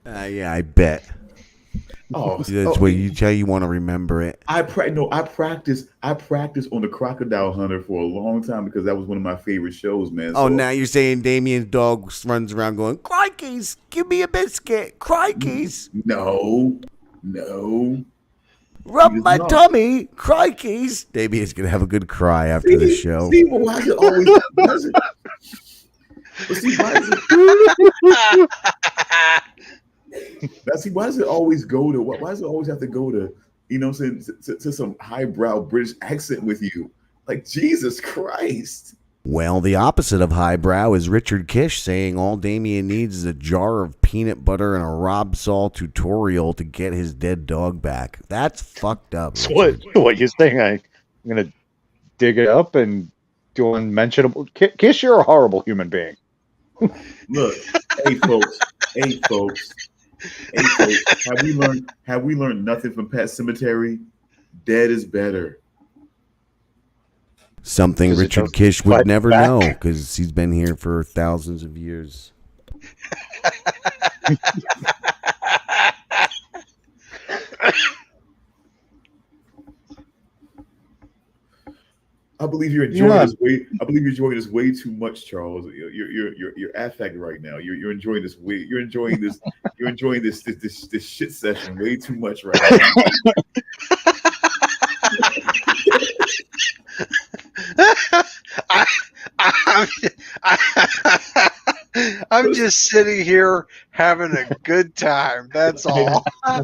S5: Yeah, I bet.
S1: Oh,
S5: that's what you tell you want to remember it.
S1: I practiced on the Crocodile Hunter for a long time because that was one of my favorite shows, man.
S5: Oh, now you're saying Damian's dog runs around going, "Crikeys, give me a biscuit, crikeys."
S1: No.
S5: Rub my tummy, crikeys. Damian's gonna have a good cry after the show.
S1: See, well, why is it always? Why does it always go to? Why does it always have to go to? You know, what I'm saying, to some highbrow British accent with you? Like, Jesus Christ.
S5: Well, the opposite of highbrow is Richard Kish saying all Damian needs is a jar of peanut butter and a Rob Saul tutorial to get his dead dog back. That's fucked up.
S6: So what you're saying? I'm gonna dig it up and do unmentionable. Kish, you're a horrible human being.
S1: Look, hey folks. Have we learned nothing from Pet Cemetery? Dead is better.
S5: Something Richard Kish would never know because he's been here for thousands of years.
S1: I believe you're enjoying this way. I believe you're enjoying this way too much, Charles. You're affected right now. You're enjoying this way. You're enjoying this. You're enjoying this shit session way too much right now.
S4: I'm just sitting here having a good time. That's all.
S1: I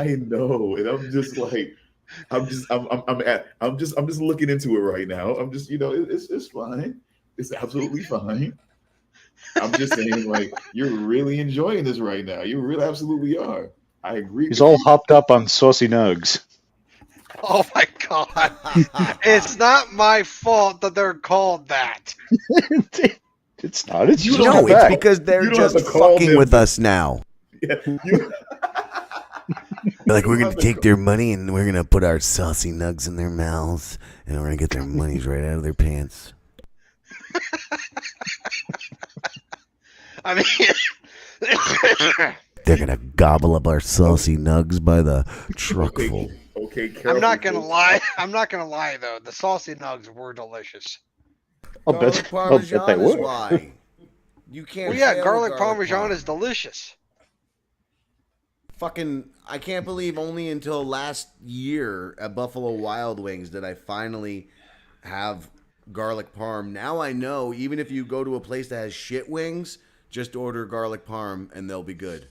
S1: know, and I'm just like, I'm just looking into it right now. I'm just, it's fine. It's absolutely fine. I'm just saying, like, you're really enjoying this right now. You really absolutely are. I agree.
S6: He's all hopped up on saucy nugs.
S4: Oh my god. It's not my fault that they're called that.
S6: It's not. It's just
S5: No,
S6: a
S5: it's
S6: fact.
S5: because they're
S1: You don't have
S5: just
S1: to call
S5: fucking
S1: them-
S5: with us now.
S1: Yeah, you-
S5: Like, we're
S1: You
S5: going
S1: have
S5: to
S1: to
S5: take their money and we're going to put our saucy nugs in their mouths and we're going to get their monies right out of their pants.
S4: I mean,
S5: They're going to gobble up our saucy nugs by the truckful.
S1: okay.
S4: I'm not
S1: careful,
S4: gonna lie. I'm not gonna lie though. The saucy nugs were delicious.
S6: I'll bet they
S5: is
S6: were.
S5: why. You can't.
S4: Well, yeah,
S5: fail
S4: garlic parmesan is delicious.
S5: Fucking, I can't believe only until last year at Buffalo Wild Wings did I finally have garlic parm. Now I know, even if you go to a place that has shit wings, just order garlic parm and they'll be good.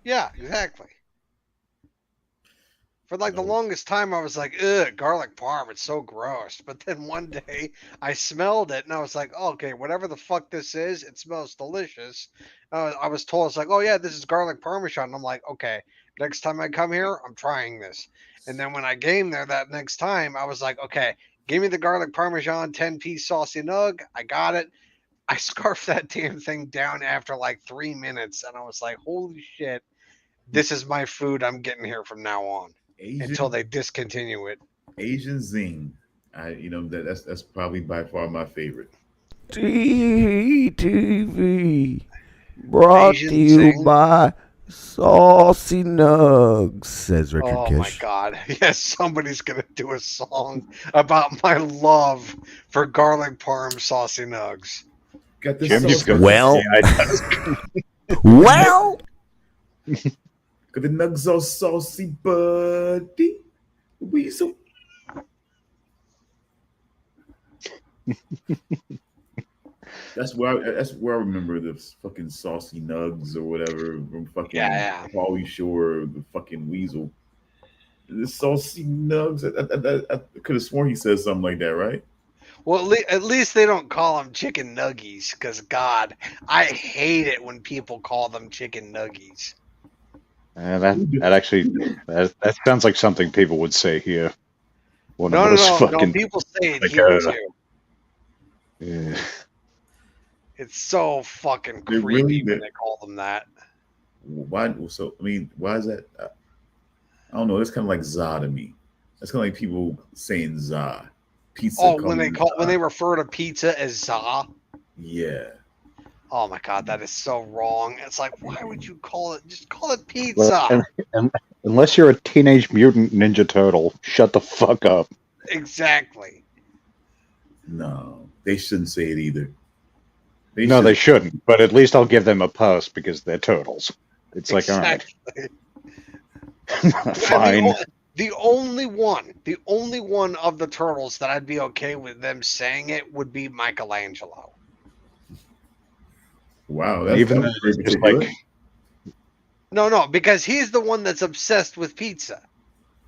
S4: Yeah, exactly. For like the longest time, I was like, ugh, garlic parm, it's so gross. But then one day I smelled it and I was like, oh, okay, whatever the fuck this is, it smells delicious. I was told, it's like, oh yeah, this is garlic parmesan. And I'm like, okay, next time I come here, I'm trying this. And then when I came there that next time, I was like, okay, give me the garlic parmesan 10-piece saucy nug. I got it. I scarfed that damn thing down after like 3 minutes. And I was like, holy shit, this is my food I'm getting here from now on. Until they discontinue it.
S1: Asian Zing. That's probably by far my favorite.
S5: TEE TV brought
S4: Asian
S5: to you
S4: Zing.
S5: by Saucy Nugs, says Richard
S4: Oh
S5: Kish.
S4: my god. Yes, somebody's gonna do a song about my love for garlic parm saucy nugs.
S1: Got this
S6: Jim,
S1: sauce-
S6: you've got
S5: Well-
S6: Well,
S5: Well,
S1: got the nugs all saucy, buddy. Weasel. That's where I remember the fucking saucy nugs or whatever from fucking
S4: Yeah.
S1: Pauly Shore, the fucking weasel. The saucy nugs. I could have sworn he said something like that, right?
S4: Well, at least they don't call them chicken nuggies, because God, I hate it when people call them chicken nuggies.
S6: that sounds like something people would say here. One of
S4: No,
S6: those
S4: no.
S6: fucking.
S4: People say it
S6: like,
S4: here too.
S6: Yeah.
S4: It's so fucking
S1: They
S4: creepy
S1: really-
S4: when they call them that.
S1: Why? So I mean, why is that? I don't know. It's kind of like za to me. That's kind of like people saying za. Pizza.
S4: Oh,
S1: calling it
S4: when
S1: za.
S4: they refer to pizza as za.
S1: Yeah.
S4: Oh my god, that is so wrong. It's like, why would you call it? Just call it pizza.
S6: Unless you're a Teenage Mutant Ninja Turtle, shut the fuck up.
S4: Exactly.
S1: No, they shouldn't say it either.
S6: They shouldn't. But at least I'll give them a pass because they're turtles. It's like, all right, fine.
S4: The only one of the turtles that I'd be okay with them saying it would be Michelangelo.
S1: Wow, that's
S6: Even
S1: that's
S6: though it's
S1: very
S6: just
S1: particular.
S6: like,
S4: No, because he's the one that's obsessed with pizza.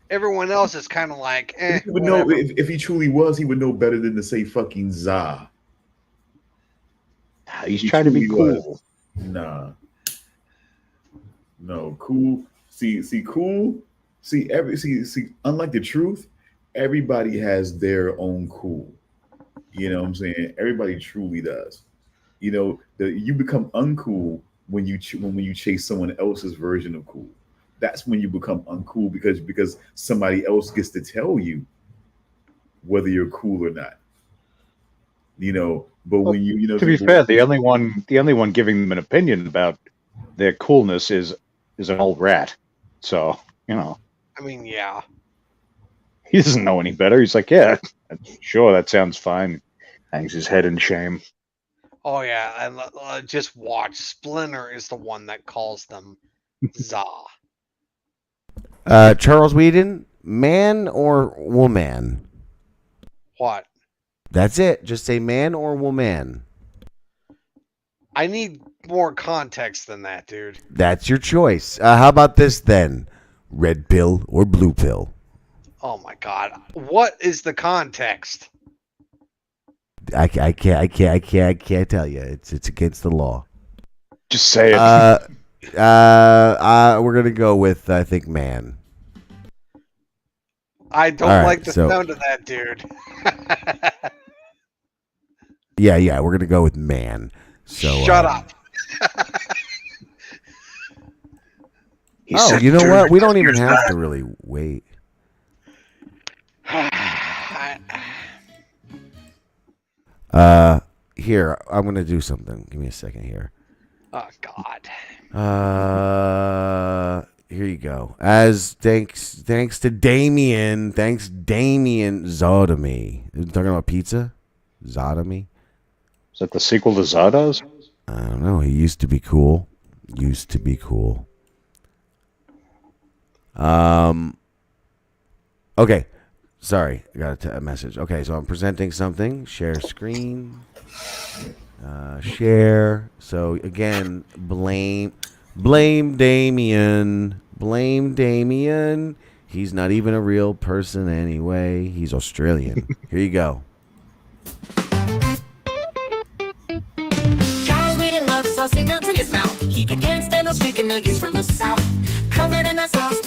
S4: Everyone else is kind of like,
S1: He would know
S4: whatever.
S1: if he truly was, he would know better than to say fucking za.
S6: he's trying to be
S1: truly
S6: cool.
S1: Nah. No, cool. See, cool. See, unlike the truth, everybody has their own cool. You know what I'm saying? Everybody truly does. You know, you become uncool when you chase someone else's version of cool. That's when you become uncool because somebody else gets to tell you whether you're cool or not. You know, but when you know,
S6: To be fair, the only one giving them an opinion about their coolness is an old rat. So, you know,
S4: I mean, yeah.
S6: he doesn't know any better. He's like, yeah, sure, that sounds fine. Hangs his head in shame.
S4: Oh yeah, and just watch. Splinter is the one that calls them za.
S5: Charles Whedon, man or woman?
S4: What?
S5: That's it. Just say man or woman.
S4: I need more context than that, dude.
S5: That's your choice. How about this then? Red pill or blue pill?
S4: Oh my god. What is the context?
S7: I can't tell you. It's against the law.
S6: Just say it.
S7: We're gonna go with I think man.
S4: I don't like the sound of that, dude.
S7: Yeah, we're gonna go with man. So
S4: shut up.
S7: You know what? We don't even have to really wait. Here, I'm gonna do something. Give me a second here.
S4: Oh God.
S7: Here you go. As thanks to Damian. Thanks, Damian Zotomy. You talking about pizza? Zotomy?
S6: Is that the sequel to Zardoz?
S7: I don't know. He used to be cool. Okay. Sorry, I got a message. Okay, so I'm presenting something. Share screen. Share. So again, blame Damian. Blame Damian. He's not even a real person anyway. He's Australian. Here you go.
S8: Charles really loves saucy nuts in his mouth. He can't stand those chicken nuggets from the south. Covered in that sauce,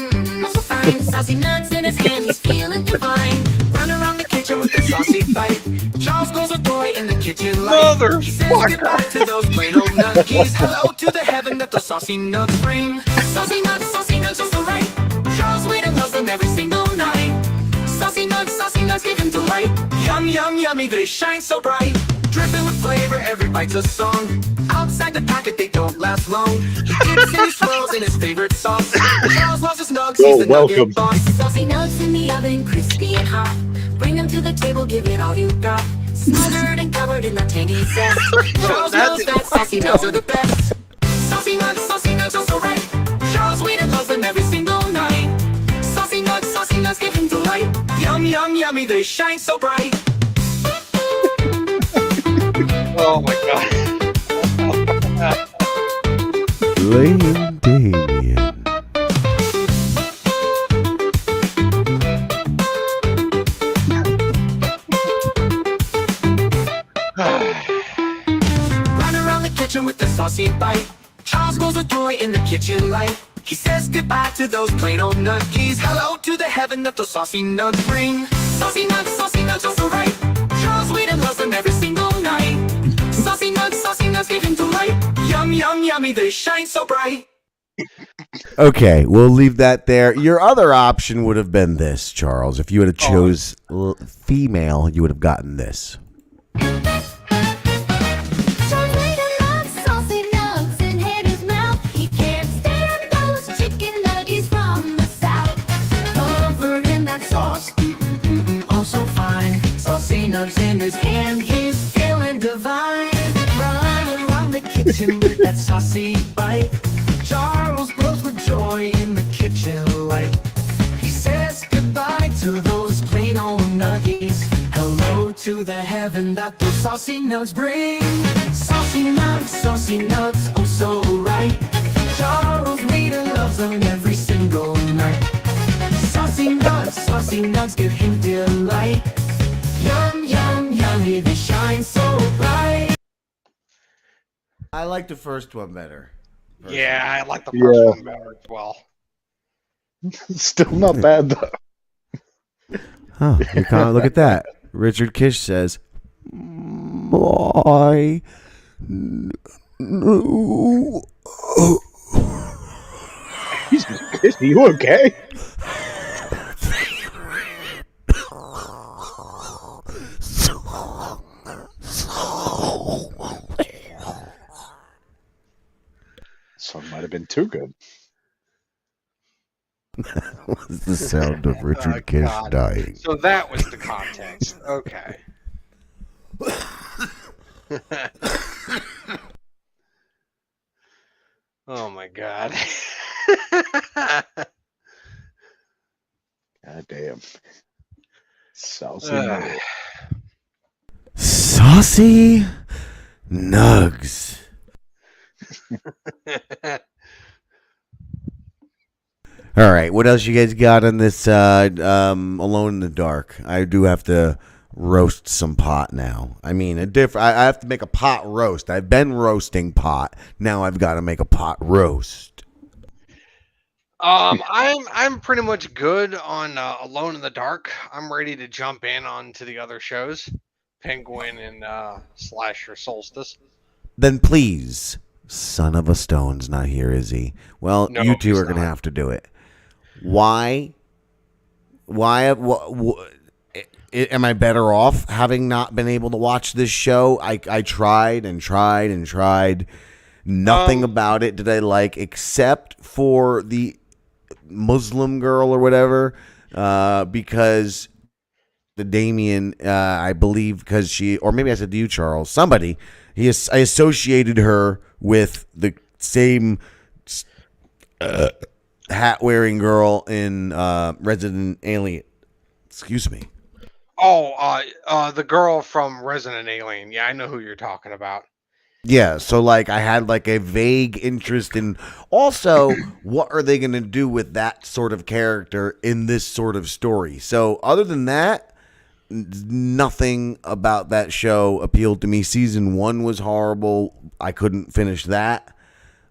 S8: so fine. Saucy nuts in his hand, he's feeling divine. Run around the kitchen with the saucy bite. Charles goes adoy in the kitchen light. He says goodbye to those plain old nuggies. Hello to the heaven that the saucy nuts bring. Saucy nuts just so right. Charles Whedon loves them every single night. Saucy nuts give him delight. Yum, yummy, they shine so bright. Dripping with flavor, every bite's a song. Outside the packet, they don't last long. He dips and he swirls in his favorite sauce. Charles loves his nugs, he's the nugget boss. Saucy nuts in the oven, crispy and hot. Bring them to the table, give it all you got. Smothered and covered in that tangy zest. Charles knows that saucy nuts are the best. Saucy nuts, also right. Charles Whedon loves them every single night. Saucy nuts give him delight. Yum, yummy, they shine so bright.
S4: Oh my God.
S7: Blame Damian.
S8: Run around the kitchen with the saucy bite. Charles goes adoy in the kitchen light. He says goodbye to those plain old nuggies. Hello to the heaven that the saucy nuts bring. Saucy nuts also right. Charles Whedon loves them every single night. Saucy nuts give him delight. Yum, yummy, they shine so bright.
S7: Okay, we'll leave that there. Your other option would have been this, Charles. If you would have chose female, you would have gotten this.
S8: Nuts in his hand, he's feeling divine. Run around the kitchen with that saucy bite. Charles glows with joy in the kitchen light. He says goodbye to those plain old nuggies. Hello to the heaven that those saucy nuts bring. Saucy nuts, oh so right. Charles Whedon loves them every single night. Saucy nuts give him delight. Yum, yummy, they shine so bright.
S7: I like the first one better.
S4: Yeah, I like the first one better as well.
S6: Still not bad, though.
S7: Huh, you kind of look at that. Richard Kish says, "My no."
S6: Are you okay? Song might have been too good.
S7: That was the sound of Richard Kish dying.
S4: So that was the context. Okay. Oh my God.
S6: God damn. Saucy
S7: Saucy Nugs. All right, what else you guys got on this Alone in the Dark? I do have to roast some pot now. I mean, I have to make a pot roast. I've been roasting pot. Now I've got to make a pot roast.
S4: I'm pretty much good on Alone in the Dark. I'm ready to jump in onto the other shows, Penguin and Slasher Solstice.
S7: Then please, Son of a Stone's not here, is he? Well,
S4: No,
S7: you two
S4: he's
S7: are going to
S4: not.
S7: have to do it. Why? Am I better off having not been able to watch this show? I tried and tried and tried. Nothing about it did I like, except for the Muslim girl or whatever, because the Damian, I believe, because she, or maybe I said to you, Charles, somebody, I associated her with the same hat-wearing girl in Resident Alien. Excuse me.
S4: Oh, the girl from Resident Alien. Yeah, I know who you're talking about.
S7: Yeah, so like I had like a vague interest in also what are they going to do with that sort of character in this sort of story. So other than that, nothing about that show appealed to me. Season 1 was horrible. I couldn't finish that.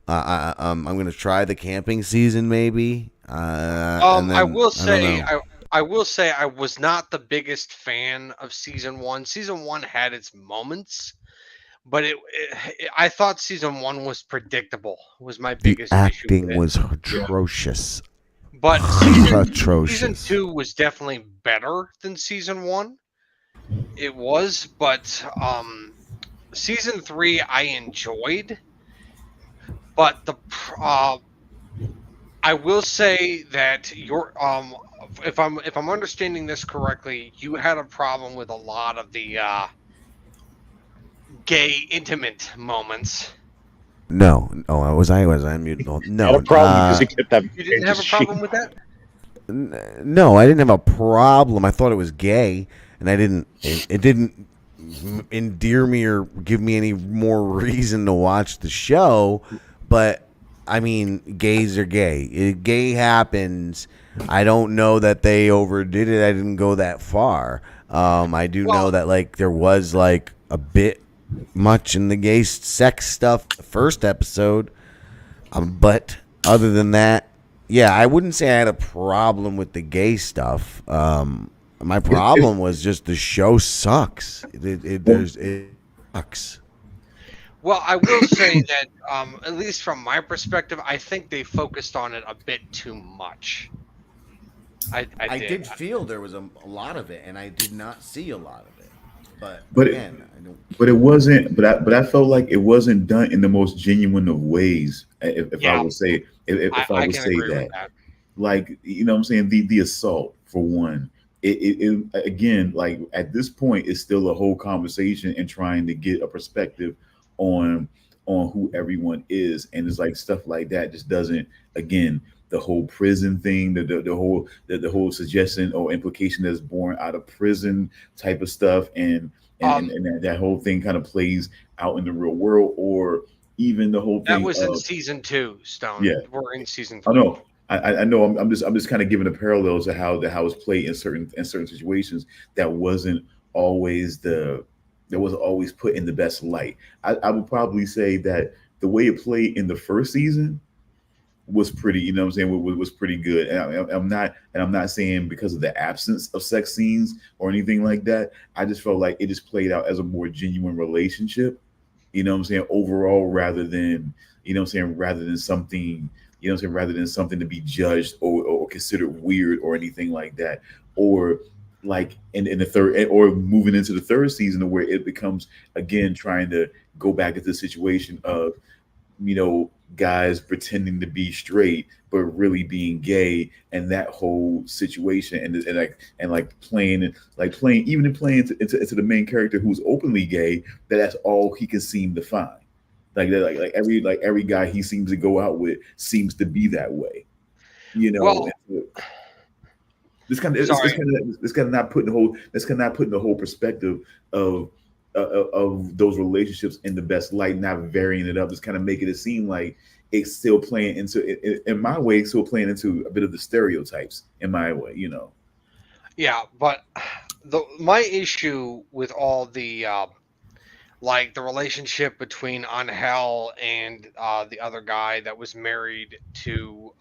S7: I'm going to try the camping season maybe.
S4: I will say I was not the biggest fan of season 1. Season 1 had its moments, but I thought season 1 was predictable. Was my biggest
S7: issue.
S4: The
S7: acting was atrocious.
S4: But season 2 was definitely better than season 1. It was, but season 3 I enjoyed. But I will say that if I'm understanding this correctly, you had a problem with a lot of the gay intimate moments.
S7: No. Oh, was I muted? No.
S6: Had a problem because he kept that.
S4: You didn't have a problem with that?
S7: No, I didn't have a problem. I thought it was gay, and it didn't endear me or give me any more reason to watch the show. But I mean, gays are gay. Gay happens. I don't know that they overdid it. I didn't go that far. I do know that like there was like a bit much in the gay sex stuff the first episode. But other than that, yeah, I wouldn't say I had a problem with the gay stuff. My problem was just the show sucks. It sucks.
S4: Well, I will say that, at least from my perspective, I think they focused on it a bit too much. I
S5: did feel there was a lot of it, and I did not see a lot of it.
S1: But
S5: again, I don't.
S1: But it wasn't. But I felt like it wasn't done in the most genuine of ways. If I would say, if I would say that, like you know, what I'm saying the assault for one. It again, like at this point, it's still a whole conversation and trying to get a perspective on who everyone is, and it's like stuff like that just doesn't. Again, the whole prison thing, the whole suggestion or implication that's born out of prison type of stuff, and that whole thing kind of plays out in the real world, or even the whole thing
S4: that was in season 2. Stone.
S1: Yeah,
S4: we're in season 3.
S1: I know. I know. I'm just kind of giving the parallels to how it's played in certain situations that wasn't always put in the best light. I would probably say that the way it played in the first season was pretty, you know what I'm saying, was pretty good. And I'm not saying because of the absence of sex scenes or anything like that. I just felt like it just played out as a more genuine relationship, you know what I'm saying, overall, rather than, you know what I'm saying, rather than something, you know what I'm saying, rather than something to be judged or considered weird or anything like that. Or like in the third, or moving into the third season, where it becomes again trying to go back into the situation of, you know, guys pretending to be straight but really being gay, and that whole situation, and playing into the main character who's openly gay, that's all he can seem to find. Like every guy he seems to go out with seems to be that way, you know.
S4: Well,
S1: this kind of not putting the whole perspective of those relationships in the best light, not varying it up. It's kind of making it seem like it's still playing into, in my way, still playing into a bit of the stereotypes in my way, you know.
S4: Yeah, but my issue with all the like the relationship between Angel and the other guy that was married to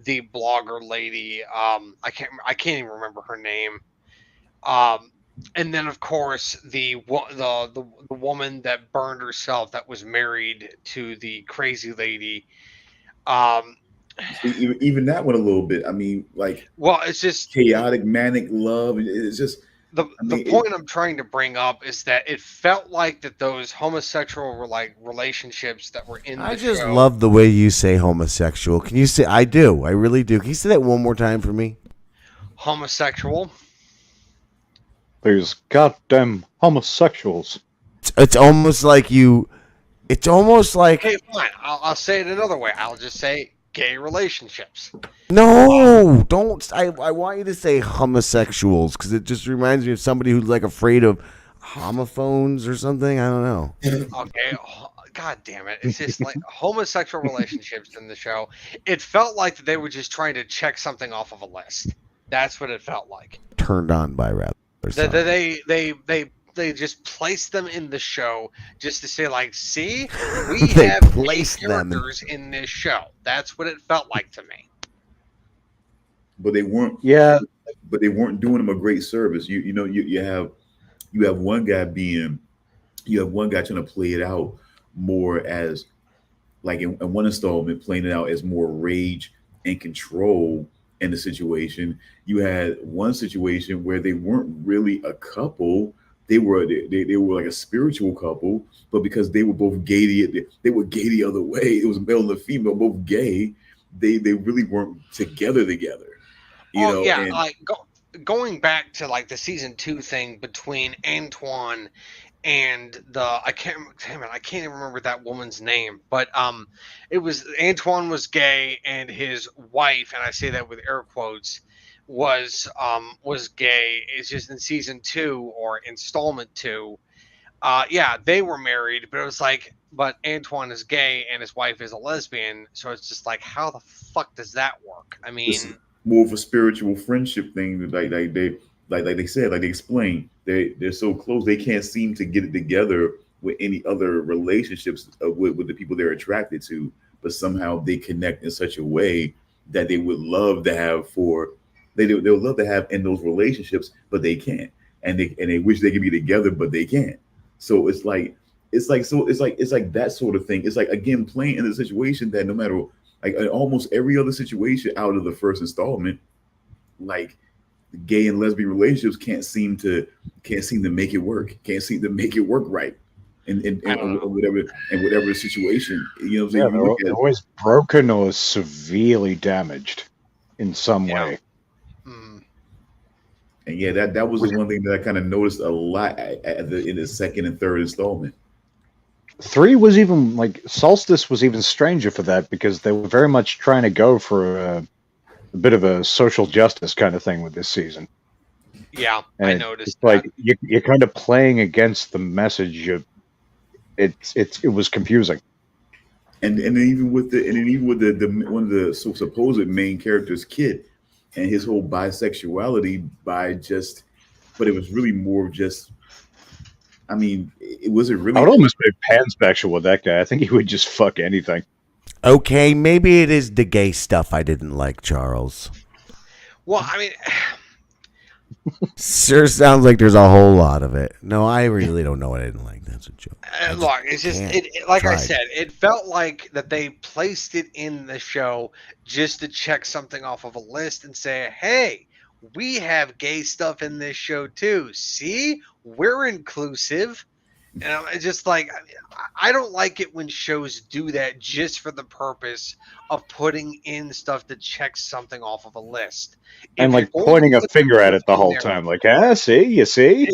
S4: the blogger lady. I can't even remember her name. And then of course the woman that burned herself that was married to the crazy lady.
S1: Even that one a little bit. I mean, like,
S4: well, it's just
S1: chaotic, manic love. It's just
S4: the point I'm trying to bring up is that it felt like that those homosexual relationships that were in.
S7: I
S4: the
S7: just
S4: show,
S7: love the way you say homosexual. Can you say? I do. I really do. Can you say that one more time for me?
S4: Homosexual.
S6: There's goddamn homosexuals.
S7: It's almost like you. It's almost like.
S4: Okay, fine. I'll say it another way. I'll just say gay relationships.
S7: No, don't. I want you to say homosexuals because it just reminds me of somebody who's like afraid of homophones or something. I don't know.
S4: Okay. God damn it. It's just like homosexual relationships in the show. It felt like they were just trying to check something off of a list. That's what it felt like.
S7: Turned on by rather.
S4: They just placed them in the show just to say, like, see, we
S7: They
S4: have
S7: placed them
S4: characters in this show. That's what it felt like to me.
S1: But they weren't.
S6: Yeah.
S1: But they weren't doing them a great service. You have one guy trying to play it out more as like in one installment, playing it out as more rage and control in the situation. You had one situation where they weren't really a couple. They were like a spiritual couple, but because they were both gay, they were gay the other way. It was male and female, both gay. They really weren't together. You know,
S4: yeah,
S1: and,
S4: like going back to like the season 2 thing between Antoine and I can't even remember that woman's name, but it was Antoine was gay and his wife, and I say that with air quotes, was gay. It's just in season 2 or installment 2. Yeah, they were married, but it was like, but Antoine is gay and his wife is a lesbian, so it's just like, how the fuck does that work? I mean,
S1: it's more of a spiritual friendship thing, like they said, like they explained, they're so close they can't seem to get it together with any other relationships with the people they're attracted to, but somehow they connect in such a way that they would love to have they would love to have in those relationships, but they can't, and they wish they could be together, but they can't. So it's like that sort of thing. It's like, again, playing in a situation that no matter, like in almost every other situation out of the first installment, like gay and lesbian relationships can't seem to make it work, right, in whatever situation. You know what I'm saying?
S6: They're always broken or severely damaged in some way.
S1: And yeah, that was the one thing that I kind of noticed a lot in the second and third installment.
S6: 3 was even like Solstice was even stranger for that, because they were very much trying to go for a bit of a social justice kind of thing with this season.
S4: Yeah,
S6: and
S4: I noticed.
S6: Like you're kind of playing against the message. It was confusing.
S1: And even with the one of the supposed main characters' kid, and his whole bisexuality, but it was really more of just. I mean, it wasn't really.
S6: I would almost be pansexual with that guy. I think he would just fuck anything.
S7: Okay, maybe it is the gay stuff I didn't like, Charles.
S4: Well, I mean,
S7: sure sounds like there's a whole lot of it. No, I really don't know what I didn't like. That's a joke.
S4: Look, it's just like I said, it felt like that they placed it in the show just to check something off of a list and say, hey, we have gay stuff in this show too. See, we're inclusive. And it's just like, I don't like it when shows do that just for the purpose of putting in stuff to check something off of a list.
S6: And like pointing a finger at it the whole time, like, see, you see?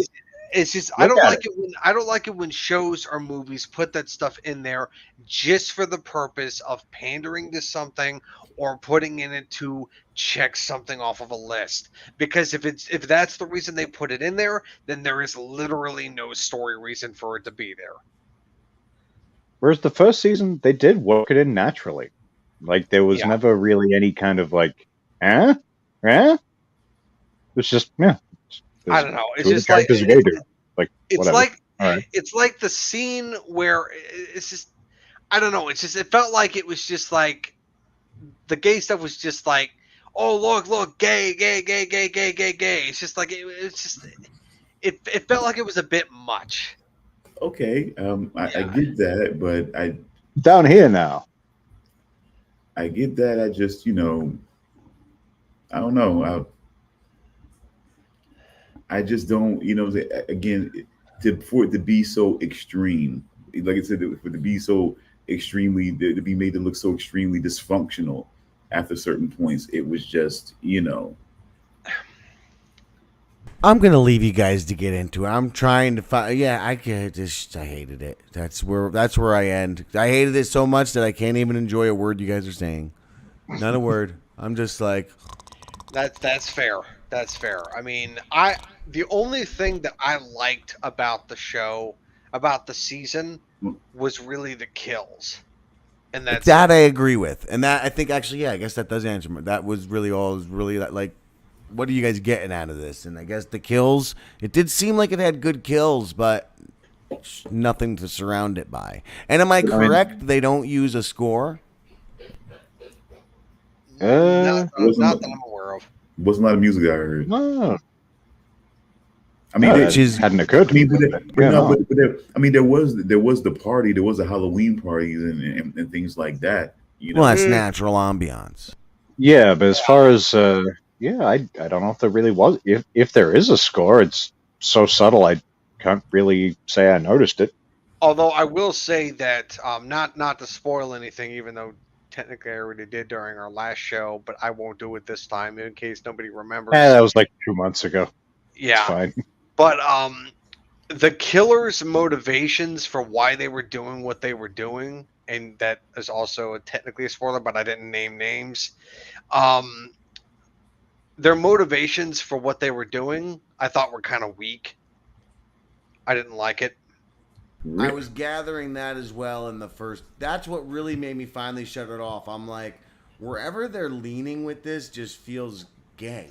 S4: It's just I don't like it when shows or movies put that stuff in there just for the purpose of pandering to something or putting in it to check something off of a list. Because if that's the reason they put it in there, then there is literally no story reason for it to be there.
S6: Whereas the first season, they did work it in naturally. Like there was never really any kind of like, It was just
S4: I don't know. It's
S6: two of the
S4: just like
S6: characters are gay, dude. Like,
S4: it's
S6: whatever.
S4: like
S6: All right.
S4: it's like the scene where it's just I don't know. It's just it felt like it was just like the gay stuff was just like, oh look, gay. It's just like it's just it felt like it was a bit much.
S1: Okay, I get that, but
S6: Down here now.
S1: I get that. I just, I don't know. I just don't, again, for it to be so extreme, like I said, for it to be so extremely, to be made to look so extremely dysfunctional after certain points, it was just,
S7: I'm gonna leave you guys to get into it. I'm trying to find. Yeah, I hated it. That's where I end. I hated it so much that I can't even enjoy a word you guys are saying. Not a word. I'm just like.
S4: That's fair. That's fair. I mean, the only thing that I liked about the show, about the season, was really the kills, and
S7: that I agree with, and that I think actually, yeah, I guess that does answer. That was really all. It was really like. What are you guys getting out of this? And I guess the kills, it did seem like it had good kills, but nothing to surround it by. And am I correct? They don't use a score?
S4: not that I'm aware of.
S1: Wasn't a lot of music I heard.
S6: No.
S1: I mean,
S6: which hadn't occurred to me.
S1: There was the party, there was the Halloween parties and things like that.
S7: Well, that's natural ambiance.
S6: Yeah, but as far as I don't know if there really was. If there is a score, it's so subtle I can't really say I noticed it.
S4: Although I will say that not to spoil anything, even though technically I already did during our last show, but I won't do it this time in case nobody remembers.
S6: Yeah, that was like 2 months ago.
S4: Yeah,
S6: it's fine.
S4: But the killers' motivations for why they were doing what they were doing, and that is also technically a spoiler, but I didn't name names. Their motivations for what they were doing, I thought were kind of weak. I didn't like it.
S7: I was gathering that as well in the first. That's what really made me finally shut it off. I'm like, wherever they're leaning with this just feels gay.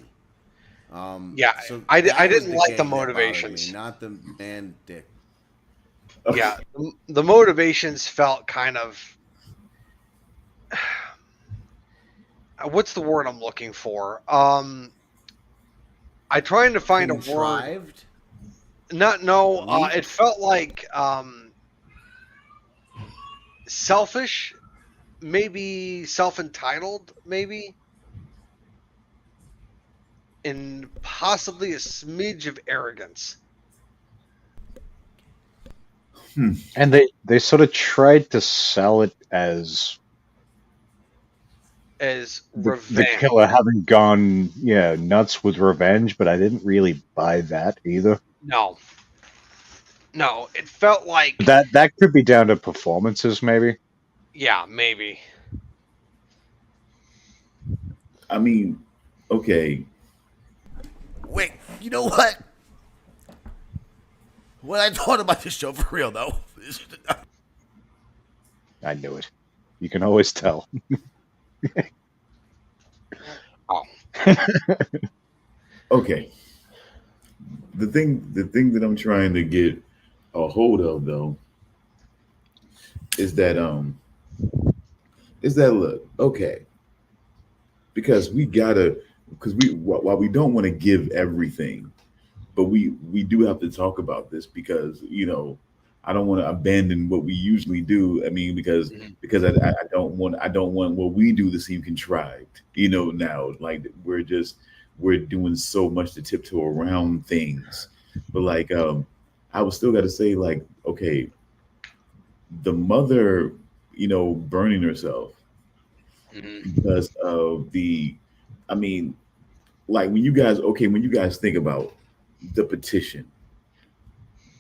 S4: So I didn't like the motivations.
S7: Not the man dick.
S4: Yeah, the motivations felt kind of. What's the word I'm looking for? I'm trying to find a word. It felt like selfish, maybe self-entitled, maybe, and possibly a smidge of arrogance.
S6: And they sort of tried to sell it as
S4: revenge.
S6: The killer having gone nuts with revenge, but I didn't really buy that either.
S4: No, it felt like
S6: that could be down to performances, maybe.
S4: Yeah, maybe.
S1: I mean, okay.
S7: Wait, you know what? What I thought about this show for real, though.
S6: I knew it. You can always tell.
S4: Oh.
S1: Okay. The thing that I'm trying to get a hold of though is that look, okay. Because while we don't want to give everything, but we do have to talk about this because I don't want to abandon what we usually do. I mean, because I don't want what we do to seem contrived. Now like we're doing so much to tiptoe around things, but like I was still got to say like, okay, the mother, burning herself because of when you guys think about the petition,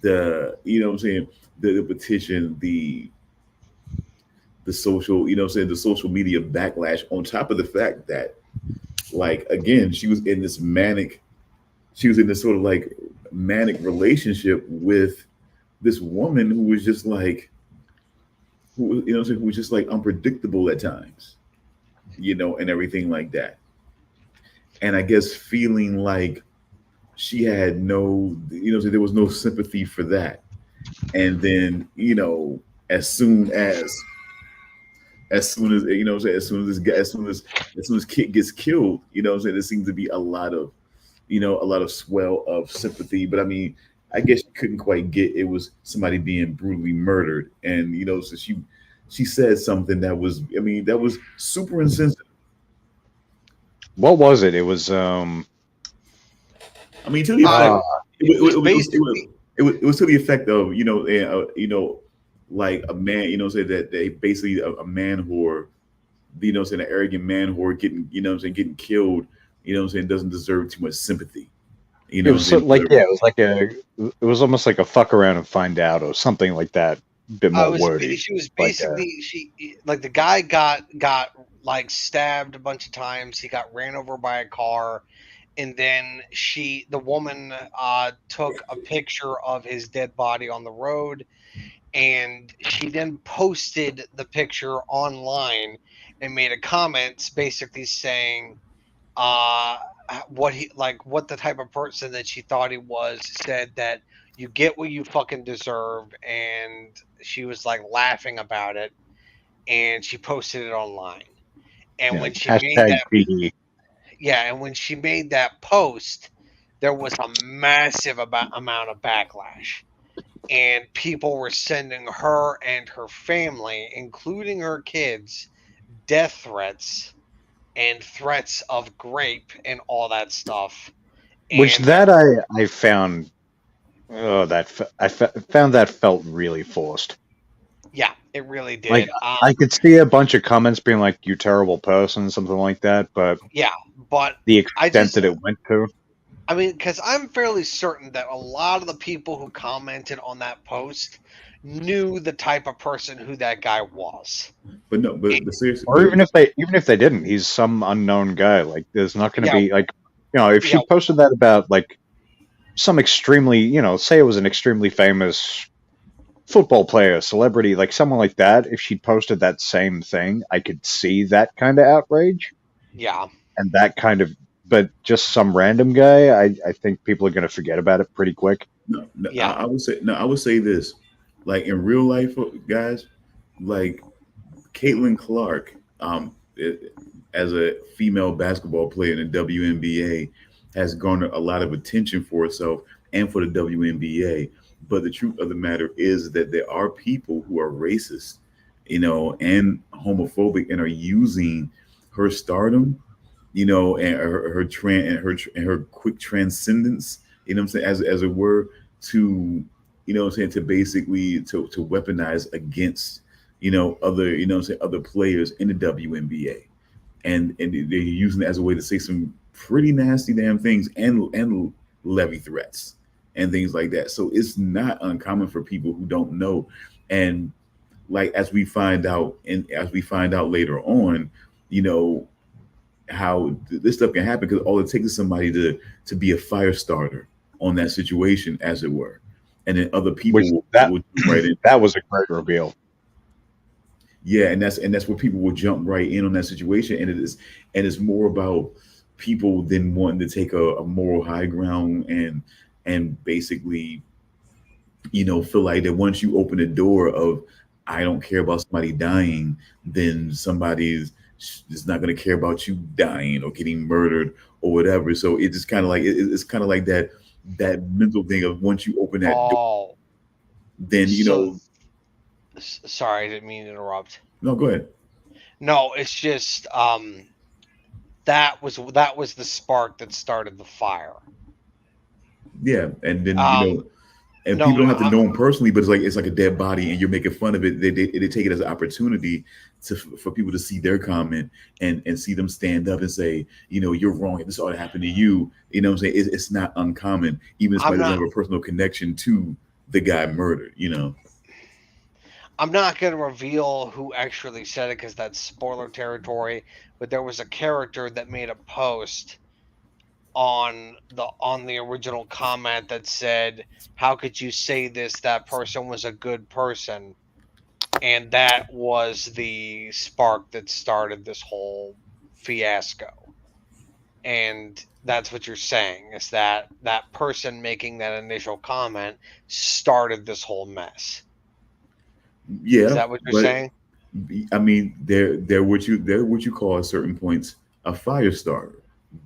S1: the petition, the social, the social media backlash, on top of the fact that, like, again, she was in this sort of like manic relationship with this woman who was just like, who was just like unpredictable at times, and everything like that. And I guess feeling like she had no, there was no sympathy for that. And then, as soon as as soon as this guy, as soon as Kit gets killed, there seems to be a lot of, a lot of swell of sympathy. But I mean, I guess you couldn't quite get, it was somebody being brutally murdered, and so she said something that was, that was super insensitive.
S6: What was it? It was
S1: I mean, to the effect, it was to the effect of, like a man, said that they basically a man whore, saying an arrogant man whore getting, getting killed, doesn't deserve too much sympathy.
S6: it was like, yeah, it was like it was almost like a fuck around and find out or something like that. A bit more wordy.
S4: She was basically the guy got like stabbed a bunch of times. He got ran over by a car, and then the woman took a picture of his dead body on the road, and she then posted the picture online and made a comment basically saying what the type of person that she thought he was, said that you get what you fucking deserve, and she was like laughing about it, and she posted it online. And when she made that
S6: TEE-HEE.
S4: and when she made that post, there was a massive amount of backlash, and people were sending her and her family, including her kids, death threats and threats of rape and all that stuff.
S6: Which that I found, I found that felt really forced.
S4: Yeah, it really did.
S6: Like, I could see a bunch of comments being like, "You terrible person," something like that. But
S4: yeah, but
S6: the extent that it went to.
S4: I mean, because I'm fairly certain that a lot of the people who commented on that post knew the type of person who that guy was.
S1: But no, but seriously,
S6: or even if they didn't, he's some unknown guy. Like, there's not going to be like, if she posted that about like some extremely, say it was an extremely famous football player, celebrity, like someone like that, if she posted that same thing, I could see that kind of outrage.
S4: Yeah.
S6: And that kind of, but just some random guy, I think people are going to forget about it pretty quick.
S1: No, yeah. I would say this, like in real life, guys, like Caitlin Clark, as a female basketball player in the WNBA, has garnered a lot of attention for herself and for the WNBA. But the truth of the matter is that there are people who are racist, and homophobic, and are using her stardom, and her quick transcendence, I'm saying, as it were, to, to basically to weaponize against, other, other players in the WNBA, and they're using it as a way to say some pretty nasty damn things and levy threats and things like that. So it's not uncommon for people who don't know. And like, as we find out later on, how this stuff can happen, because all it takes is somebody to be a fire starter on that situation, as it were. And then other people will right in.
S6: That was a great reveal.
S1: Yeah, and that's where people will jump right in on that situation. And it's more about people then wanting to take a moral high ground and basically, feel like that once you open the door of, I don't care about somebody dying, then somebody's just not going to care about you dying or getting murdered or whatever. So it's just kind of like, it's kind of like that mental thing of, once you open that door, then
S4: Sorry, I didn't mean to interrupt.
S1: No, go ahead.
S4: No, it's just that was the spark that started the fire.
S1: Yeah, and then and people don't have to know him personally, but it's like a dead body, and you're making fun of it. They take it as an opportunity for people to see their comment and see them stand up and say, you're wrong. This ought to happen to you. What I'm saying? It's not uncommon, even if somebody doesn't have a personal connection to the guy murdered.
S4: I'm not going to reveal who actually said it, because that's spoiler territory. But there was a character that made a post on the original comment that said, "How could you say this? That person was a good person," and that was the spark that started this whole fiasco. and that's what you're saying, is that that person making that initial comment started this whole mess.
S1: Yeah,
S4: is that what you're saying?
S1: I mean, they're what you call at certain points a fire starter,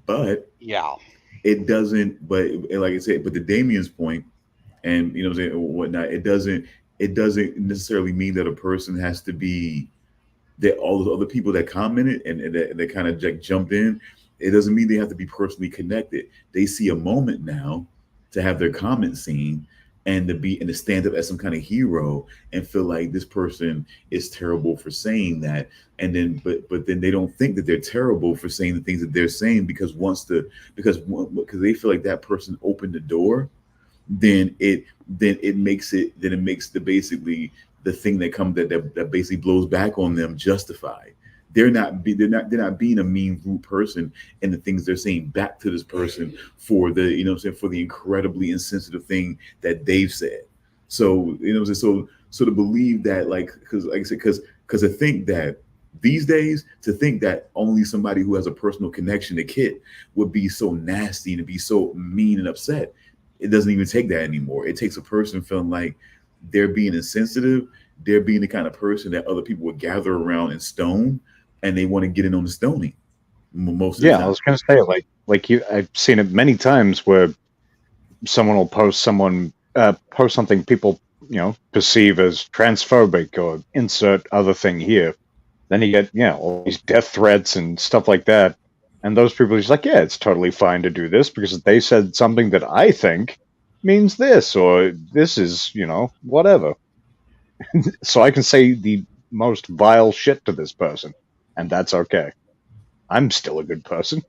S1: but
S4: Yeah.
S1: it doesn't. But like I said, but to Damian's point, and you know what I'm saying, or whatnot, it doesn't necessarily mean that a person has to be that all the other people that commented and that kind of like jumped in. It doesn't mean they have to be personally connected. They see a moment now to have their comment seen and to stand up as some kind of hero and feel like this person is terrible for saying that, and then but then they don't think that they're terrible for saying the things that they're saying because because they feel like that person opened the door, then it makes the basically the thing that basically blows back on them justified. They're not being a mean, rude person, and the things they're saying back to this person for the for the incredibly insensitive thing that they've said. So so to believe that, like, because like I said, because to think that these days, to think that only somebody who has a personal connection to Kit would be so nasty and to be so mean and upset, it doesn't even take that anymore. It takes a person feeling like they're being insensitive, they're being the kind of person that other people would gather around and stone, and they want to get in on the stoning most of the time.
S6: I was going to say, I've seen it many times where someone will post something people perceive as transphobic or insert other thing here. Then you get all these death threats and stuff like that, and those people are just like, yeah, it's totally fine to do this because they said something that I think means this, or this is whatever. So I can say the most vile shit to this person, and that's okay. I'm still a good person.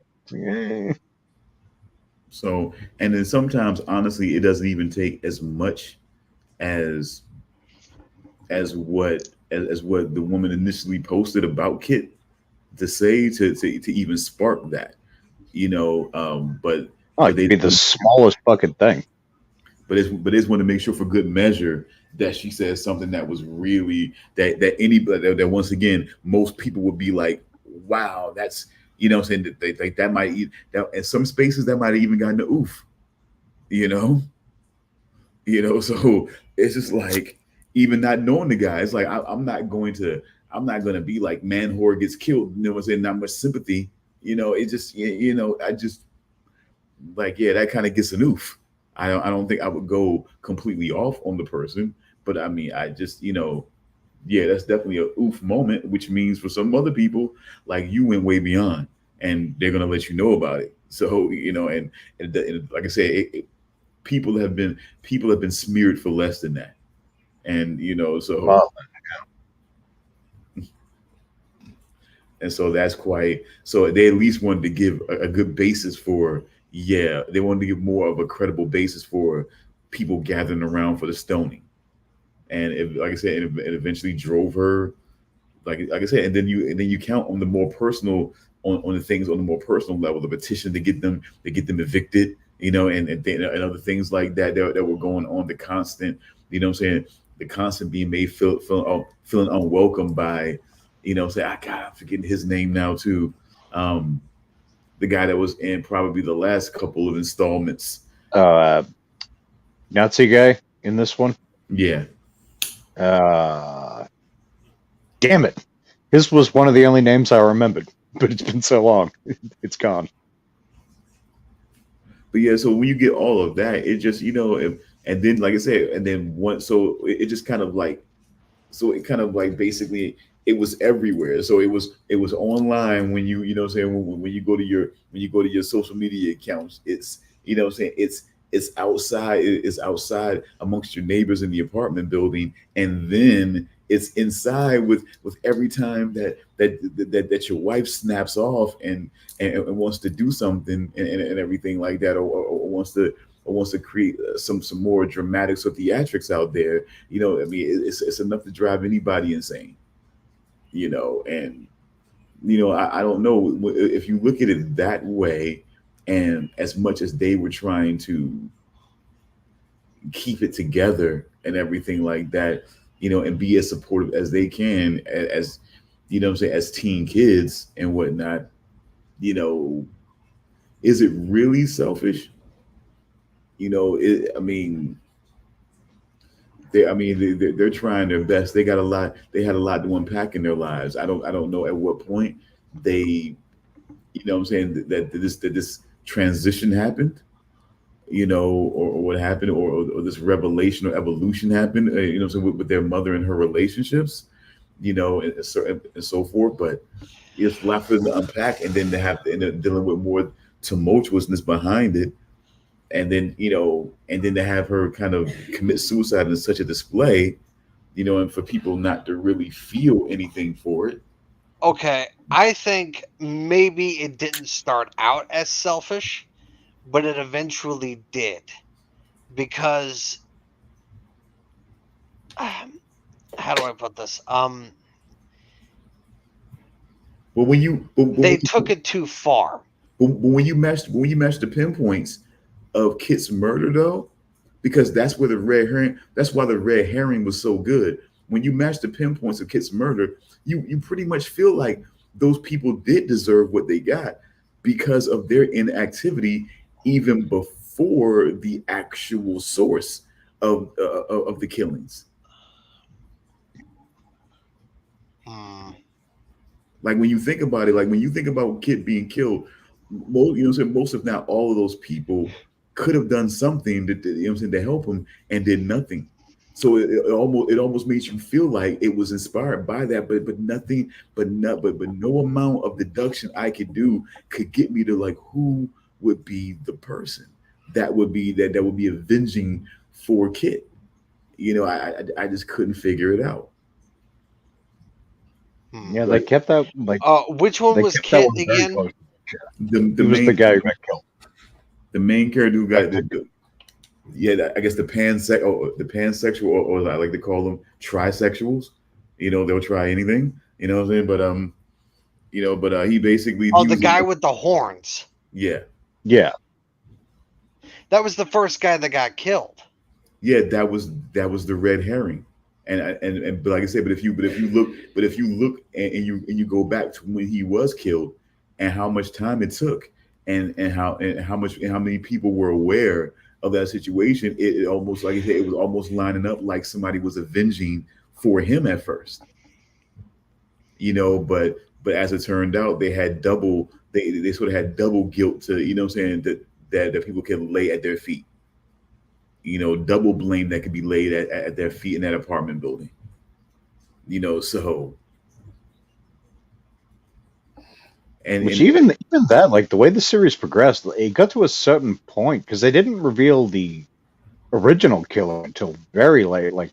S1: So, and then sometimes, honestly, it doesn't even take as much as what the woman initially posted about Kit to say to even spark that, But
S6: it could be the smallest fucking thing.
S1: But it's want to make sure for good measure that she says something that was really that anybody that once again most people would be like, wow, that's saying that that might in some spaces that might have even gotten the oof, so it's just like, even not knowing the guy, it's like I'm not going to be like, man, whore gets killed, what I'm saying, not much sympathy, it just I just like, yeah, that kind of gets an oof. I don't think I would go completely off on the person, but I mean, I just, yeah, that's definitely a oof moment, which means for some other people, like, you went way beyond, and they're gonna let you know about it. So and like I said, people have been smeared for less than that, and so.
S6: Wow.
S1: And so that's quite. So they at least wanted to give a good basis for. Yeah, they wanted to give more of a credible basis for people gathering around for the stoning, and like I said, it eventually drove her, like I said, and then you count on the more personal, on the things on the more personal level, the petition to get them evicted, and other things like that that were going on, the constant, what I'm saying, the constant being made feeling unwelcome by, say, I'm forgetting his name now too. The guy that was in probably the last couple of installments.
S6: Nazi guy in this one?
S1: Yeah.
S6: Damn it. His was one of the only names I remembered, but it's been so long. It's gone.
S1: But yeah, so when you get all of that, it just, and then, like I said, and then so it just kind of like, basically, it was everywhere. So it was online when you saying, when you go to your social media accounts, it's it's outside amongst your neighbors in the apartment building, and then it's inside with every time that your wife snaps off and wants to do something and everything like that, or wants to create some more dramatics or theatrics out there. I mean, it's enough to drive anybody insane. And I don't know if you look at it that way, and as much as they were trying to keep it together and everything like that, and be as supportive as they can as as teen kids and whatnot, Is it really selfish? I mean, they're trying their best. They got a lot. They had a lot to unpack in their lives. I don't know at what point they, what I'm saying, that this transition happened, or what happened, or this revelation or evolution happened, so with their mother and her relationships, and so forth. But it's a lot for them to unpack, and then to have to end up dealing with more tumultuousness behind it, and then to have her kind of commit suicide in such a display, and for people not to really feel anything for it.
S4: Okay, I think maybe it didn't start out as selfish, but it eventually did, because how do I put this?
S1: But when you but
S4: they took it too far.
S1: But when you match the pinpoints of Kit's murder, though, because that's where the red herring. That's why the red herring was so good. When you match the pinpoints of Kit's murder, you pretty much feel like those people did deserve what they got because of their inactivity even before the actual source of the killings. Like when you think about it, like when you think about Kit being killed, most if not all of those people could have done something to help him and did nothing. So it almost makes you feel like it was inspired by that, but nothing, but no amount of deduction I could do could get me to like who would be the person that would be avenging for Kit. I just couldn't figure it out.
S6: Yeah, they kept that like.
S4: Which one was Kit again?
S1: The
S6: was the guy who got killed.
S1: The main character who got I guess the pansexual, or I like to call them trisexuals. They'll try anything. You know what I'm saying? But he basically.
S4: The guy with the horns.
S1: Yeah.
S6: Yeah.
S4: That was the first guy that got killed.
S1: Yeah, that was the red herring. But like I said, but if you look and you go back to when he was killed and how much time it took and how many people were aware of that situation, it almost, like I said, it was almost lining up like somebody was avenging for him at first. But as it turned out, they had they sort of had double guilt to, what I'm saying, that people can lay at their feet. Double blame that could be laid at their feet in that apartment building. So.
S6: Which even that, like the way the series progressed, it got to a certain point because they didn't reveal the original killer until very late. Like,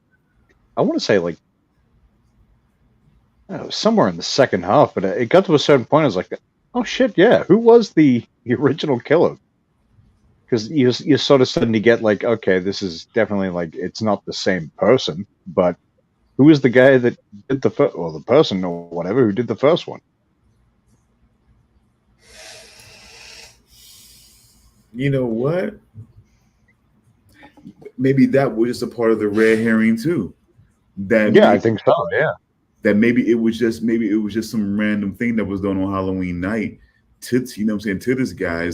S6: I want to say like somewhere in the second half, but it got to a certain point. I was like, oh shit, yeah, who was the original killer? Because you sort of suddenly get like, okay, this is definitely like it's not the same person, but who is the guy that did the first, or the person or whatever who did the first one?
S1: You know what? Maybe that was just a part of the red herring too.
S6: I think so. Yeah.
S1: That maybe it was just some random thing that was done on Halloween night to to this guy.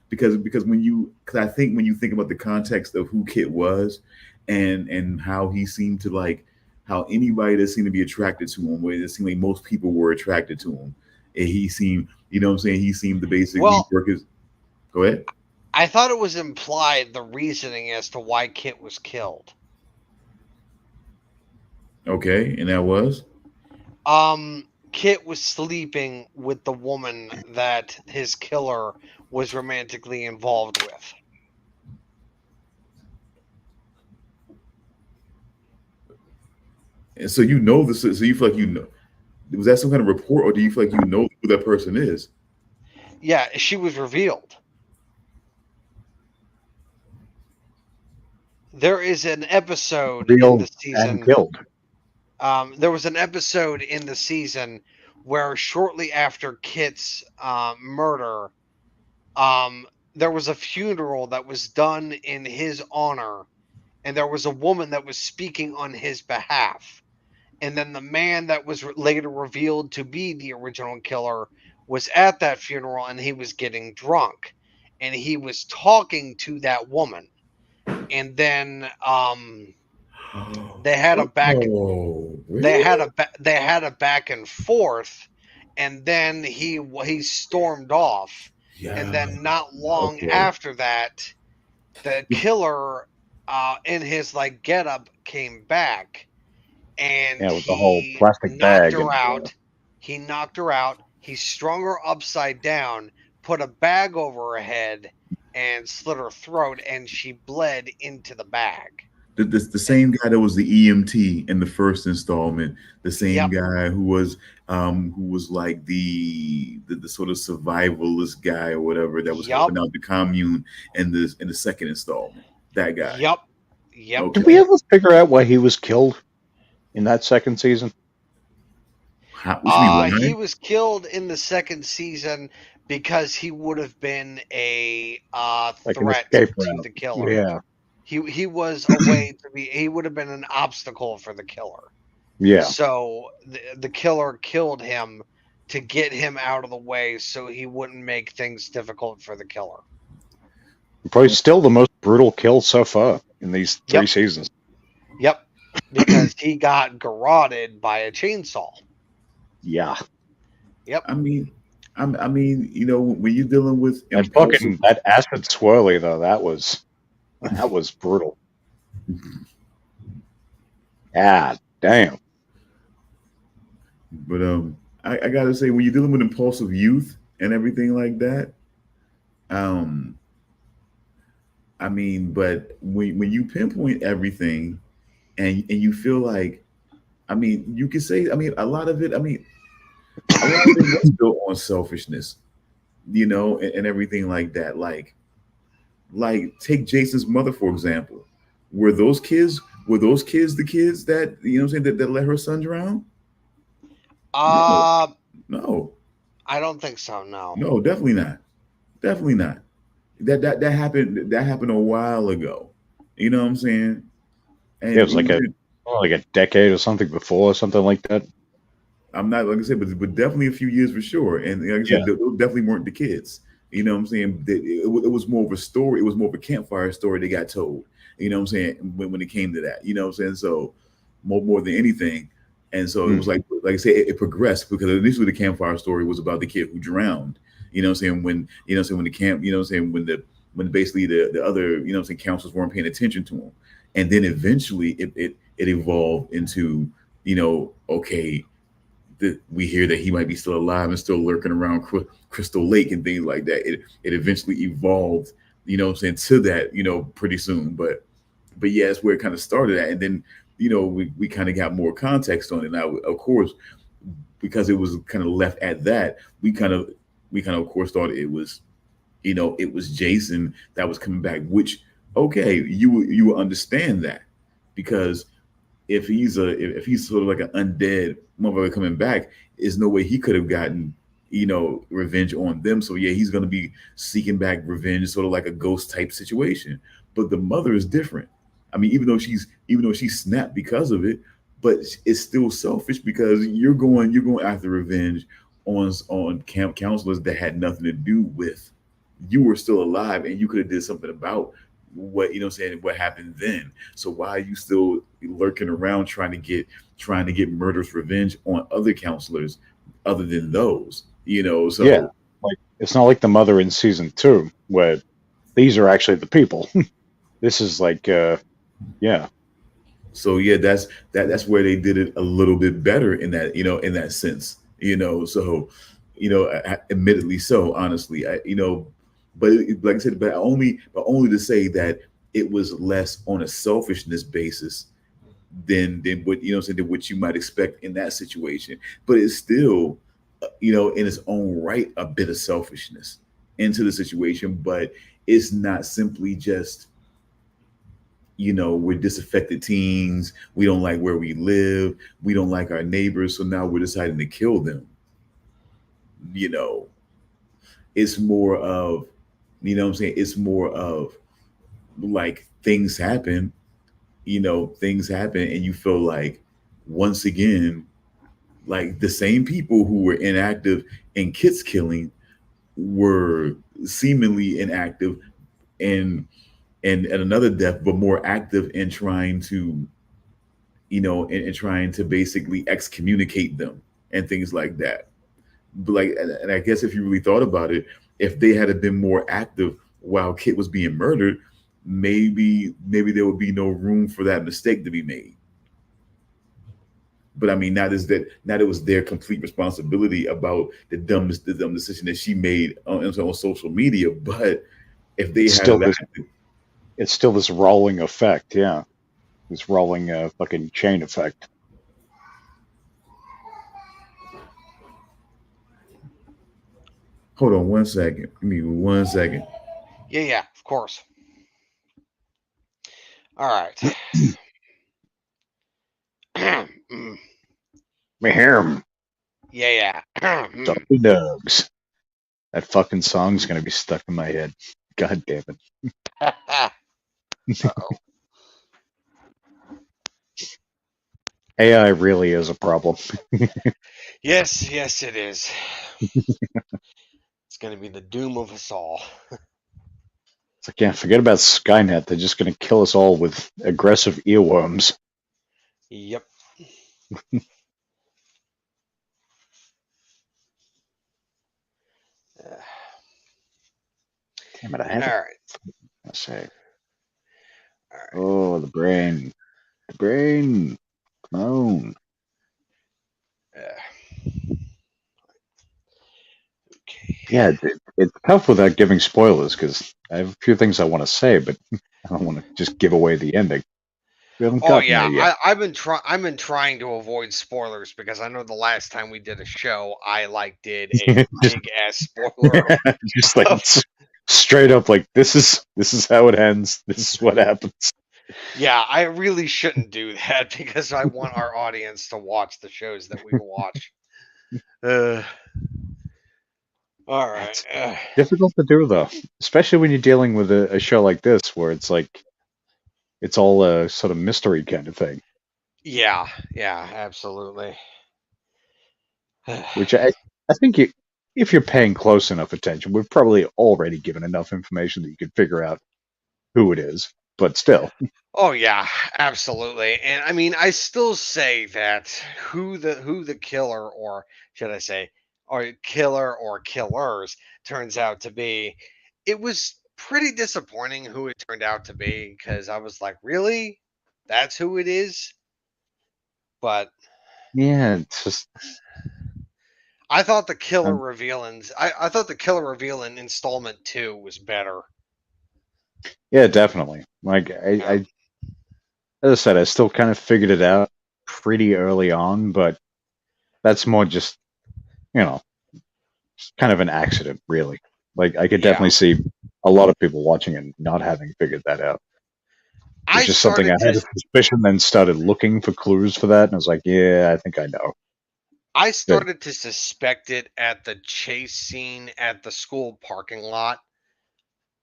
S1: Because I think when you think about the context of who Kit was and how he seemed to like how anybody that seemed to be attracted to him, where it seemed like most people were attracted to him, and he seemed, he seemed to basically work his. Go ahead.
S4: I thought it was implied, the reasoning as to why Kit was killed.
S1: Okay, and that was?
S4: Kit was sleeping with the woman that his killer was romantically involved with.
S1: And so this, so you feel like was that some kind of report, or do you feel like who that person is?
S4: Yeah, she was revealed. There is an episode in the season.
S6: And killed.
S4: There was an episode in the season where shortly after Kit's murder, there was a funeral that was done in his honor, and there was a woman that was speaking on his behalf. And then the man that was later revealed to be the original killer was at that funeral, and he was getting drunk. and he was talking to that woman, and then they had a back.
S1: Oh, really?
S4: They had a back and forth, and then he stormed off,
S1: Yeah.
S4: and then not long after that, the killer in his like getup came back, and
S6: with the whole
S4: he
S6: plastic
S4: knocked
S6: bag
S4: her
S6: and,
S4: out. He knocked her out. He strung her upside down, put a bag over her head, and slit her throat, and she bled into the bag.
S1: The same guy that was the EMT in the first installment, the same guy who was like the sort of survivalist guy or whatever that was helping out the commune in the second installment. That guy.
S4: Yep.
S1: Okay.
S6: Did we ever figure out why he was killed in that second season?
S4: He was killed in the second season because he would have been a threat to the killer.
S6: Yeah.
S4: He was a way to be. He would have been an obstacle for the killer.
S6: Yeah.
S4: So the killer killed him to get him out of the way, so he wouldn't make things difficult for the killer.
S6: Probably still the most brutal kill so far in these 3 seasons.
S4: Yep, because he got garroted by a chainsaw.
S6: Yeah.
S4: Yep.
S1: I mean, you know, when you're dealing with
S6: that acid swirly though, that was brutal. Ah, damn.
S1: But I gotta say, when you're dealing with impulsive youth and everything like that, I mean, but when you pinpoint everything, and you feel like, I mean, you can say, I mean, a lot of it was built on selfishness, you know, and everything like that. Like take Jason's mother, for example. Were those kids the kids that, you know what I'm saying, that let her son drown? No.
S4: I don't think so. No.
S1: No, definitely not. Definitely not. That happened a while ago. You know what I'm saying? And
S6: it was like a decade or something before, or something like that.
S1: I'm not, like I said, but definitely a few years for sure. And like I said, those definitely weren't the kids. You know what I'm saying? It was more of a story. It was more of a campfire story that got told. You know what I'm saying? When it came to that, you know what I'm saying? So more than anything. And so it was like I said, it progressed, because initially the campfire story was about the kid who drowned. You know what I'm saying? When the camp, you know what I'm saying, when basically the other, you know what I'm saying, counselors weren't paying attention to him. And then eventually it evolved into, you know, okay, we hear that he might be still alive and still lurking around Crystal Lake and things like that. It eventually evolved, you know what I'm saying, to that, you know, pretty soon. But yeah, that's where it kind of started at. And then, you know, we kind of got more context on it. Now, of course, because it was kind of left at that, we kind of of course thought it was, you know, it was Jason that was coming back, which, okay, you will understand that, because if he's sort of like an undead motherfucker coming back, there's no way he could have gotten, you know, revenge on them. So yeah, he's going to be seeking back revenge, sort of like a ghost type situation. But the mother is different. I mean, even though she snapped because of it, but it's still selfish, because you're going after revenge on camp counselors that had nothing to do with, you were still alive and you could have did something about what, you know what I'm saying, what happened then. So why are you still lurking around trying to get murderous revenge on other counselors other than those, you know? So
S6: yeah, like, it's not like the mother in season 2 where these are actually the people. This is like yeah.
S1: So yeah, that's where they did it a little bit better in that, you know, in that sense, you know. So, you know, admittedly so, honestly, you know, but like I said, but only to say that it was less on a selfishness basis than what, you know, than what you might expect in that situation. But it's still, you know, in its own right, a bit of selfishness into the situation. But it's not simply just, you know, we're disaffected teens, we don't like where we live, we don't like our neighbors, so now we're deciding to kill them. You know, it's more of, you know what I'm saying, it's more of like things happen, you know, things happen, and you feel like, once again, like the same people who were inactive in kids killing were seemingly inactive and at another death, but more active in trying to, in trying to basically excommunicate them and things like that. But like, and I guess if you really thought about it, if they had been more active while Kit was being murdered, maybe there would be no room for that mistake to be made. But I mean, not that it was their complete responsibility about the dumb decision that she made on social media. But if they
S6: it's still this rolling effect, yeah, this rolling fucking chain effect.
S1: Hold on 1 second. Give me 1 second.
S4: Yeah, of course. All right.
S6: My hair.
S4: Yeah.
S6: Doggy dogs. That fucking song's gonna be stuck in my head. God damn it.
S4: Uh-oh.
S6: AI really is a problem.
S4: Yes, it is. It's going to be the doom of us all.
S6: It's like, yeah, forget about Skynet. They're just gonna kill us all with aggressive earworms.
S4: Yep.
S6: Damn it, I had
S4: All
S6: it.
S4: right.
S6: I say.
S4: All right.
S6: Oh, the brain. The brain. Come on.
S4: Okay.
S6: Yeah, it's tough without giving spoilers because I have a few things I want to say, but I don't want to just give away the ending. We haven't gotten there yet.
S4: I've been trying to avoid spoilers because I know the last time we did a show, I did a big ass spoiler.
S6: Just like straight up, like this is how it ends. This is what happens.
S4: Yeah, I really shouldn't do that because I want our audience to watch the shows that we watch. All right.
S6: Difficult to do though, especially when you're dealing with a show like this where it's like it's all a sort of mystery kind of thing.
S4: Yeah, absolutely.
S6: Which I think if you're paying close enough attention, we've probably already given enough information that you could figure out who it is. But still.
S4: Oh yeah, absolutely. And I mean, I still say that who the killer, or should I say, or killer or killers turns out to be, it was pretty disappointing who it turned out to be because I was like, really? That's who it is? But
S6: yeah, it's just
S4: I thought the killer reveal I thought the killer reveal in installment 2 was better.
S6: Yeah, definitely. Like I as I said, I still kind of figured it out pretty early on, but that's more just, kind of an accident, really. Like I could definitely see a lot of people watching and not having figured that out. It's just something I had a suspicion, then started looking for clues for that, and I was like, yeah, I think I know.
S4: I started to suspect it at the chase scene at the school parking lot.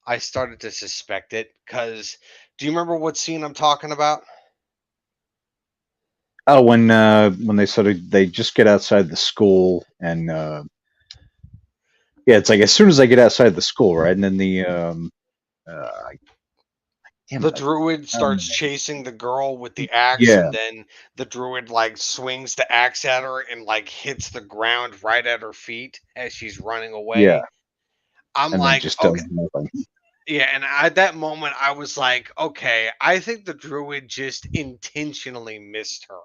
S4: I started to suspect it because do you remember what scene I'm talking about?
S6: Oh, when they just get outside the school and yeah, it's like as soon as they get outside the school, right, and then the
S4: druid starts chasing the girl with the axe, and then the druid swings the axe at her and hits the ground right at her feet as she's running away.
S6: Yeah,
S4: I'm
S6: and
S4: like,
S6: just
S4: okay.
S6: does nothing.
S4: Yeah, and at that moment, I was like, okay, I think the druid just intentionally missed her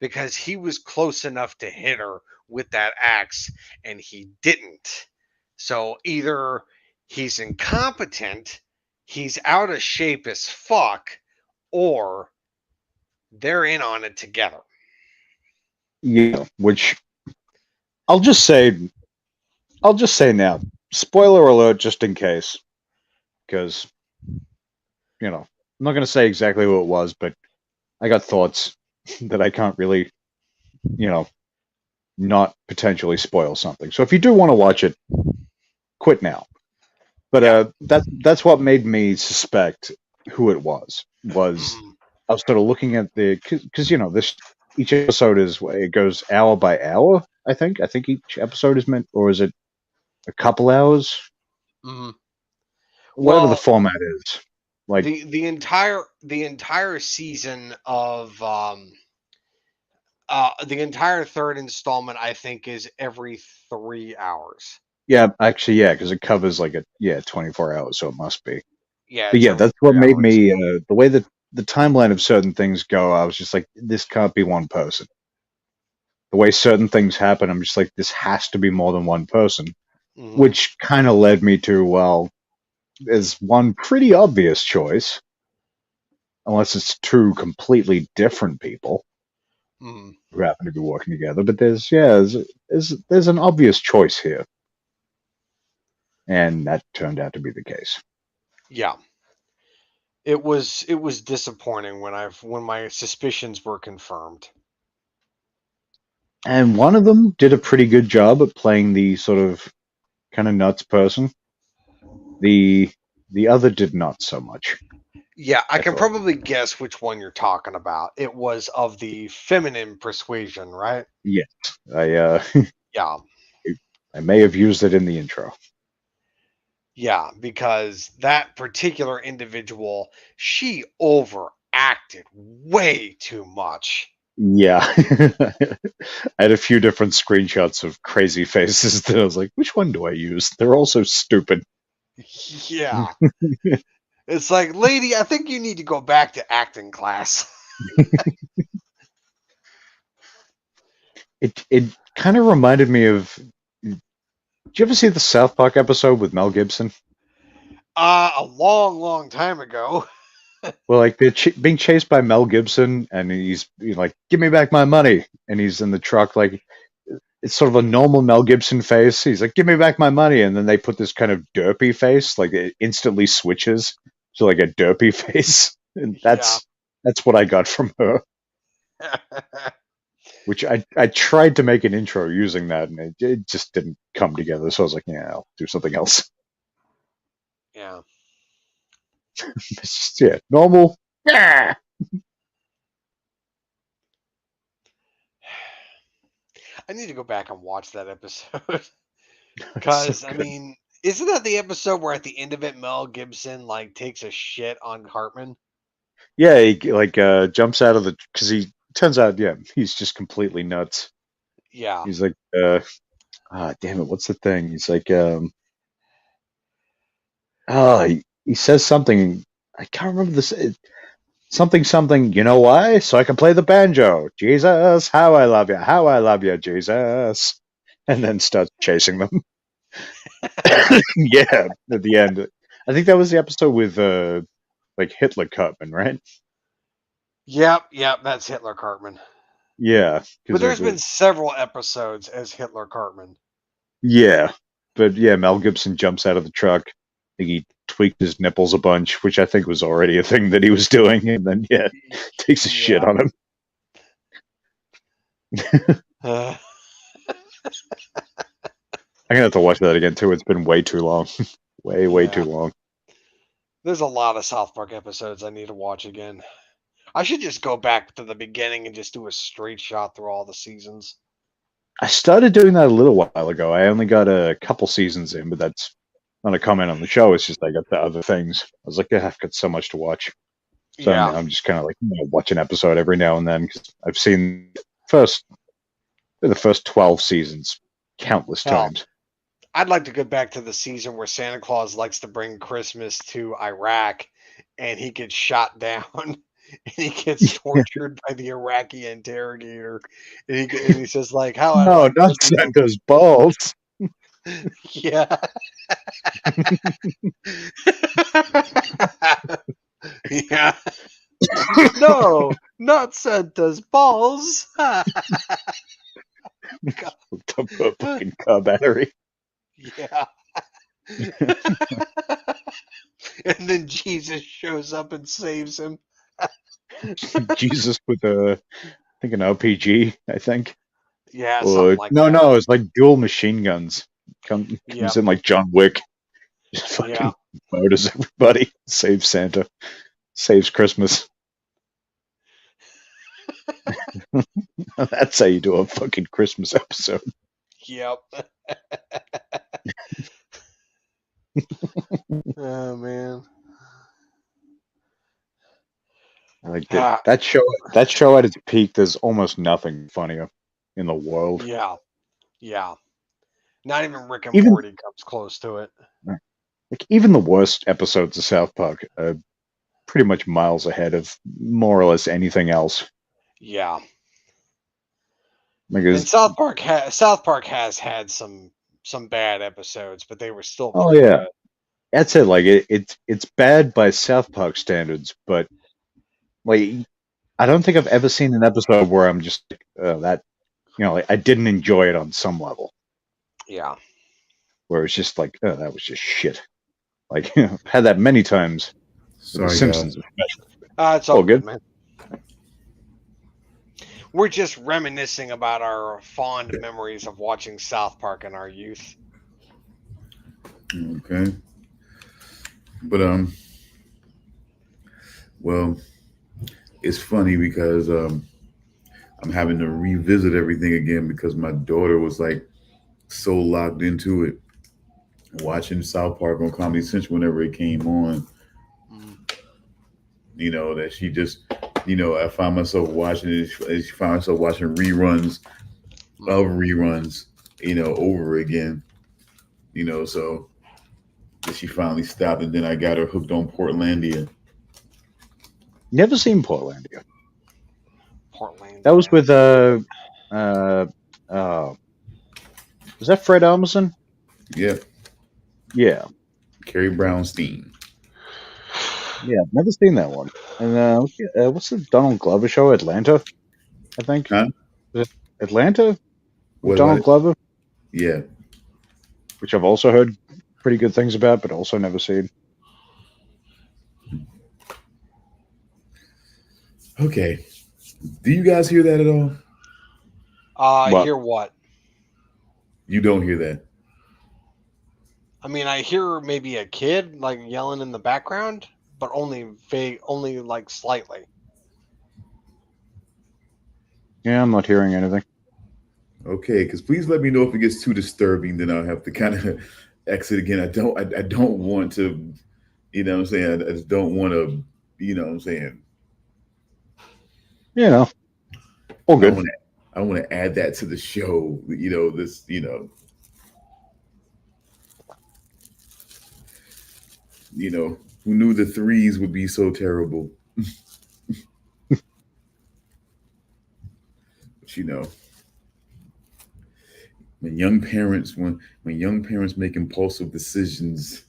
S4: because he was close enough to hit her with that axe, and he didn't. So either he's incompetent, he's out of shape as fuck, or they're in on it together.
S6: Yeah, which I'll just say now, spoiler alert, just in case. Because, I'm not going to say exactly who it was, but I got thoughts that I can't really, not potentially spoil something. So if you do want to watch it, quit now. But that's what made me suspect who it was. I was sort of looking at because each episode it goes hour by hour. I think each episode is meant, or is it a couple hours, whatever the format is. Like
S4: the entire season of the entire third installment, I think, is every 3 hours.
S6: yeah, actually, yeah, because it covers like 24 hours, so it must be.
S4: Yeah,
S6: But yeah, that's what made
S4: hours.
S6: me the way that the timeline of certain things go. I was just like, this can't be one person. The way certain things happen, I'm just like, this has to be more than one person, which kind of led me to, well, there's one pretty obvious choice, unless it's two completely different people who happen to be working together. But there's an obvious choice here, and that turned out to be the case.
S4: Yeah, it was disappointing when my suspicions were confirmed.
S6: And one of them did a pretty good job at playing the sort of kind of nuts person. The other did not so much.
S4: Yeah, I can probably guess which one you're talking about. It was of the feminine persuasion, right?
S6: Yes,
S4: yeah,
S6: I may have used it in the intro.
S4: Yeah, because that particular individual, she overacted way too much.
S6: Yeah. I had a few different screenshots of crazy faces that I was like, which one do I use? They're all so stupid.
S4: Yeah. It's like, lady, I think you need to go back to acting class.
S6: It kind of reminded me of... Did you ever see the South Park episode with Mel Gibson?
S4: A long time ago.
S6: Well, like they're being chased by Mel Gibson, and he's like, "Give me back my money!" And he's in the truck, like it's sort of a normal Mel Gibson face. He's like, "Give me back my money!" And then they put this kind of derpy face, like it instantly switches to like a derpy face, and that's what I got from her. Which I tried to make an intro using that, and it just didn't come together. So I was like, "Yeah, I'll do something else."
S4: Yeah.
S6: It's just, normal. Yeah.
S4: I need to go back and watch that episode. Because, so I mean, isn't that the episode where at the end of it, Mel Gibson, like, takes a shit on Cartman?
S6: Yeah, he, like, jumps out of the... Because he... Turns out, he's just completely nuts.
S4: Yeah.
S6: He's like, damn it, what's the thing? He's like, he says something... I can't remember this... Something, you know why? So I can play the banjo. Jesus, how I love you, Jesus. And then starts chasing them. Yeah, at the end. I think that was the episode with, like, Hitler Cartman, right?
S4: Yep, that's Hitler Cartman.
S6: Yeah.
S4: But there's been several episodes as Hitler Cartman.
S6: Yeah. But, yeah, Mel Gibson jumps out of the truck. I think he tweaked his nipples a bunch, which I think was already a thing that he was doing, and then takes a shit on him. I'm gonna have to watch that again too. It's been way too long. way too long.
S4: There's a lot of South Park episodes I need to watch again. I should just go back to the beginning and just do a straight shot through all the seasons.
S6: I started doing that a little while ago. I only got a couple seasons in, but that's not a comment on the show. It's just I got the other things. I was like, I've got so much to watch. So I'm just kind of like, watch an episode every now and then, because I've seen the first 12 seasons countless times.
S4: I'd like to go back to the season where Santa Claus likes to bring Christmas to Iraq, and he gets shot down, and he gets tortured by the Iraqi interrogator, and he says like, "How?"
S6: No, not Santa's balls.
S4: Yeah. Yeah. No, not Santa's balls.
S6: The fucking car battery.
S4: Yeah. And then Jesus shows up and saves him.
S6: Jesus with I think an RPG, I think.
S4: Yeah, something like
S6: no,
S4: that.
S6: No, it's like dual machine guns. Comes in like John Wick. Just fucking murders everybody. Saves Santa. Saves Christmas. That's how you do a fucking Christmas episode.
S4: Yep. Oh man.
S6: Like that show. That show at its peak, there's almost nothing funnier in the world.
S4: Yeah. Yeah. Not even Rick and
S6: Even
S4: Morty comes close to it.
S6: like even the worst episodes of South Park are pretty much miles ahead of more or less anything else.
S4: Yeah.
S6: Because
S4: And South Park has had some bad episodes, but they were still
S6: oh
S4: pretty
S6: yeah,
S4: good.
S6: that's it. Like it's bad by South Park standards, but like I don't think I've ever seen an episode where I'm just like, that like, I didn't enjoy it on some level.
S4: Yeah.
S6: Where it's just like, oh, that was just shit. Like I've had that many times. With
S1: Sorry,
S6: The Simpsons,
S1: guys.
S6: especially.
S4: It's all good,
S6: good.
S4: man. We're just reminiscing about our fond memories of watching South Park in our youth.
S1: Okay. But well, it's funny because I'm having to revisit everything again because my daughter was like so locked into it, watching South Park on Comedy Central whenever it came on. That she just, I found myself watching it. She found myself watching reruns of reruns, over again. So she finally stopped, and then I got her hooked on Portlandia.
S6: Never seen Portlandia.
S4: Portlandia.
S6: That was with was that Fred Armisen?
S1: Yeah.
S6: Yeah.
S1: Carrie Brownstein.
S6: Yeah, never seen that one. And what's the Donald Glover show? Atlanta, I think.
S1: Huh?
S6: Is it Atlanta?
S1: What
S6: Donald
S1: about it?
S6: Glover?
S1: Yeah.
S6: Which I've also heard pretty good things about, but also never seen.
S1: Okay. Do you guys hear that at all?
S6: What?
S4: Hear what?
S1: You don't hear that.
S4: I mean, I hear maybe a kid like yelling in the background, but only like slightly.
S6: Yeah, I'm not hearing anything.
S1: Okay, because please let me know if it gets too disturbing. Then I'll have to kind of exit again. I don't want to. You know what I'm saying? I just don't want to. You know what I'm saying?
S6: All good.
S1: I want to add that to the show. This. Who knew the threes would be so terrible? But when young parents make impulsive decisions,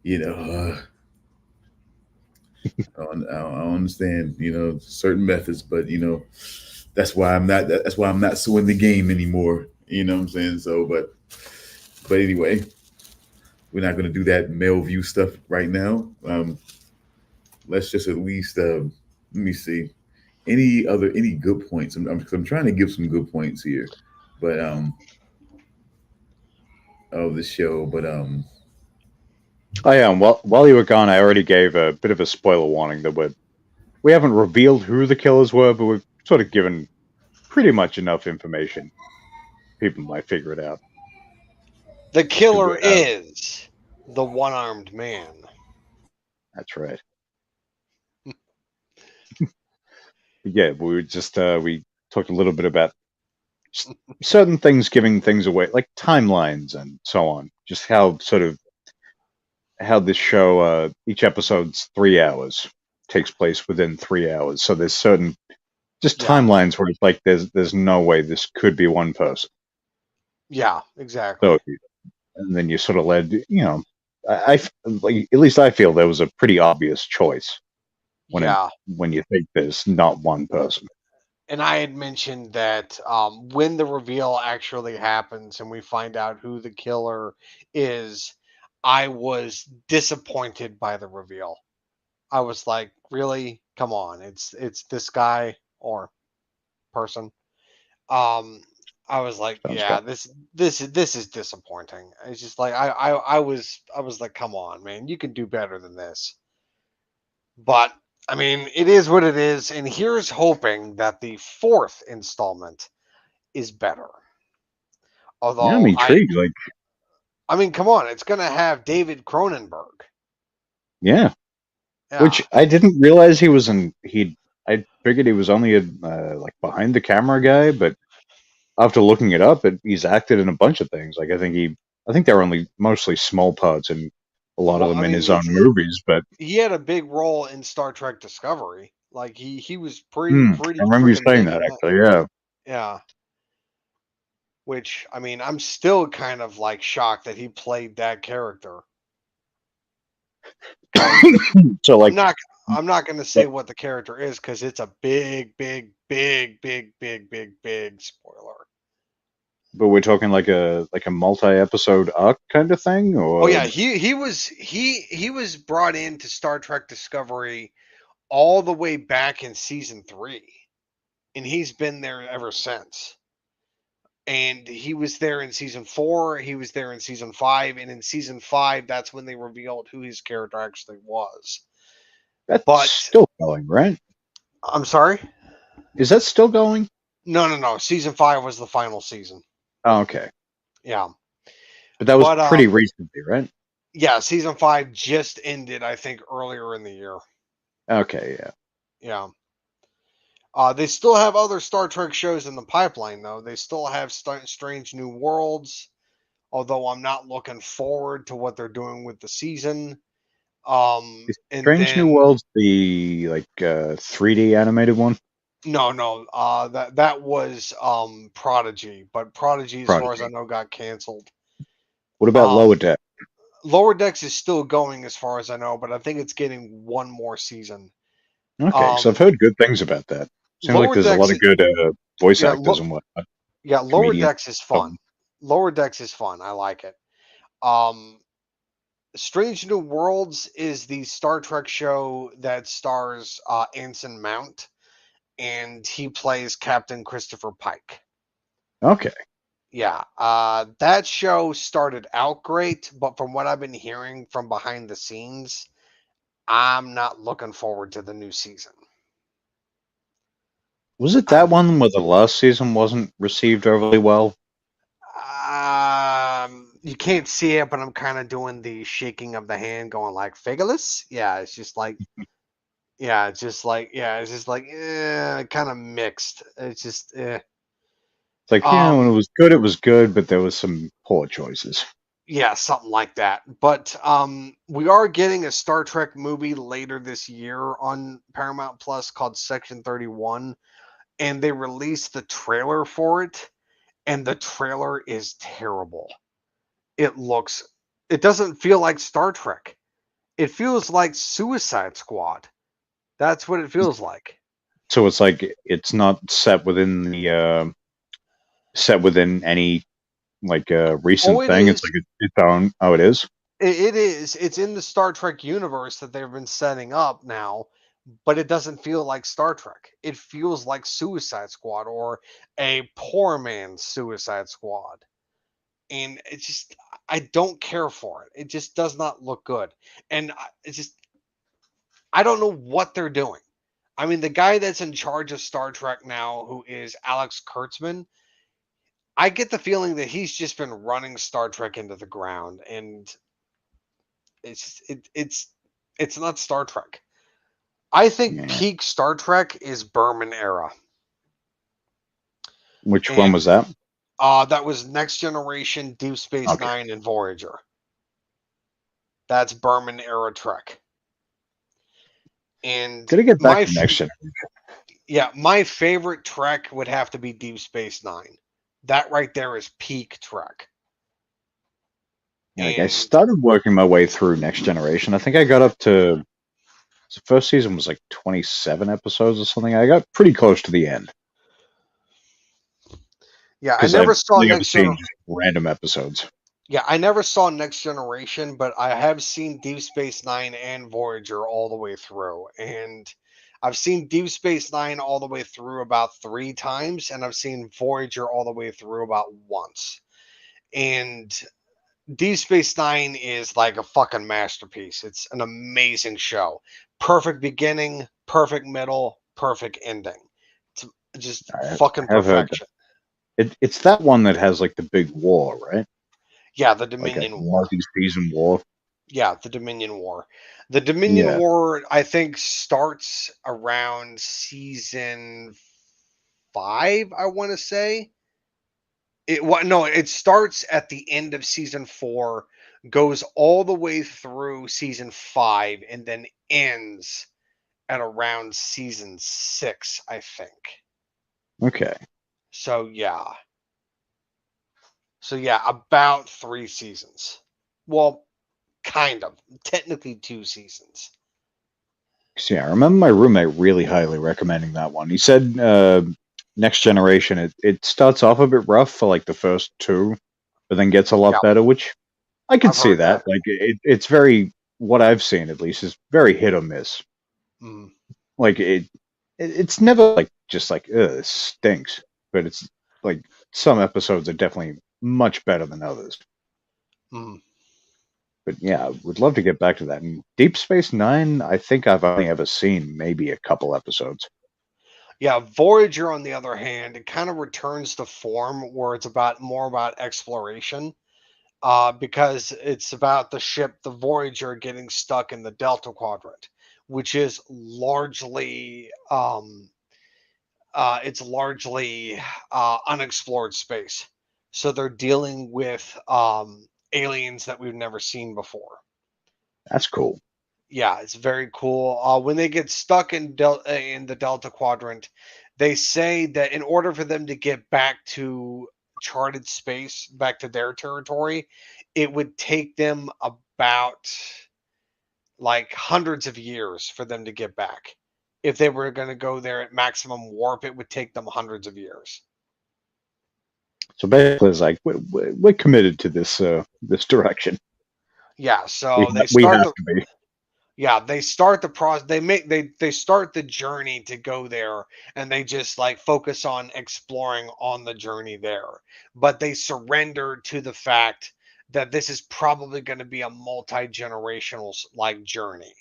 S1: I understand certain methods, but that's why I'm not so in the game anymore. You know what I'm saying? So, but anyway, we're not going to do that male view stuff right now. Let's just at least let me see any good points. I'm trying to give some good points here, but of the show, but
S6: I am. Well, while you were gone, I already gave a bit of a spoiler warning that we haven't revealed who the killers were, but we've sort of given pretty much enough information. People might figure it out.
S4: The killer is the one-armed man.
S6: That's right. Yeah, we were just we talked a little bit about certain things giving things away, like timelines and so on. Just how this show, each episode's 3 hours, takes place within 3 hours. So there's certain timelines where it's like there's no way this could be one person.
S4: Yeah, exactly.
S6: So, and then you sort of led, I like, at least I feel there was a pretty obvious choice when you think there's not one person.
S4: And I had mentioned that when the reveal actually happens and we find out who the killer is, I was disappointed by the reveal. I was like, really? Come on. It's this guy or person. I was like, this is disappointing. It's just like I was like, come on, man, you can do better than this. But I mean, it is what it is, and here's hoping that the 4th installment is better. Although
S6: I'm intrigued.
S4: I mean, come on, it's gonna have David Cronenberg.
S6: Yeah. Which I didn't realize he was in. I figured he was only a like behind the camera guy, but after looking it up, he's acted in a bunch of things. Like I think they were only mostly small parts and a lot of them in his own movies. But
S4: he had a big role in Star Trek Discovery. Like he was pretty.
S6: I remember you saying that actually. Yeah.
S4: Yeah. Which I mean, I'm still kind of like shocked that he played that character.
S6: So like,
S4: I'm not going to say what the character is because it's a big spoiler.
S6: But we're talking like a multi-episode arc kind of thing, or
S4: oh yeah, he was brought into Star Trek Discovery all the way back in season 3, and he's been there ever since. And he was there in season 4, he was there in season 5, and in season 5, that's when they revealed who his character actually was.
S6: That's still going, right?
S4: I'm sorry?
S6: Is that still going?
S4: No. Season 5 was the final season.
S6: Oh, okay.
S4: Yeah.
S6: But that was pretty recently, right?
S4: Yeah, season 5 just ended, I think, earlier in the year.
S6: Okay, yeah.
S4: Yeah. They still have other Star Trek shows in the pipeline, though. They still have Strange New Worlds, although I'm not looking forward to what they're doing with the season.
S6: Strange New Worlds, the 3D animated one?
S4: No. That was Prodigy, but Prodigy, as far as I know, got canceled.
S6: What about Lower Deck?
S4: Lower Decks is still going, as far as I know, but I think it's getting one more season.
S6: Okay, so I've heard good things about that. Seems like there's a lot of good voice actors and whatnot.
S4: Yeah, Lower Decks is fun. Lower Decks is fun. I like it. Strange New Worlds is the Star Trek show that stars Anson Mount, and he plays Captain Christopher Pike.
S6: Okay.
S4: Yeah, that show started out great, but from what I've been hearing from behind the scenes, I'm not looking forward to the new season.
S6: Was it that one where the last season wasn't received overly well?
S4: You can't see it, but I'm kind of doing the shaking of the hand, going like "Figulous." Yeah, it's just like, kind of mixed. It's just,
S6: It's like, when it was good, but there was some poor choices.
S4: Yeah, something like that. But we are getting a Star Trek movie later this year on Paramount Plus called Section 31, and they released the trailer for it, and the trailer is terrible. It doesn't feel like Star Trek. It feels like Suicide Squad. That's what it feels like.
S6: So it's like it's not set within the any recent thing. It's like its own. Oh, it is.
S4: It is. It's in the Star Trek universe that they've been setting up now, but it doesn't feel like Star Trek. It feels like Suicide Squad or a poor man's Suicide Squad. And it's just, I don't care for it. It just does not look good. And I don't know what they're doing. I mean, the guy that's in charge of Star Trek now, who is Alex Kurtzman, I get the feeling that he's just been running Star Trek into the ground, and it's not Star Trek. I think peak Star Trek is Berman era.
S6: Which one was that?
S4: That was Next Generation, Deep Space Nine, and Voyager. That's Berman era Trek. And
S6: did I get back to Next Generation?
S4: Yeah, my favorite Trek would have to be Deep Space Nine. That right there is peak Trek.
S6: Yeah, I started working my way through Next Generation. I think I got up to the first season was like 27 episodes or something. I got pretty close to the end.
S4: Yeah, I never saw Next Generation.
S6: Random episodes.
S4: Yeah, I never saw Next Generation, but I have seen Deep Space Nine and Voyager all the way through. And I've seen Deep Space Nine all the way through about 3 times, and I've seen Voyager all the way through about once. And Deep Space Nine is like a fucking masterpiece. It's an amazing show. Perfect beginning, perfect middle, perfect ending. It's just fucking perfection.
S6: It's that one that has like the big war, right?
S4: Yeah, the
S6: Like a
S4: Dominion War.
S6: multi-season war.
S4: Yeah, the Dominion War. The Dominion War, I think, starts around season 5, I want to say. It starts at the end of season 4, goes all the way through season 5, and then ends at around season 6, I think.
S6: Okay.
S4: So yeah. About 3 seasons. Well, kind of. Technically 2 seasons.
S6: So yeah, I remember my roommate really highly recommending that one. He said Next Generation, it starts off a bit rough for like the first 2, but then gets a lot better, which I can see that. Like it's very, what I've seen at least, is very hit or miss.
S4: Mm.
S6: Like it's never like just like it stinks, but it's like some episodes are definitely much better than others.
S4: Mm.
S6: But yeah, I would love to get back to that. And Deep Space Nine, I think I've only ever seen maybe a couple episodes.
S4: Yeah, Voyager, on the other hand, it kind of returns to form where it's more about exploration, because it's about the ship, the Voyager, getting stuck in the Delta Quadrant, which is largely unexplored space. So they're dealing with aliens that we've never seen before.
S6: That's cool.
S4: Yeah, it's very cool. When they get stuck in the Delta Quadrant, they say that in order for them to get back to charted space, back to their territory, it would take them about like hundreds of years for them to get back. If they were going to go there at maximum warp, it would take them hundreds of years.
S6: So basically, it's like we're committed to this this direction.
S4: Yeah, so
S6: we have to be.
S4: Yeah, they start the process. They start the journey to go there, and they just like focus on exploring on the journey there. But they surrender to the fact that this is probably going to be a multi-generational like journey.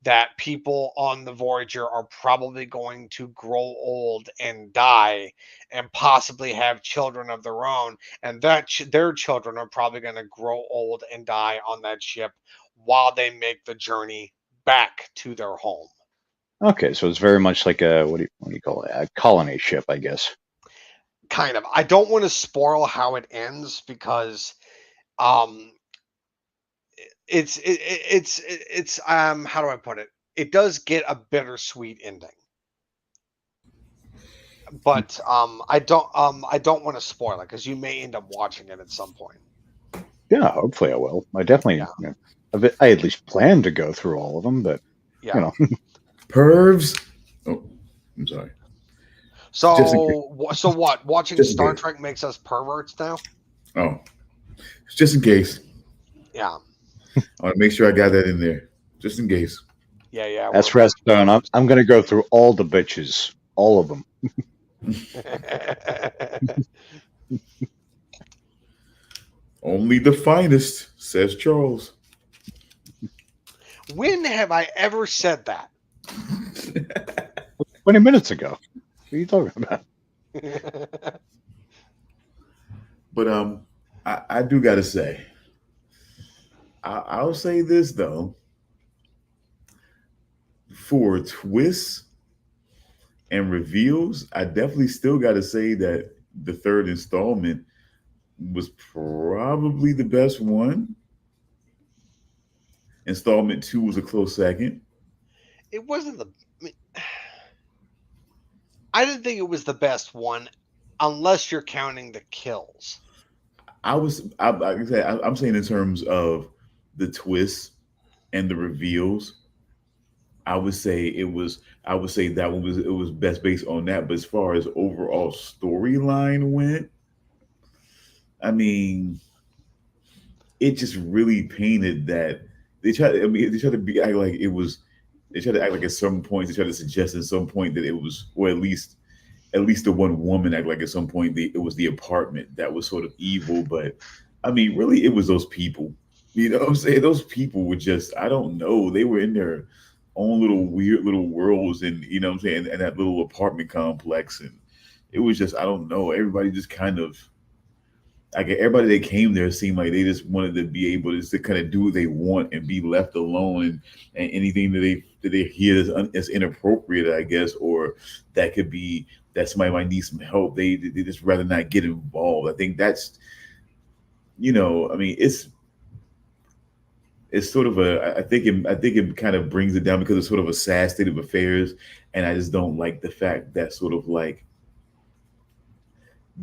S4: That people on the Voyager are probably going to grow old and die, and possibly have children of their own, and that their children are probably going to grow old and die on that ship while they make the journey back to their home.
S6: Okay, so it's very much like a what do you call it? A colony ship, I guess.
S4: Kind of. I don't want to spoil how it ends because it's how do I put it? It does get a bittersweet ending. But I don't want to spoil it because you may end up watching it at some point.
S6: Yeah, hopefully I will. I definitely I at least plan to go through all of them, but you know.
S1: Pervs. Oh, I'm sorry.
S4: So what? Watching Star Trek makes us perverts now?
S1: Oh, just in case.
S4: Yeah.
S1: I want to make sure I got that in there, just in case.
S4: Yeah.
S6: That's Redstone. I'm going to go through all the bitches, all of them.
S1: Only the finest, says Charles.
S4: When have I ever said that?
S6: 20 minutes ago. What are you talking about?
S1: But I do got to say, I'll say this though. For twists and reveals, I definitely still got to say that the third installment was probably the best one. Installment 2 was a close second.
S4: It wasn't I didn't think it was the best one, unless you're counting the kills.
S1: I'm saying in terms of the twists and the reveals, I would say that one was best based on that. But as far as overall storyline went, I mean, it just really painted that they tried to act like it was. They tried to act like at some points they tried to suggest at some point that it was, or at least the one woman act like at some point it was the apartment that was sort of evil. But I mean, really, it was those people. You know what I'm saying? Those people were just, I don't know, they were in their own little weird little worlds, and you know what I'm saying, and that little apartment complex, and it was just, I don't know, everybody just kind of, like everybody that came there seemed like they just wanted to be able to kind of do what they want and be left alone, and anything that they hear is inappropriate, I guess, or that could be that somebody might need some help. They just rather not get involved. I think that's, I mean, it's sort of a, I think it kind of brings it down because it's sort of a sad state of affairs, and I just don't like the fact that sort of like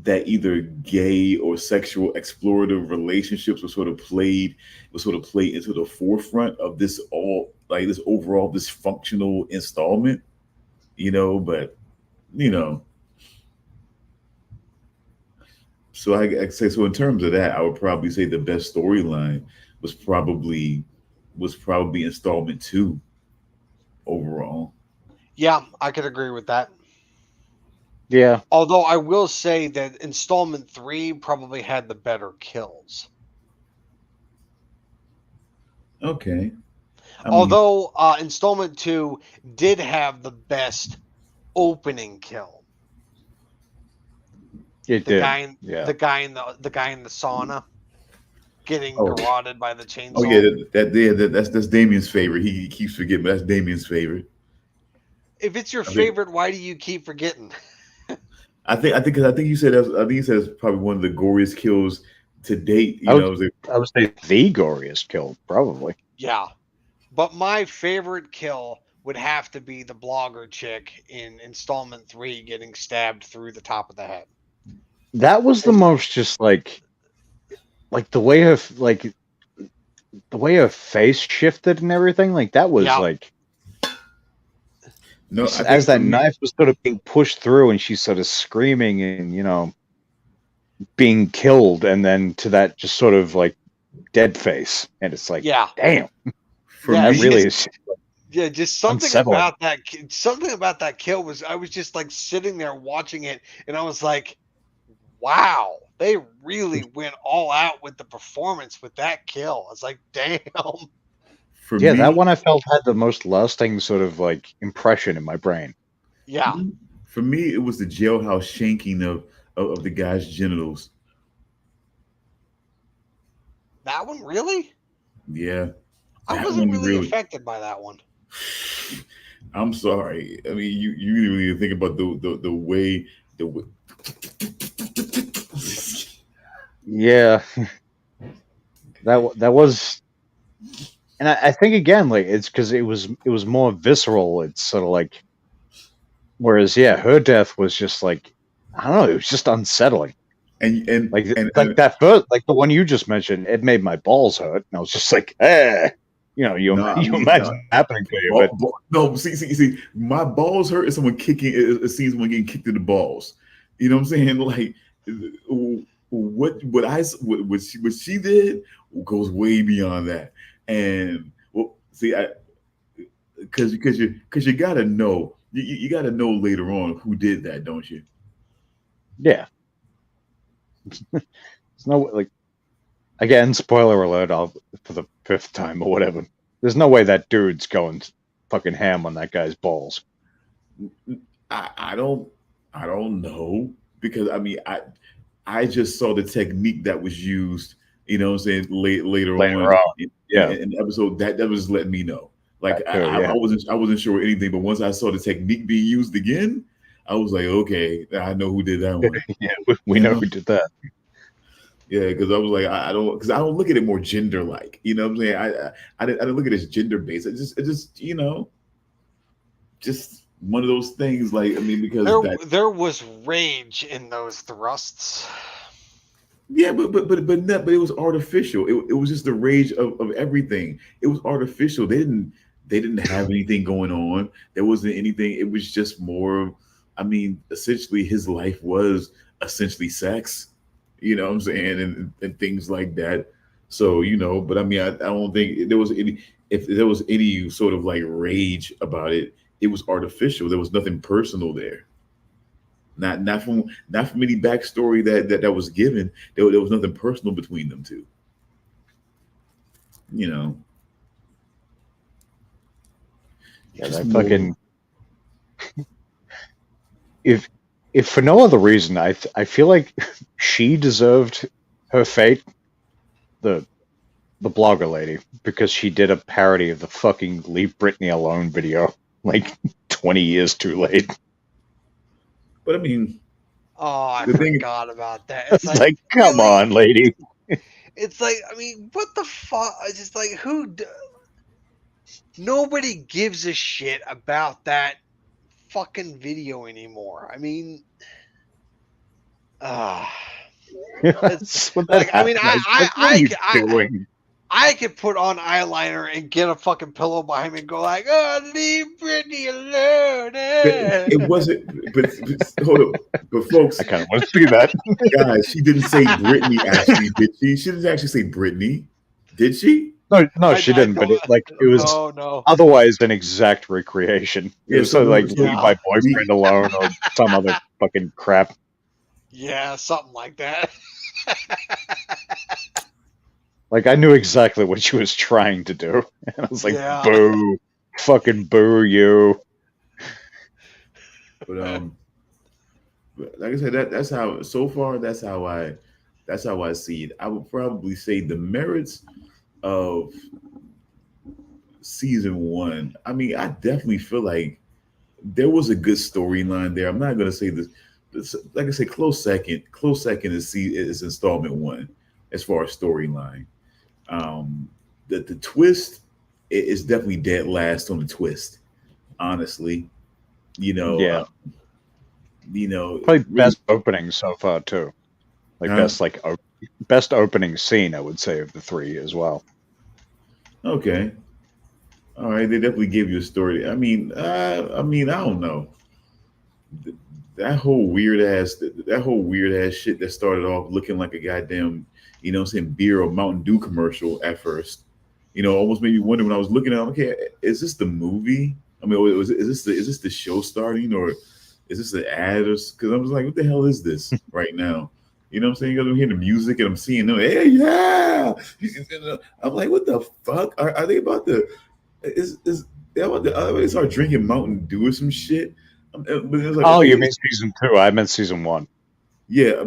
S1: that either gay or sexual explorative relationships were sort of played into the forefront of this overall dysfunctional installment, but so I say, so in terms of that, I would probably say the best storyline was probably installment 2 overall.
S4: Yeah, I could agree with that.
S6: Yeah.
S4: Although I will say that installment 3 probably had the better kills.
S1: Okay.
S4: Although installment 2 did have the best opening kill.
S6: It
S4: the
S6: did.
S4: Guy in,
S6: yeah.
S4: The guy in the sauna getting garroted by the chainsaw.
S1: Oh yeah, that's Damian's favorite. He keeps forgetting, but that's Damian's favorite.
S4: If it's your favorite, why do you keep forgetting?
S1: I think you said it's probably one of the goriest kills to date.
S6: I would say the goriest kill, probably.
S4: Yeah, but my favorite kill would have to be the blogger chick in installment 3 getting stabbed through the top of the head.
S6: That was the most just like the way her face shifted and everything. Like that was like.
S1: No,
S6: as that knife was sort of being pushed through and she's sort of screaming and, being killed, and then to that just sort of like dead face. And it's like, damn. That really is.
S4: Yeah, just something about that kill was, I was just like sitting there watching it and I was like, wow, they really went all out with the performance with that kill. I was like, damn.
S6: That one I felt had the most lasting sort of like impression in my brain.
S4: Yeah.
S1: For me, it was the jailhouse shanking of the guy's genitals.
S4: That one, really?
S1: Yeah.
S4: I wasn't really affected by that one.
S1: I'm sorry. I mean, you really need to think about the way.
S6: Yeah. That was. And I think again, like it's because it was more visceral. It's sort of like, whereas her death was just like, I don't know, it was just unsettling. And that first, like the one you just mentioned, it made my balls hurt, and I was just like, you imagine happening to you, but
S1: no, see, my balls hurt if someone seeing someone getting kicked in the balls. You know what I'm saying? Like what she did goes way beyond that. And well, see, because you gotta know, you gotta know later on who did that, don't you?
S6: Yeah. It's no like, again, spoiler alert. For the 5th time or whatever. There's no way that dude's going fucking ham on that guy's balls.
S1: I don't know, because I mean I just saw the technique that was used. You know what I'm saying? Later on. In the episode, that was letting me know. Like I wasn't sure anything, but once I saw the technique being used again, I was like, okay, I know who did that one.
S6: Yeah, we know who did that.
S1: Yeah, because I was like, I don't look at it more gender like. You know what I'm saying? I didn't look at it as gender based. It just just one of those things. Like, I mean, because
S4: there was rage in those thrusts.
S1: Yeah, but it was artificial. It was just the rage of everything. It was artificial. They didn't have anything going on. There wasn't anything. It was just more. I mean, essentially, his life was essentially sex. You know what I'm saying, and things like that. So but I mean, I don't think there was any. If there was any sort of like rage about it, it was artificial. There was nothing personal there. Not from any backstory that was given. There was nothing personal between them two.
S6: Yeah, that fucking. If for no other reason, I feel like she deserved her fate, the blogger lady, because she did a parody of the fucking Leave Britney Alone video, like 20 years too late.
S1: But I mean,
S4: oh, I forgot about that.
S6: It's like, come
S4: really?
S6: on, lady.
S4: It's like, I mean, what the fuck? It's just like, nobody gives a shit about that fucking video anymore. I mean,
S6: That's what that
S4: like, I mean,
S6: doing?
S4: I could put on eyeliner and get a fucking pillow behind me and go like, "Oh, leave Britney alone."
S1: It wasn't. But hold up. But folks,
S6: I kind of want to see that.
S1: Guys, she didn't say Britney. Actually, did she? She didn't actually say Britney, did she?
S6: No, she didn't. But it was
S4: no.
S6: otherwise an exact recreation. It was like leave my boyfriend alone or some other fucking crap.
S4: Yeah, something like that.
S6: Like, I knew exactly what she was trying to do. And I was like, boo. Fucking boo you.
S1: But like I said, that's how so far that's how I see it. I would probably say the merits of season 1. I mean, I definitely feel like there was a good storyline there. I'm not gonna say this like I said, close second is installment 1 as far as storyline. The twist is definitely dead last on the twist, honestly.
S6: Yeah.
S1: Probably
S6: really, best opening so far too. Like best opening scene, I would say, of the 3 as well.
S1: Okay. All right, they definitely gave you a story. I mean, I don't know. That whole weird ass shit that started off looking like a goddamn, beer or Mountain Dew commercial at first. Almost made me wonder when I was looking at it, okay, is this the movie? I mean, is this the show starting, or is this an ad? Because I was like, what the hell is this right now? You know what I'm saying? I'm hearing the music and I'm seeing them. Hey, yeah. I'm like, what the fuck? Are they about to? Is they about to start drinking Mountain Dew or some shit? But it was like,
S6: you mean season 2? I meant season 1.
S1: Yeah, I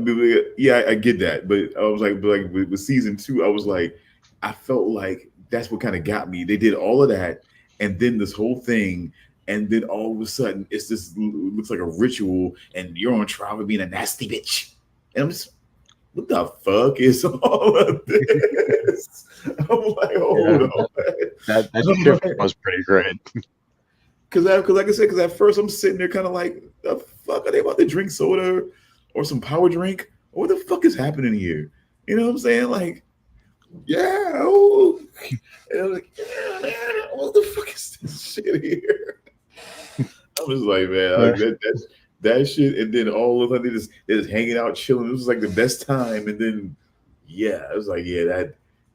S1: get that, but I was like, with season 2, I was like, I felt like that's what kind of got me. They did all of that, and then this whole thing, and then all of a sudden, it's this looks like a ritual, and you're on trial for being a nasty bitch, and I'm just, what the fuck is all of this? I'm like, hold on,
S6: that shift was pretty great.
S1: Because like I said, because at first I'm sitting there kind of like, the fuck, are they about to drink soda or some power drink? Or what the fuck is happening here? You know what I'm saying? Like, yeah. Oh. And I was like, yeah, what the fuck is this shit here? I was like, man, like that shit. And then all of a sudden they're just hanging out, chilling. It was like the best time. And then, yeah, I was like, yeah,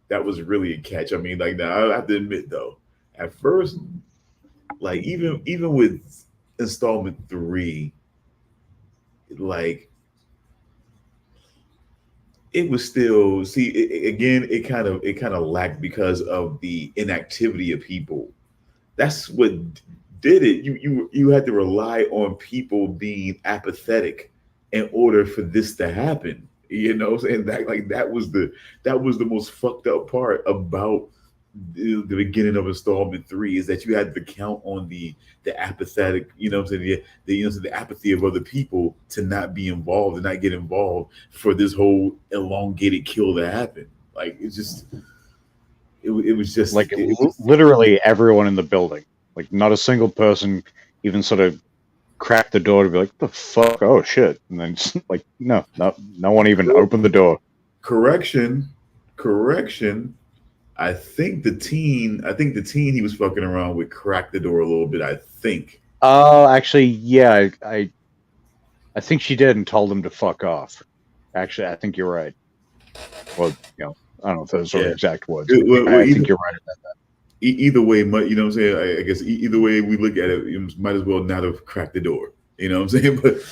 S1: that was really a catch. I mean, like, now I have to admit though, at first, like even with installment 3, like it was still it kind of lacked because of the inactivity of people. That's what did it. You had to rely on people being apathetic in order for this to happen. You know what I'm saying? That was the most fucked up part about the beginning of installment 3 is that you had to count on the apathetic, you know what I'm saying, the apathy of other people to not be involved and not get involved for this whole elongated kill to happen. Like it was just
S6: like literally everyone in the building, like not a single person even sort of cracked the door to be like, what the fuck, oh shit, and then just like no one even opened the door.
S1: Correction. I think the teen he was fucking around with cracked the door a little bit, I think.
S6: Actually, yeah, I think she did and told him to fuck off. Actually, I think you're right. Well, I don't know if those are the exact words. I think you're right about that.
S1: Either way, you know what I'm saying? I guess either way we look at it, you might as well not have cracked the door. You know what I'm saying? But,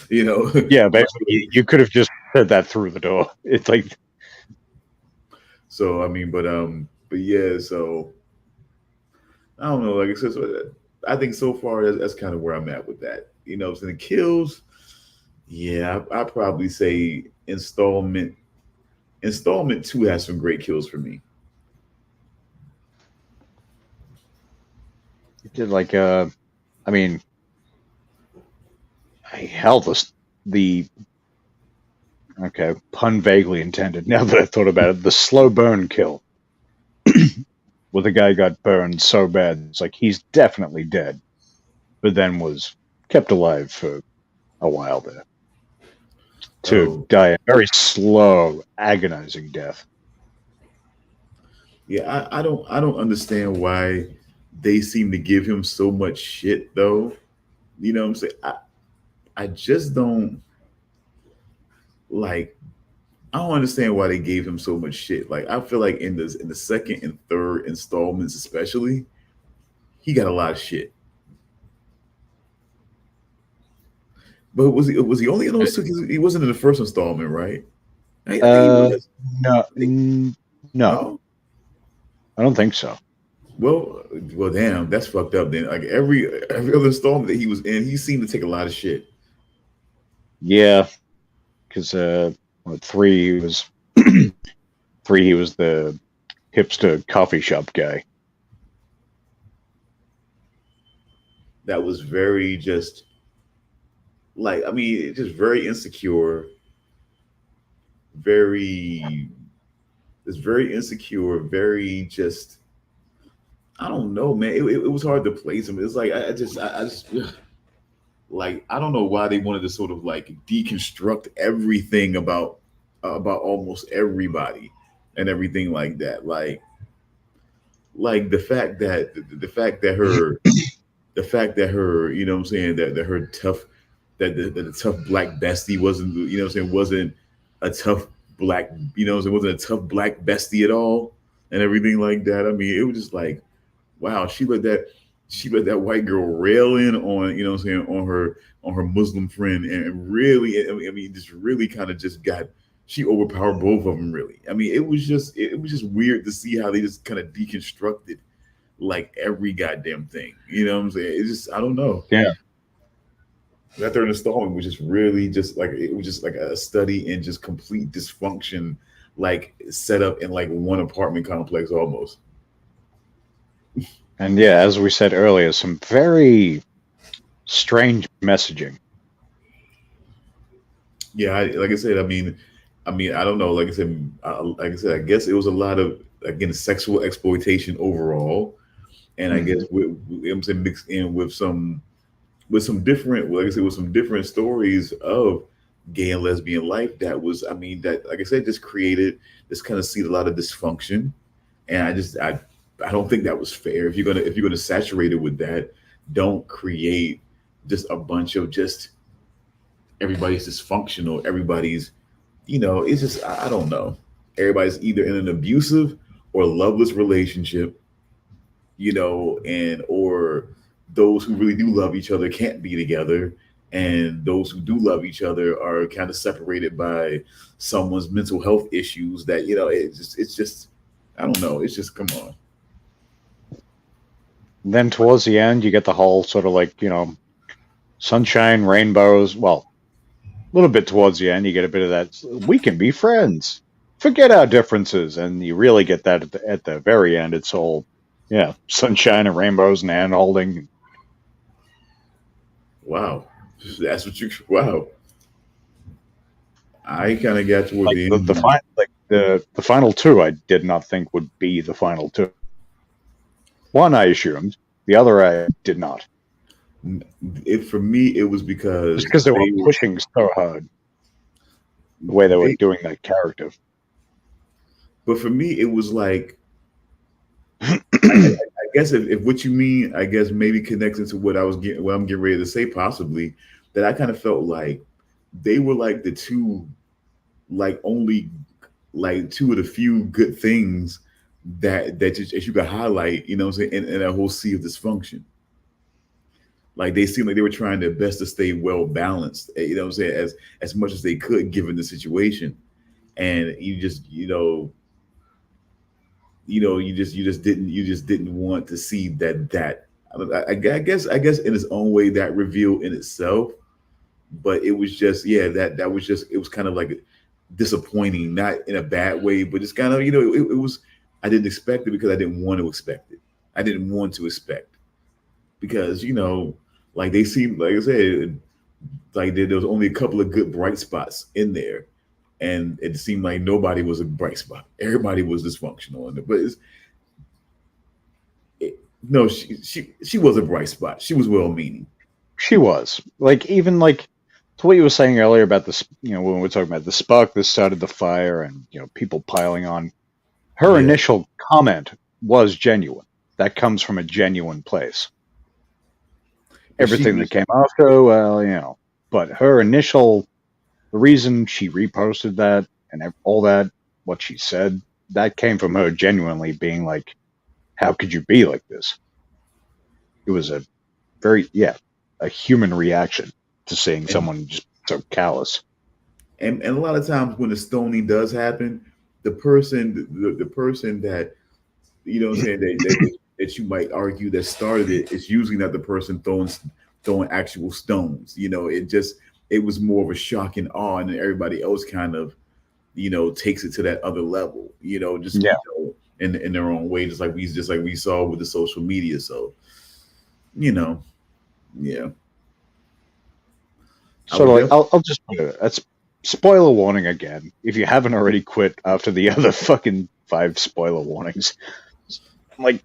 S6: Yeah, basically, you could have just said that through the door. It's like...
S1: So, I mean, but yeah, so I don't know. Like I said, so I think so far that's kind of where I'm at with that. So the kills, yeah, I probably say installment installment 2 has some great kills for me.
S6: It did like I mean, hell, the okay, pun vaguely intended. Now that I thought about it, the slow burn kill, where the guy got burned so bad, it's like he's definitely dead, but then was kept alive for a while there to die a very slow, agonizing death.
S1: Yeah, I don't understand why they seem to give him so much shit though. You know what I'm saying? I just don't like. I don't understand why they gave him so much shit. Like I feel like in the second and third installments, especially, he got a lot of shit. But was he only in those two? He wasn't in the first installment, right? I think he was.
S6: No, I don't think so.
S1: Well, damn, that's fucked up. Then, like every other installment that he was in, he seemed to take a lot of shit.
S6: Yeah, because 3 he was 3 he was the hipster coffee shop guy.
S1: That was very just like, I mean, just very insecure, very insecure, very just, I don't know, man. It was hard to place him. It's like I just like, I don't know why they wanted to sort of like deconstruct everything about almost everybody and everything like that. Like the fact that her, you know what I'm saying, that her tough, that the tough black bestie wasn't, you know what I'm saying, wasn't a tough black, you know what I'm saying, wasn't a tough black bestie at all and everything like that. I mean, it was just like, wow, she let that white girl rail in on, you know what I'm saying, on her Muslim friend, and really, I mean, just really kind of just she overpowered both of them, really. I mean, it was just weird to see how they just kind of deconstructed like every goddamn thing. You know what I'm saying? It's just, I don't know.
S6: Yeah.
S1: That third installment was just really just like, it was just like a study in just complete dysfunction, like set up in like one apartment complex almost.
S6: And yeah, as we said earlier, some very strange messaging.
S1: Yeah, like I said, I mean, I don't know. Like I said, I guess it was a lot of, again, sexual exploitation overall, and I guess I'm saying mixed in with some different, like I said, with some different stories of gay and lesbian life. That was, I mean, that, like I said, just created this kind of seed a lot of dysfunction, and I don't think that was fair. If you're gonna saturate it with that, don't create just a bunch of just everybody's dysfunctional. Everybody's, you know, it's just, I don't know. Everybody's either in an abusive or loveless relationship, you know, and or those who really do love each other can't be together, and those who do love each other are kind of separated by someone's mental health issues. That, you know, it's just I don't know. It's just, come on.
S6: Then towards the end, you get the whole sort of like, you know, sunshine, rainbows. Well, a little bit towards the end, you get a bit of that. We can be friends. Forget our differences, and you really get that at the very end. It's all, yeah, sunshine and rainbows and hand holding.
S1: Wow, that's what you. Wow, I kind of got toward
S6: like
S1: the end.
S6: The final two, I did not think would be the final two. One I assumed, the other I did not.
S1: For me, it was because
S6: they were pushing so hard, the way they were doing that character.
S1: But for me, it was like, I guess if what you mean, I guess maybe connects into what I'm getting ready to say, possibly, that I kind of felt like they were like the two, like only like two of the few good things that you could highlight, you know what I'm saying, in a whole sea of dysfunction. Like they seemed like they were trying their best to stay well balanced, you know what I'm saying, as much as they could given the situation. And you just didn't want to see that I guess in its own way, that reveal in itself. But it was just, yeah, that was just, it was kind of like disappointing, not in a bad way, but it's kind of, you know, it was, I didn't expect it because I didn't want to expect it. I didn't want to expect, because, you know, like they seemed, like I said, like there was only a couple of good bright spots in there, and it seemed like nobody was a bright spot. Everybody was dysfunctional in it. But no, she was a bright spot. She was well-meaning.
S6: She was, like, even like to what you were saying earlier about this, you know, when we were talking about the spark that started the fire and, you know, people piling on. Her initial comment was genuine. That comes from a genuine place. Everything that came after, well, you know, but her initial, the reason she reposted that and all that, what she said, that came from her genuinely being like, how could you be like this? It was a very, a human reaction to seeing someone just so callous.
S1: And a lot of times when the stoning does happen, the person that, you know what I'm saying, that you might argue that started it, it's usually not the person throwing actual stones. You know, it was more of a shock and awe, and then everybody else kind of, you know, takes it to that other level, you know, just you know, in their own way, just like we saw with the social media. So, you know, yeah.
S6: So like, I'll just put it, that's spoiler warning again. If you haven't already quit after the other fucking 5 spoiler warnings, like,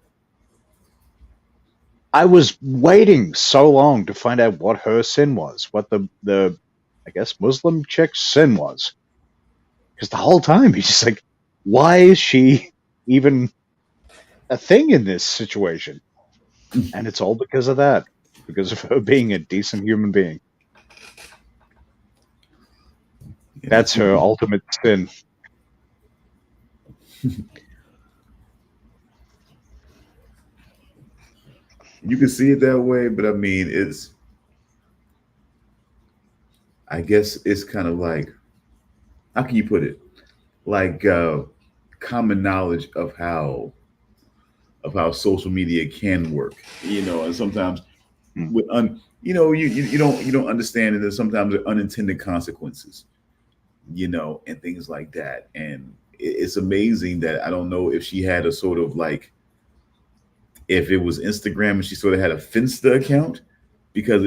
S6: I was waiting so long to find out what her sin was, what the I guess Muslim chick's sin was, because the whole time he's just like, why is she even a thing in this situation? And it's all because of that, because of her being a decent human being. That's her ultimate sin.
S1: You can see it that way, but I mean, I guess it's kind of like, how can you put it? Like common knowledge of how social media can work, you know, and sometimes with you know, you don't understand it. There's sometimes unintended consequences, you know, and things like that. And it's amazing that I don't know if she had a sort of like, if it was Instagram and she sort of had a Finsta account, because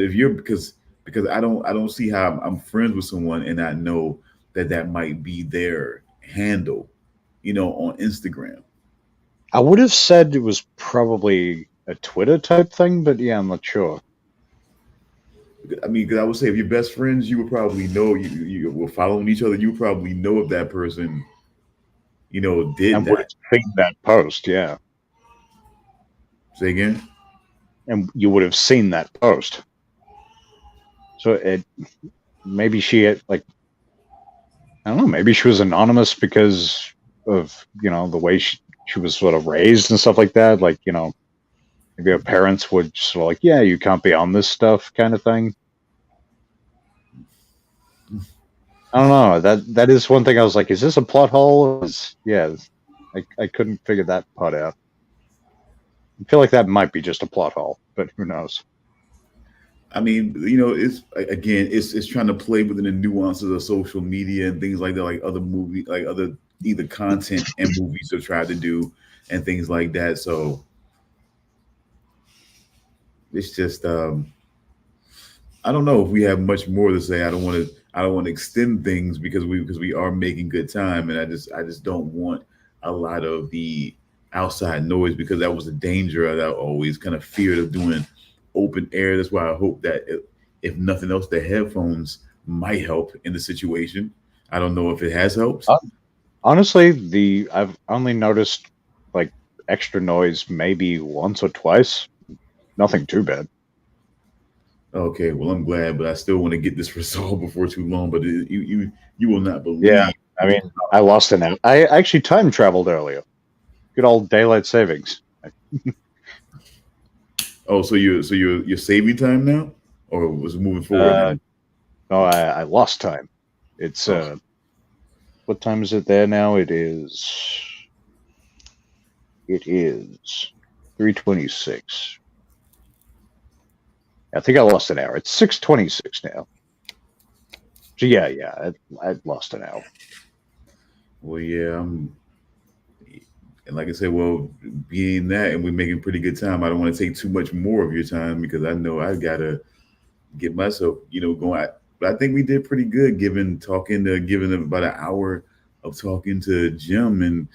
S1: because I don't see how I'm friends with someone and I know that might be their handle, you know, on Instagram.
S6: I would have said it was probably a Twitter type thing, but yeah, I'm not sure.
S1: I mean, because I would say if you're best friends, you would probably know, you were following each other, you would probably know if that person, you know, did
S6: and
S1: that.
S6: would have seen that post, yeah.
S1: Say again?
S6: And you would have seen that post. So maybe she had, like, I don't know, maybe she was anonymous because of, you know, the way she was sort of raised and stuff like that. Like, you know, maybe her parents would sort of like, yeah, you can't be on this stuff kind of thing. I don't know. That is one thing I was like, is this a plot hole? Yeah, I couldn't figure that part out. I feel like that might be just a plot hole, but who knows?
S1: I mean, you know, it's trying to play within the nuances of social media and things like that, like other movies, like other either content and movies have tried to do and things like that. So it's just I don't know if we have much more to say. I don't want to extend things because we are making good time, and I just don't want a lot of the outside noise, because that was the danger that I always kind of feared of doing open air. That's why I hope that if nothing else, the headphones might help in the situation. I don't know if it has helped.
S6: Honestly, I've only noticed like extra noise maybe once or twice. Nothing too bad.
S1: Okay, well, I'm glad, but I still want to get this resolved before too long. But you will not believe.
S6: Yeah, I mean, I lost an hour. I actually time traveled earlier. Good old daylight savings.
S1: Oh, so you're saving time now, or was it moving forward?
S6: No, I lost time. It's what time is it there now? It is 3:26. I think I lost an hour. It's 6:26 now. So yeah, I lost an hour.
S1: Well, yeah, and like I said, well, being that, and we're making pretty good time. I don't want to take too much more of your time because I know I gotta get myself, going. But I think we did pretty good, giving them about an hour of talking to Jim and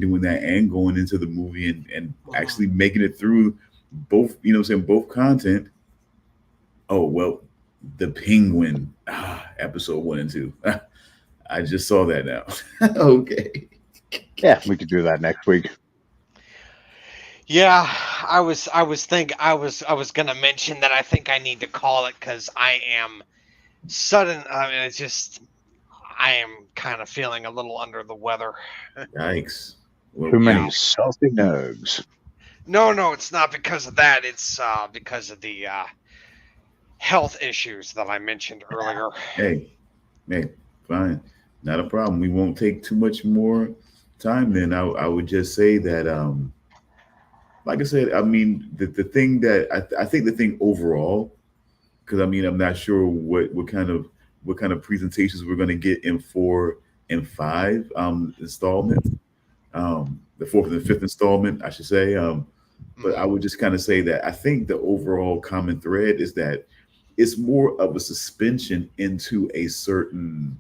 S1: doing that and going into the movie and actually making it through both, both content. Oh well, the Penguin, episode 1 and 2. I just saw that now. Okay.
S6: Yeah, we could do that next week.
S4: Yeah, I was gonna mention that I think I need to call it because I am sudden. I mean, I am kind of feeling a little under the weather.
S1: Yikes! Well,
S6: Too many salty nugs.
S4: No, it's not because of that. It's because of the health issues that I mentioned earlier.
S1: Hey, fine, not a problem. We won't take too much more time. Then I would just say that, like I said, I mean the thing that I think the thing overall, because I mean I'm not sure what kind of presentations we're going to get in 4 and 5 installments, the 4th and the 5th installment, I should say. But I would just kind of say that I think the overall common thread is that it's more of a suspension into a certain,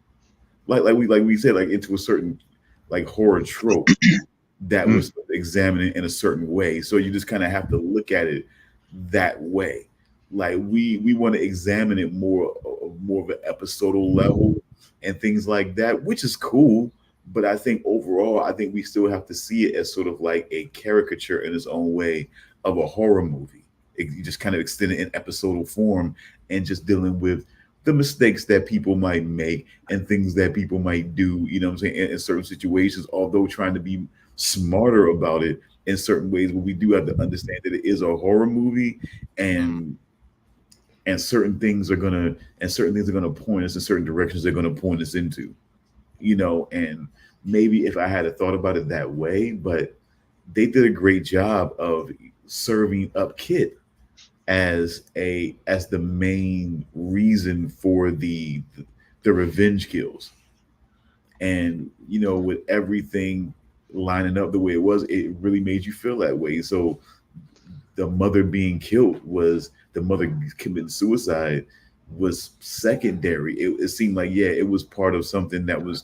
S1: like we said, like into a certain like horror trope that was examined in a certain way. So you just kind of have to look at it that way. Like we want to examine it more of an episodal level and things like that, which is cool. But I think overall, I think we still have to see it as sort of like a caricature in its own way of a horror movie. You just kind of extend it in episodal form and just dealing with the mistakes that people might make and things that people might do, you know what I'm saying, in certain situations, although trying to be smarter about it in certain ways. But we do have to understand that it is a horror movie and certain things are gonna point us in certain directions they're gonna point us into, and maybe if I had a thought about it that way, but they did a great job of serving up Kit as the main reason for the revenge kills. And with everything lining up the way it was, it really made you feel that way. So the mother being killed the mother committing suicide was secondary. It seemed like, it was part of something that was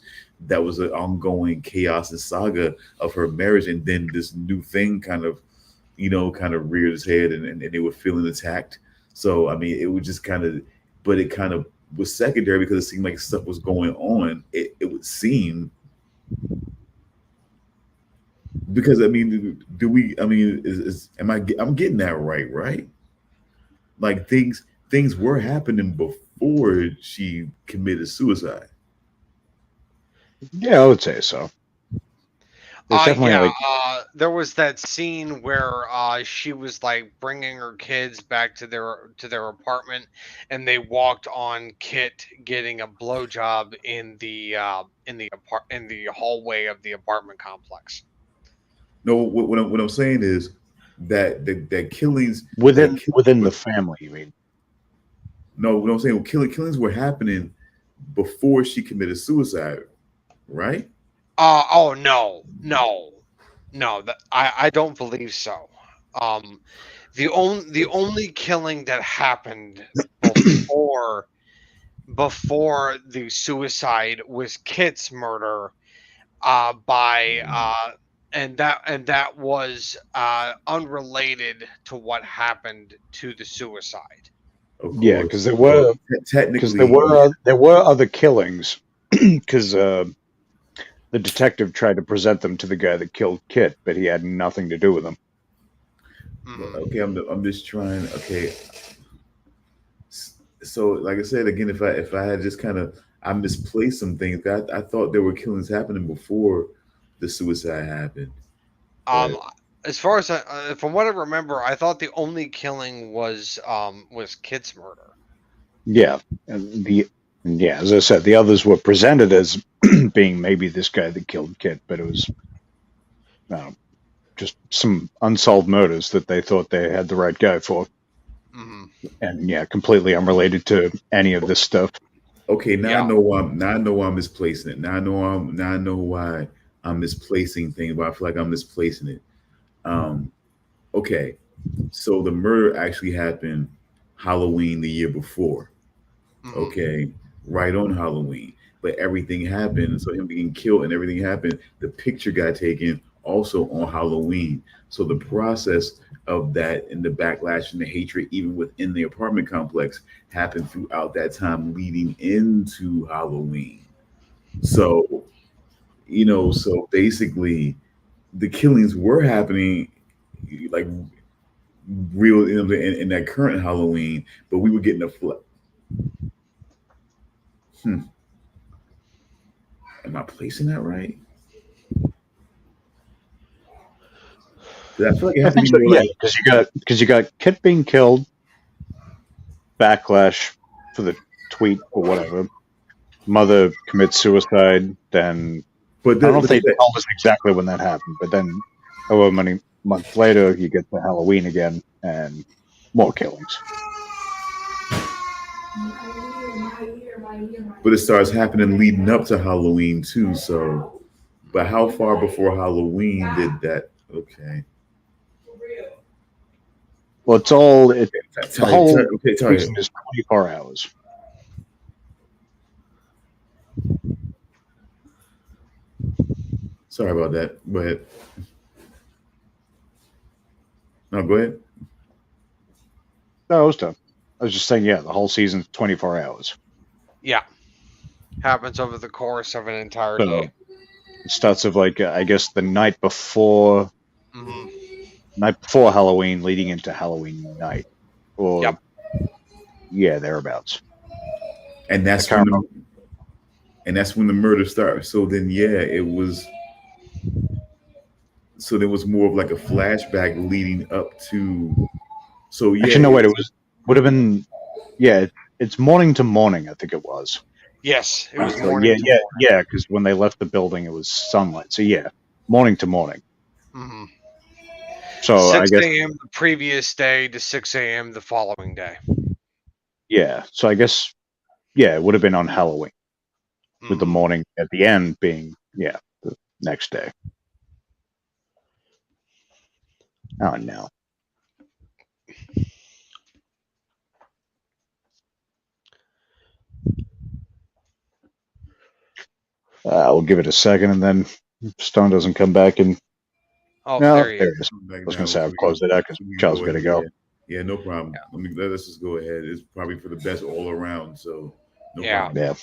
S1: an ongoing chaos and saga of her marriage, and then this new thing kind of reared its head, and they were feeling attacked. So I mean, it was just but it kind of was secondary because it seemed like stuff was going on. It would seem, because I mean, I'm getting that right? Like things were happening before she committed suicide.
S6: Yeah, I would say so.
S4: There was that scene where she was like bringing her kids back to their apartment, and they walked on Kit getting a blowjob in the hallway of the apartment complex.
S1: No, what I'm saying is that killings
S6: within the family, you mean?
S1: No, what I'm saying, killings were happening before she committed suicide, right?
S4: No. I don't believe so. The only killing that happened before the suicide was Kit's murder and that was unrelated to what happened to the suicide.
S6: Yeah, because there were other killings because the detective tried to present them to the guy that killed Kit, but he had nothing to do with them.
S1: Okay, I'm just trying. Okay, so like I said again, if I had just I misplaced some things. I thought there were killings happening before the suicide happened.
S4: As far as from what I remember, I thought the only killing was Kit's murder.
S6: Yeah, as I said, the others were presented as being maybe this guy that killed Kit, but it was just some unsolved murders that they thought they had the right guy for. And completely unrelated to any of this stuff.
S1: Okay, now I know why. Now I know why I'm misplacing it. Now I know why I'm misplacing things. But I feel like I'm misplacing it. Okay, so the murder actually happened Halloween the year before. Okay, right on Halloween. But everything happened. So him being killed and everything happened. The picture got taken also on Halloween. So the process of that and the backlash and the hatred, even within the apartment complex, happened throughout that time leading into Halloween. So, so basically the killings were happening like real in that current Halloween, but we were getting a flood. Am I placing that right? I feel like it has to be more
S6: yeah, because you got Kit being killed, backlash for the tweet or whatever. Mother commits suicide. Then I don't know if they told us exactly when that happened, but then however many months later, you get to Halloween again and more killings.
S1: But it starts happening leading up to Halloween too. So, but how far before Halloween did that? Okay.
S6: Well, it's all the whole season is 24 hours.
S1: Sorry about that. Go ahead. No, go ahead.
S6: No, I was done. I was just saying, the whole season's 24 hours.
S4: Yeah. Happens over the course of an entire day.
S6: It starts with I guess the night before Halloween leading into Halloween night. Or thereabouts.
S1: And that's when the murder starts. So then it was there was more of like a flashback leading up to
S6: Actually, no, wait, would have been it's morning to morning, I think it was.
S4: Yes, it was
S6: morning to morning. Yeah, because when they left the building, it was sunlight. So morning to morning.
S4: Mm-hmm.
S6: So
S4: 6
S6: I guess
S4: a.m. the previous day to 6 a.m. the following day.
S6: Yeah, so I guess it would have been on Halloween, with the morning at the end being the next day. Oh no. We'll give it a second, and then Stone doesn't come back. And
S4: there he
S6: is. I was going to say I'll close it out because Charles got to go.
S1: Yeah, no problem. Let's just go ahead. It's probably for the best all around. So no problem.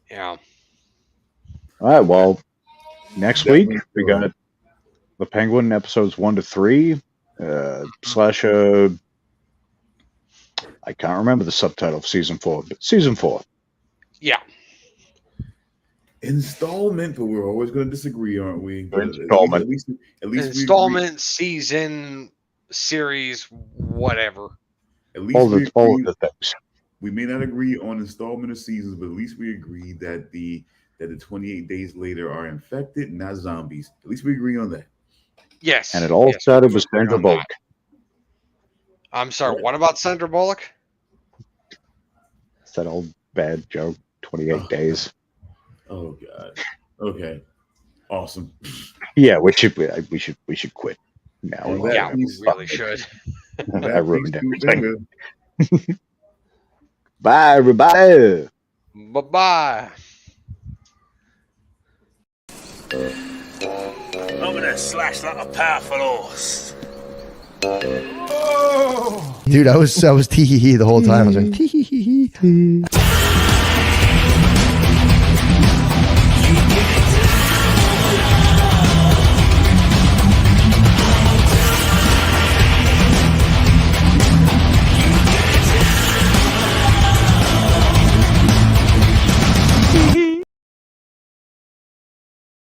S4: Yeah.
S6: All right. Well, next week we got the Penguin episodes 1 to 3. Slasher. I can't remember the subtitle of season 4, but season 4.
S4: Yeah.
S1: Installment, but we're always going to disagree, aren't we?
S6: Installment.
S1: At least
S4: installment, season, series, whatever.
S1: At least
S6: all the things.
S1: We may not agree on installment or seasons, but at least we agree that the 28 days later are infected, not zombies. At least we agree on that.
S4: Yes.
S6: And it all started with Sandra Bullock.
S4: I'm sorry, what about Sandra Bullock?
S6: It's that old bad joke, 28 days.
S1: Oh God. Okay. Awesome.
S6: Yeah, we should quit now.
S4: Yeah, we really should.
S6: I ruined everything. Bye, everybody.
S4: Bye-bye.
S3: I'm gonna slash like a powerful horse.
S9: Dude, I was TEE-HEE the whole time. I was like TEE-HEE.